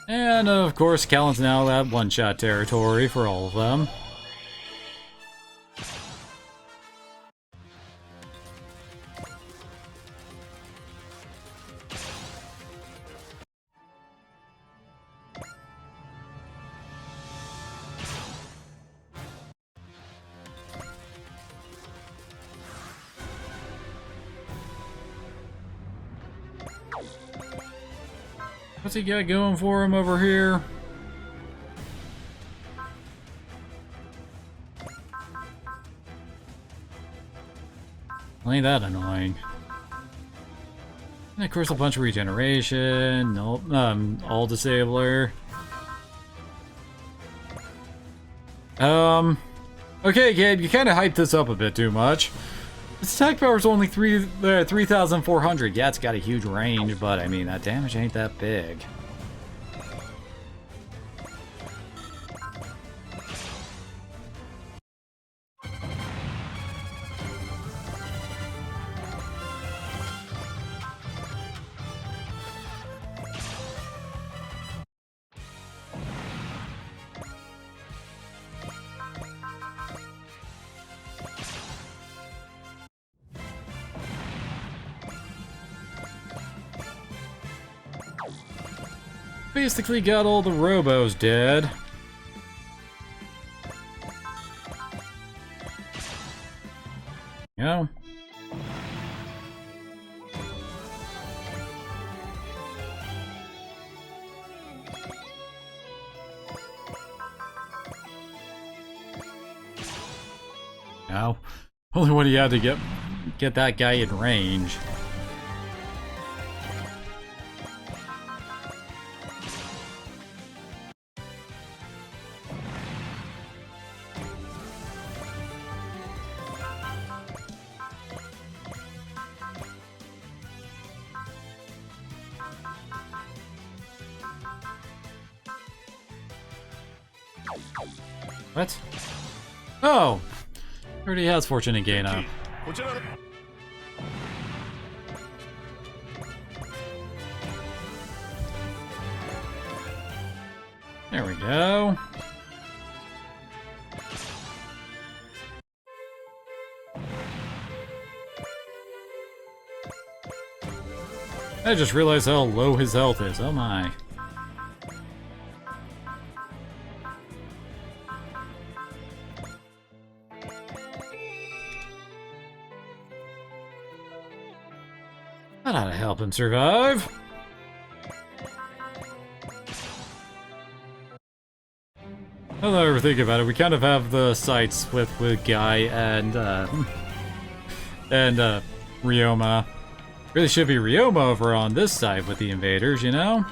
And of course, Callan's now at one-shot territory for all of them. What's he got going for him over here? Ain't that annoying. And of course a bunch of regeneration. Nope. All disabler. Okay, Gabe, you kind of hyped this up a bit too much. Its attack power is only 3,400. Yeah, it's got a huge range, but I mean, that damage ain't that big. Basically got all the robos dead. Yeah. No. Only one he had to get that guy in range. What? Oh! Already has fortune and gain up. There we go. I just realized how low his health is. Oh my. That ought to help him survive. Now that I ever think about it, we kind of have the sights split with Guy and Ryoma. Really should be Ryoma over on this side with the invaders, you know?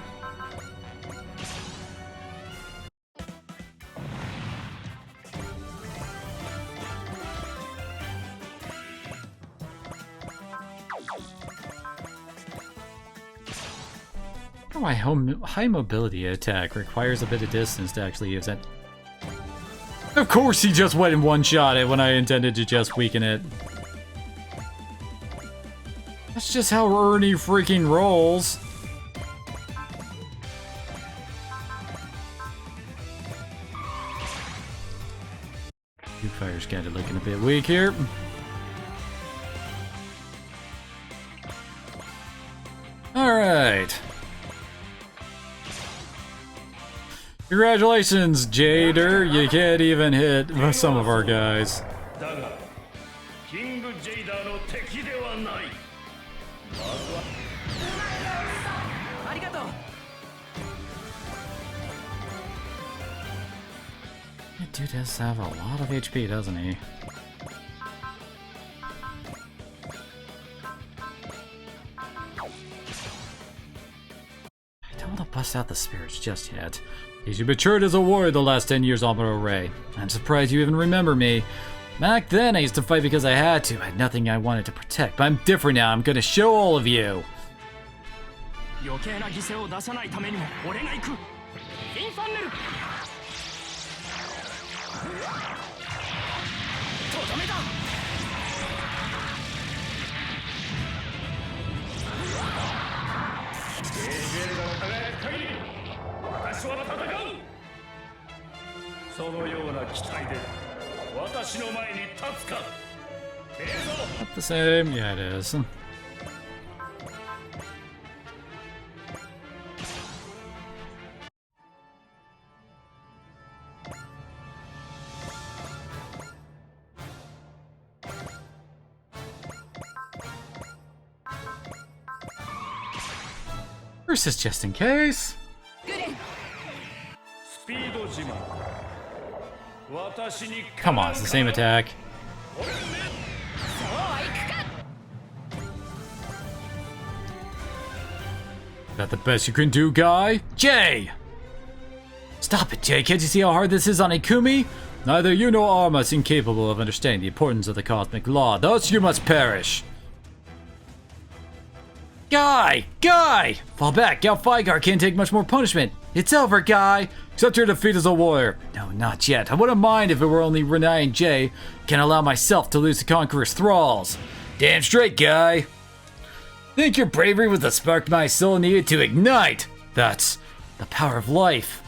My high mobility attack requires a bit of distance to actually use it. Of course he just went and one-shot it when I intended to just weaken it. That's just how Ernie freaking rolls. Fire's kind of looking a bit weak here. Alright. Congratulations, Jader. You can't even hit some of our guys. Dude does have a lot of HP, doesn't he? I don't want to bust out the spirits just yet. You matured as a warrior the last 10 years, Amuro Ray. I'm surprised you even remember me. Back then, I used to fight because I had to. I had nothing I wanted to protect, but I'm different now. I'm gonna show all of you. 余計な犠牲を出さないためにも俺が行くインファンネルとどめだゲージェルが輝く限り私は戦うそのような期待で私の前に立つかええぞ Not the same. Yeah, it is. Versus just in case. スピード自慢私に Come on, it's the same attack. そうはいくか Is that the best you can do, guy? Jay! Stop it, Jay. Can't you see how hard this is on Ikumi? Neither you nor Arma seem capable of understanding the importance of the cosmic law. Thus, you must perish. Guy! Guy! Fall back. Gal Figar can't take much more punishment. It's over, Guy. Accept your defeat as a warrior. No, not yet. I wouldn't mind if it were only Renai and Jay. Can't allow myself to lose to Conqueror's thralls. Damn straight, Guy. Think your bravery was the spark my soul needed to ignite. That's the power of life.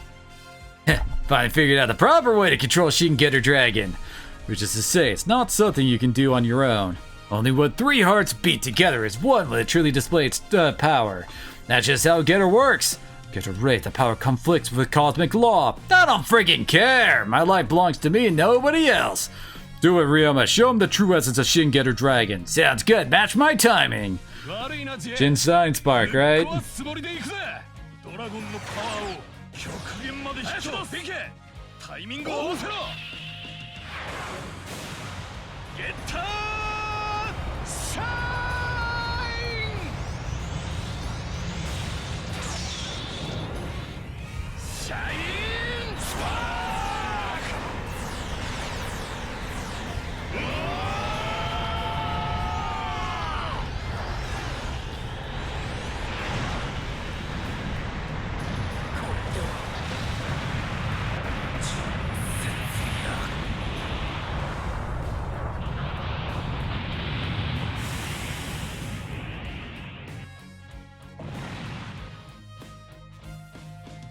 Finally figured out the proper way to control Shingetter Dragon. Which is to say, it's not something you can do on your own. Only when three hearts beat together as one will it truly display its power. That's just how Getter works. Getter rate the power conflicts with cosmic law. I don't freaking care. My life belongs to me and nobody else. Do it, Ryoma. Show him the true essence of Shingetter Dragon. Sounds good. Match my timing. Jin Sign Spark, right? ドラゴンのパワーを極限まで引き出すべけタイミングを合わせろゲッターシャインシャインスパーク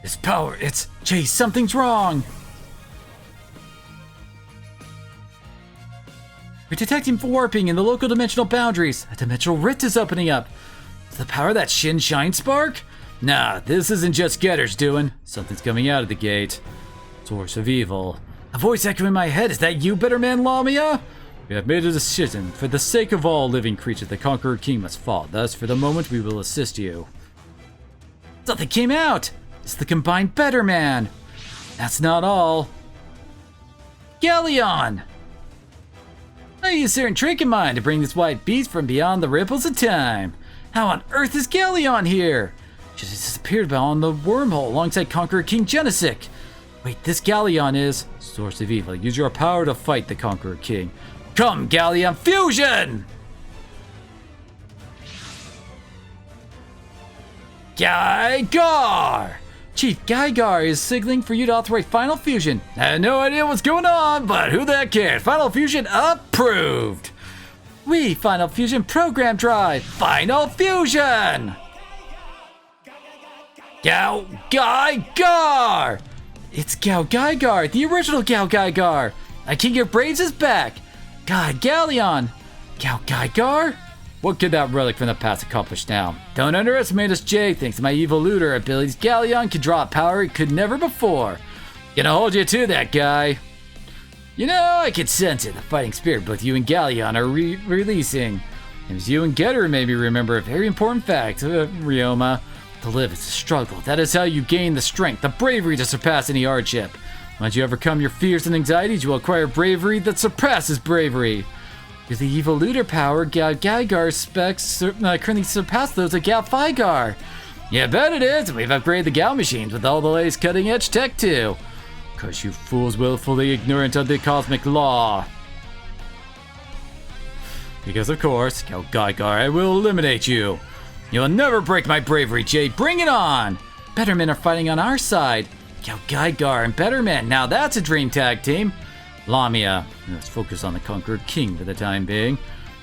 This power, it's... Chase, something's wrong! We're detecting warping in the local dimensional boundaries. A dimensional rift is opening up. Is the power that Shin Shine Spark? Nah, this isn't just Getter's doing. Something's coming out of the gate. Source of evil. A voice echoing in my head. Is that you, Better Man Lamia? We have made a decision. For the sake of all living creatures, the Conqueror King must fall. Thus, for the moment, we will assist you. Something came out! It's the combined Better Man! That's not all. Galleon! I use a certain trick in mind to bring this white beast from beyond the ripples of time. How on earth is Galleon here? She just disappeared beyond the wormhole alongside Conqueror King Genesik. Wait, this Galleon is... Source of evil. Use your power to fight the Conqueror King. Come, Galleon Fusion! Gygar! Chief Gygar is signaling for you to authorize Final Fusion. I had no idea what's going on, but who the heck cares? Final Fusion approved! We Final Fusion Program Drive! Final Fusion! Gao Gygar! It's Gao Gygar, the original Gao Gygar! My King of Braves is back! God, Galleon! Gao Gygar? What could that relic from the past accomplish now? Don't underestimate us, Jay. Thanks to my evil looter abilities, Galleon can draw power it could never before. Gonna hold you to that, guy. You know, I can sense it. The fighting spirit both you and Galleon are releasing. It was you and Getter made me remember a very important fact, Ryoma. To live is to struggle. That is how you gain the strength, the bravery to surpass any hardship. Once you overcome your fears and anxieties, you will acquire bravery that surpasses bravery. With the evil looter power, Gal Gaigar's specs currently surpass those of Gal Figar. Yeah, bet it is. We've upgraded the Gal machines with all the latest cutting-edge tech too. Cause you fools willfully ignorant of the cosmic law. Because of course, Gal Gaigar, I will eliminate you. You'll never break my bravery, Jade. Bring it on! Bettermen are fighting on our side. Gal Gaigar and Bettermen. Now that's a dream tag team. Lamia, let's focus on the Conquered King for the time being.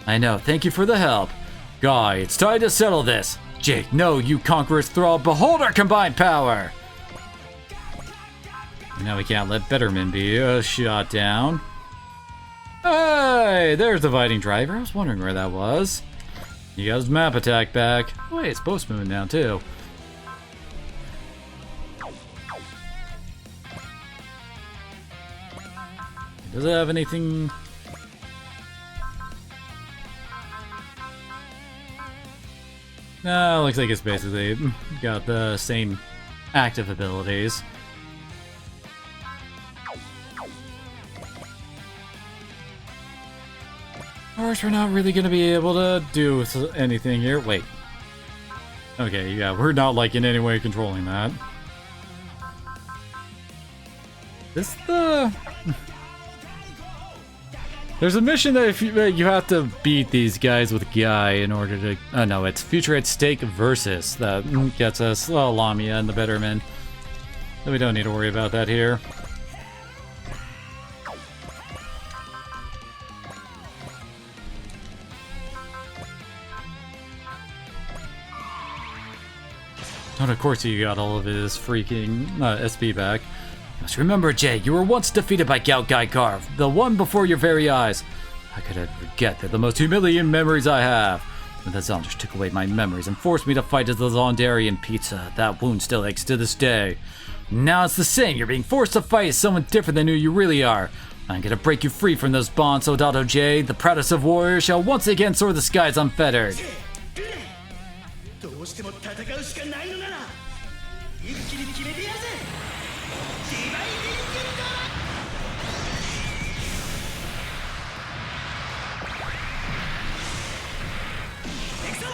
I know, thank you for the help. Guy, it's time to settle this. Jake, no, you conqueror's thrall, behold our combined power! Now we can't let Betterman be shot down. Hey, there's the Dividing Driver. I was wondering where that was. You got his map attack back. Oh, wait, it's Post Moon now, too. Does it have anything? No, looks like it's basically got the same active abilities. Of course, we're not really gonna be able to do anything here. Wait. Okay, yeah, we're not like in any way controlling that. This the... There's a mission that if you have to beat these guys with Guy in order to... Oh no, it's Future at Stake versus that gets us Lamia and the Bettermen. So we don't need to worry about that here. And of course he got all of his freaking SP back. Must remember, Jay, you were once defeated by Gal Gaigar, the one before your very eyes. How could I forget that the most humiliating memories I have? When the Zonders took away my memories and forced me to fight as the Zondarian pizza, that wound still aches to this day. Now it's the same, you're being forced to fight as someone different than who you really are. I'm gonna break you free from those bonds, Soldado J. The proudest of warriors shall once again soar the skies unfettered. どうしても戦うしかないのなら一気に決めてやるぜディバイディングルド行くぞ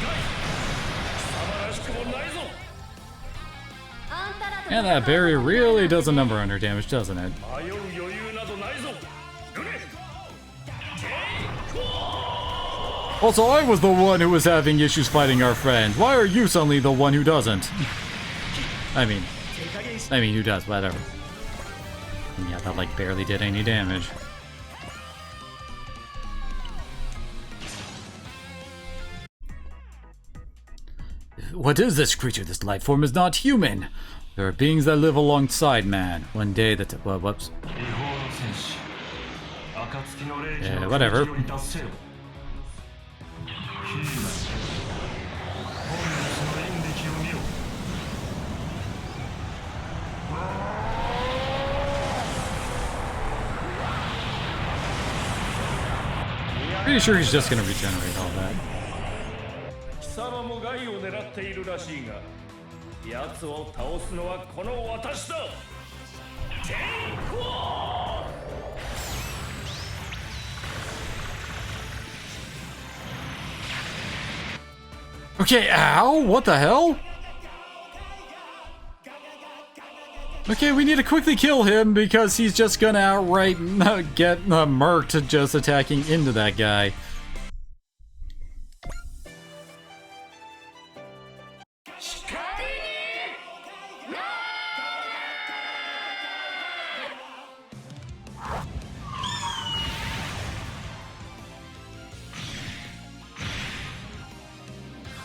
貴様らしくもないぞ And that barrier really does a number on her damage, doesn't it? 迷う余裕などないぞ Also, I was the one who was having issues fighting our friend. Why are you suddenly the one who doesn't? I mean, who does, whatever. And yeah, that like barely did any damage. What is this creature? This life form is not human. There are beings that live alongside man. One day that... Well, whoops. Yeah, whatever. Pretty sure he's just gonna regenerate all that. 貴様も害を狙っているらしいが、奴を倒すのはこの私だ。天候。 Okay, ow, what the hell? Okay, we need to quickly kill him because he's just gonna outright get murked just attacking into that guy.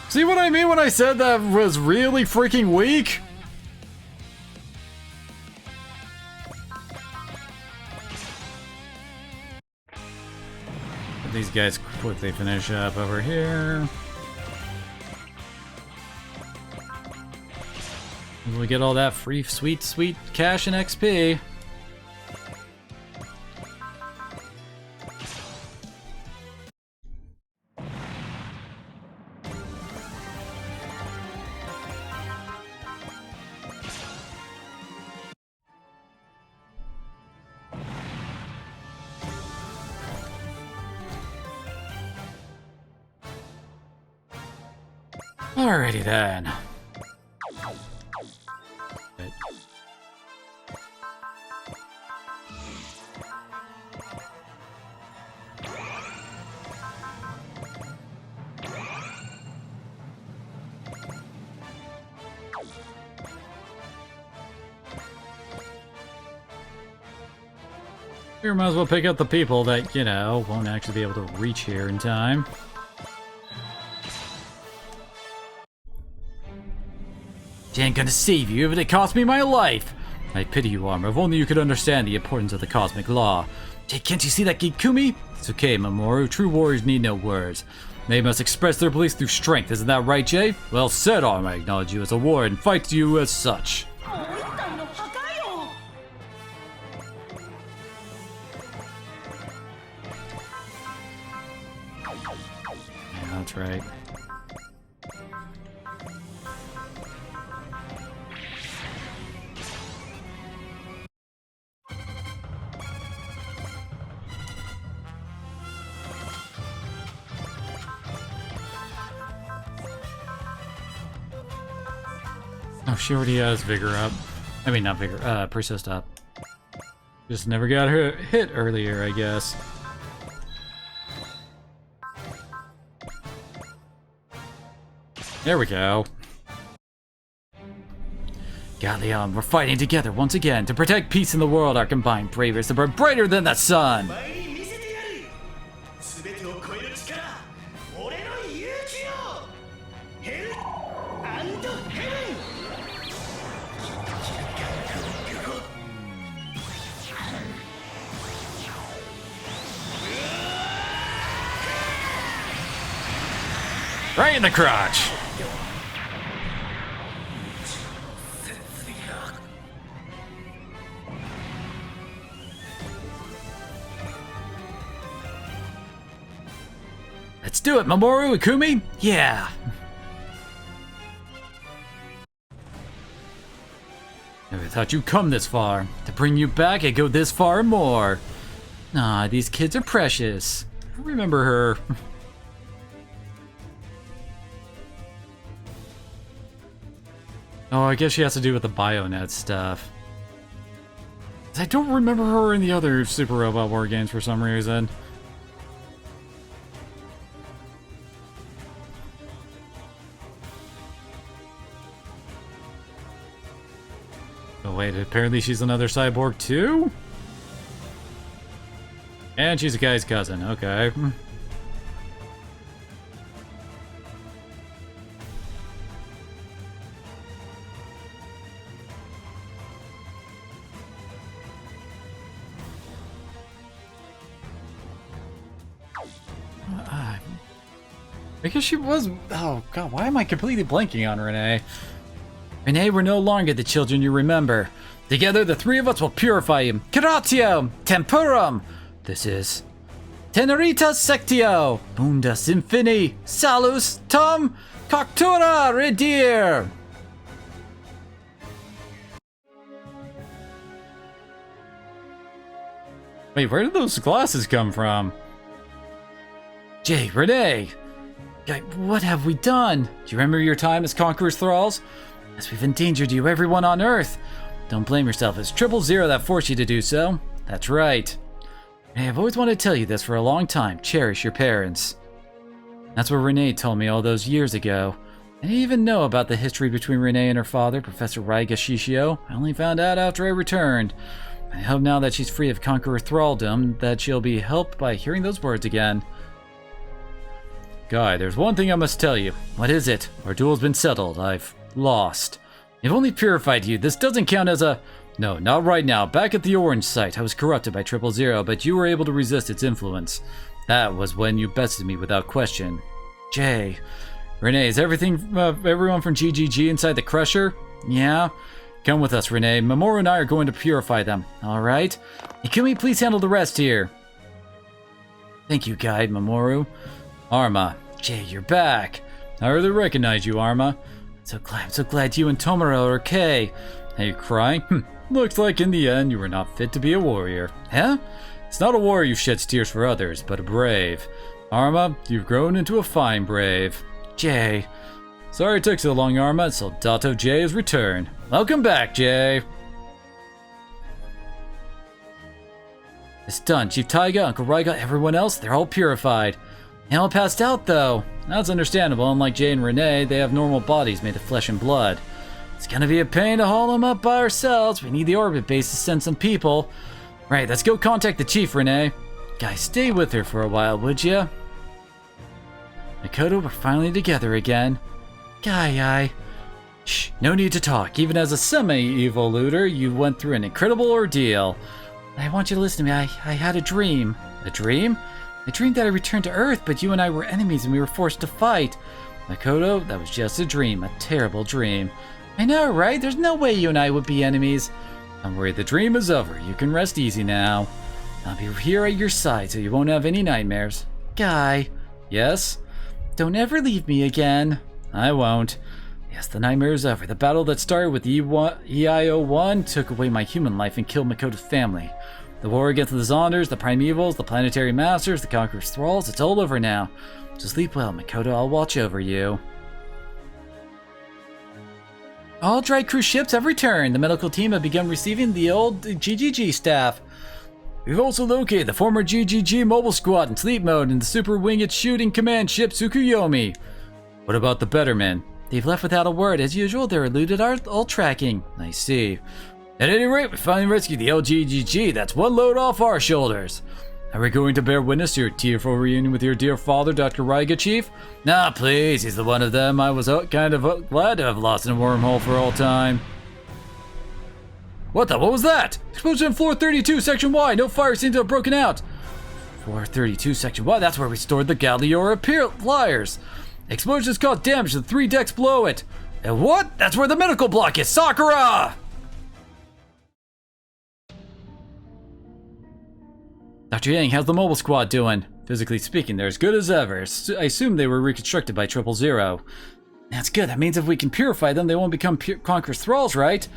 See what I mean when I said that was really freaking weak? These guys quickly finish up over here. And we get all that free, sweet cash and XP. Alrighty then. Right. We might as well pick up the people that, you know, won't actually be able to reach here in time. She ain't gonna save you if it cost me my life! I pity you, Armor. If only you could understand the importance of the cosmic law. Hey, can't you see that Gikumi? It's okay, Mamoru. True warriors need no words. They must express their beliefs through strength. Isn't that right, Jay? Well said, Armor. I acknowledge you as a warrior and fight you as such. Yeah, that's right. Oh, she already has Vigor up. I mean, not Vigor, Persist up. Just never got her hit earlier, I guess. There we go. Galleon, we're fighting together once again to protect peace in the world. Our combined bravest are brighter than the sun. Right in the crotch. Let's do it, Mamoru Ikumi. Yeah. Never thought you'd come this far. To bring you back, I go this far and more. Ah, these kids are precious. Remember her. Oh, I guess she has to do with the Bionet stuff. I don't remember her in the other Super Robot War games for some reason. Oh wait, apparently she's another cyborg too? And she's a guy's cousin, okay. I guess she was... Oh, God, why am I completely blanking on Renee? Renee, we're no longer the children you remember. Together, the three of us will purify you. Curatio Tempurum! This is... Teneritas Sectio! Mundus Infini! Salus Tom Coctura Redir! Wait, where did those glasses come from? Jay, Renee! What have we done? Do you remember your time as Conqueror's Thralls? As we've endangered you, everyone on Earth. Don't blame yourself, it's 000 that forced you to do so. That's right. Hey, I've always wanted to tell you this for a long time. Cherish your parents. That's what Renee told me all those years ago. I didn't even know about the history between Renee and her father, Professor Raiga Shishio. I only found out after I returned. I hope now that she's free of Conqueror Thraldom, that she'll be helped by hearing those words again. Guy, there's one thing I must tell you. What is it? Our duel's been settled. I've lost. I've only purified you. This doesn't count as a... No, not right now. Back at the Orange site, I was corrupted by 000, but you were able to resist its influence. That was when you bested me without question. Jay. Renee, is everyone from GGG inside the Crusher? Yeah? Come with us, Renee. Mamoru and I are going to purify them. Alright? Can we please handle the rest here? Thank you, Guide, Mamoru. Arma. Jay, you're back. I really recognize you, Arma. I'm so glad you and Tomura are okay. Are you crying? Looks like in the end you were not fit to be a warrior. Huh? It's not a warrior who sheds tears for others, but a brave. Arma, you've grown into a fine brave. Jay. Sorry it took so long, Arma. Soldato J has returned. Welcome back, Jay. It's done. Chief Taiga, Uncle Raiga, everyone else, they're all purified. They all passed out, though. That's understandable. Unlike Jay and Renee, they have normal bodies made of flesh and blood. It's gonna be a pain to haul them up by ourselves. We need the orbit base to send some people. Right, let's go contact the chief, Renee. Guys, stay with her for a while, would ya? Makoto, we're finally together again. Guy. Shh, no need to talk. Even as a semi-evil looter, you went through an incredible ordeal. I want you to listen to me. I had a dream. A dream? I dreamed that I returned to Earth, but you and I were enemies and we were forced to fight. Makoto, that was just a dream. A terrible dream. I know, right? There's no way you and I would be enemies. Don't worry, the dream is over. You can rest easy now. I'll be here at your side so you won't have any nightmares. Guy. Yes? Don't ever leave me again. I won't. Yes, the nightmare is over. The battle that started with EIO-1 took away my human life and killed Makoto's family. The war against the Zonders, the Primevals, the Planetary Masters, the Conqueror's Thralls, it's all over now. So sleep well, Makoto. I'll watch over you. All dry cruise ships have returned. The medical team have begun receiving the old GGG staff. We've also located the former GGG mobile squad in sleep mode in the Super Winged Shooting Command ship Tsukuyomi. What about the Bettermen? They've left without a word. As usual, they're eluded all tracking. I see. At any rate, we finally rescued the LGGG. That's one load off our shoulders. Are we going to bear witness to your tearful reunion with your dear father, Dr. Raiga, Chief? Nah, please. He's the one of them I was kind of glad to have lost in a wormhole for all time. What was that? Explosion on floor 32, section Y. No fire seems to have broken out. Floor 32, section Y. That's where we stored the Galliora flyers. Explosions caused damage to the 3 decks below it. And what? That's where the medical block is. Sakura! Dr. Yang, how's the mobile squad doing? Physically speaking, they're as good as ever. I assume they were reconstructed by 000. That's good. That means if we can purify them, they won't become Conqueror's Thralls, right?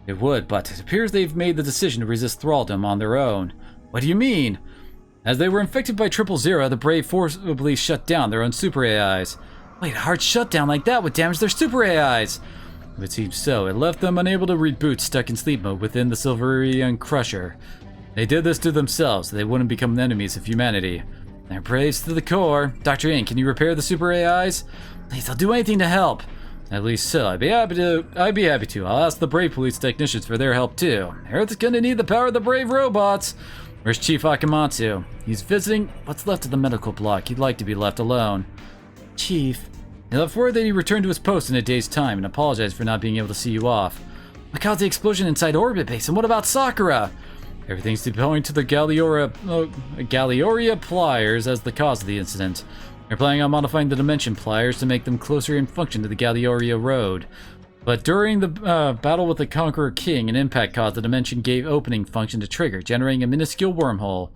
It would, but it appears they've made the decision to resist thraldom on their own. What do you mean? As they were infected by 000, the Brave forcibly shut down their own super AIs. Wait, a hard shutdown like that would damage their super AIs! If it seems so, it left them unable to reboot, stuck in sleep mode within the Silverian Crusher. They did this to themselves so they wouldn't become enemies of humanity. They're braves to the core. Dr. Yin, can you repair the super AIs? Please, I'll do anything to help. At least so, I'd be happy to. I'll ask the Brave police technicians for their help too. Earth's gonna need the power of the Brave robots. Where's Chief Akamatsu? He's visiting what's left of the medical block. He'd like to be left alone. Chief, he left word that he returned to his post in a day's time and apologized for not being able to see you off. What caused the explosion inside Orbit Base, and what about Sakura? Everything's pointing to the Gallioria pliers as the cause of the incident. They're planning on modifying the dimension pliers to make them closer in function to the Gallioria road. But during the battle with the Conqueror King, an impact caused the dimension gate opening function to trigger, generating a minuscule wormhole.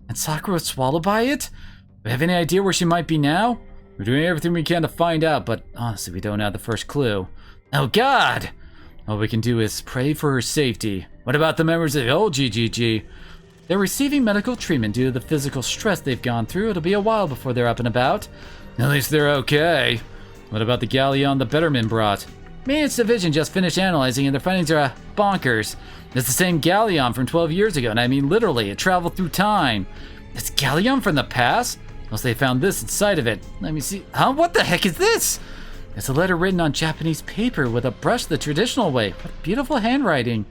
And Sakura was swallowed by it? Do we have any idea where she might be now? We're doing everything we can to find out, but honestly, we don't have the first clue. Oh God! All we can do is pray for her safety. What about the members of the old GGG? They're receiving medical treatment due to the physical stress they've gone through. It'll be a while before they're up and about. At least they're okay. What about the galleon the Betterman brought? Maintenance Division just finished analyzing and their findings are bonkers. It's the same galleon from 12 years ago, and I mean literally, it traveled through time. It's galleon from the past? Unless they found this inside of it. Let me see. Huh? What the heck is this? It's a letter written on Japanese paper with a brush the traditional way. What beautiful handwriting.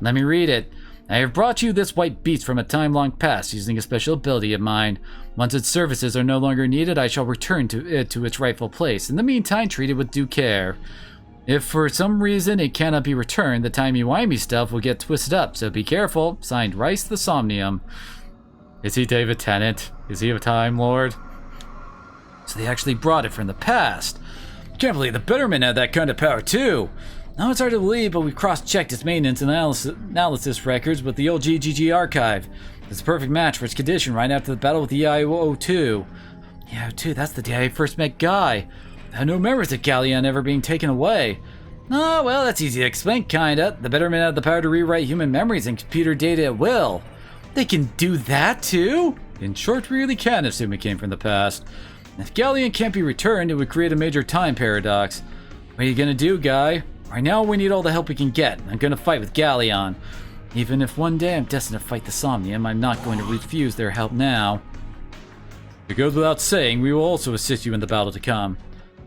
Let me read it. I have brought you this white beast from a time long past using a special ability of mine. Once its services are no longer needed, I shall return it to its rightful place. In the meantime, treat it with due care. If for some reason it cannot be returned, the timey-wimey stuff will get twisted up, so be careful. Signed, Rice the Somnium. Is he David Tennant? Is he a Time Lord? So they actually brought it from the past. Can't believe the Betterman had that kind of power too. Now it's hard to believe, but we've cross-checked its maintenance and analysis records with the old GGG archive. It's a perfect match for its condition right after the battle with the EIO-2. EIO-2, that's the day I first met Guy. I had no memories of Galleon ever being taken away. Oh, well, that's easy to explain, kinda. The Betterman had the power to rewrite human memories and computer data at will. They can do that too? In short, we really can assume it came from the past. If Galleon can't be returned, it would create a major time paradox. What are you gonna do, Guy? Right now we need all the help we can get. I'm gonna fight with Galleon. Even if one day I'm destined to fight the Somnium, I'm not going to refuse their help now. It goes without saying, we will also assist you in the battle to come.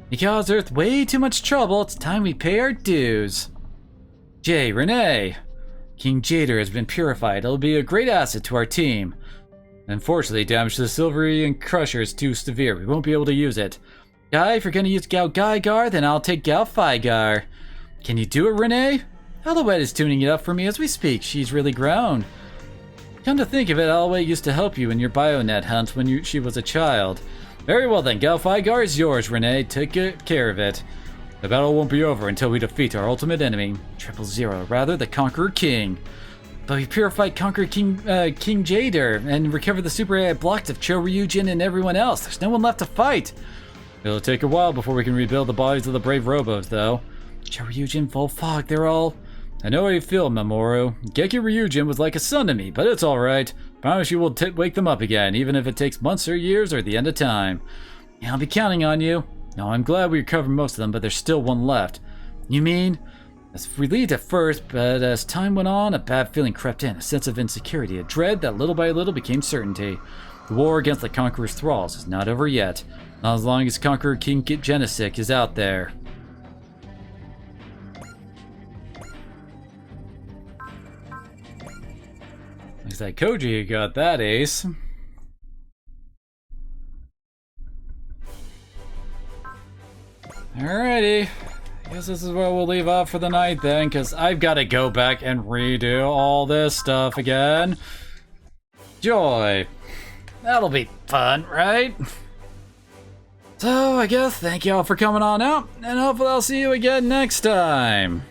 You caused Earth way too much trouble, it's time we pay our dues. Jay, Renee! King Jader has been purified. It'll be a great asset to our team. Unfortunately, damage to the Silvery and Crusher is too severe. We won't be able to use it. Guy, if you're gonna use Gao Gaigar, then I'll take Gao Figar. Can you do it, Renee? Alouette is tuning it up for me as we speak. She's really grown. Come to think of it, Alouette used to help you in your Bionet hunt when she was a child. Very well then, Gao Figar is yours, Renee. Take good care of it. The battle won't be over until we defeat our ultimate enemy. 000, rather, the Conqueror King. But we purified Conqueror King Jader and recovered the Super AI blocks of Cho Ryujin and everyone else. There's no one left to fight. It'll take a while before we can rebuild the bodies of the brave robos, though. Cho Ryujin, Volfog, they're all... I know how you feel, Mamoru. Geki Ryujin was like a son to me, but it's alright. Promise you we'll wake them up again, even if it takes months or years or the end of time. Yeah, I'll be counting on you. No, I'm glad we recovered most of them, but there's still one left. You mean? I was relieved at first, but as time went on, a bad feeling crept in, a sense of insecurity, a dread that little by little became certainty. The war against the Conqueror's thralls is not over yet. Not as long as Conqueror King Genesik is out there. Looks like Koji got that ace. Alrighty. I guess this is where we'll leave off for the night then, because I've got to go back and redo all this stuff again. Joy. That'll be fun, right? So, I guess thank y'all for coming on out, and hopefully I'll see you again next time.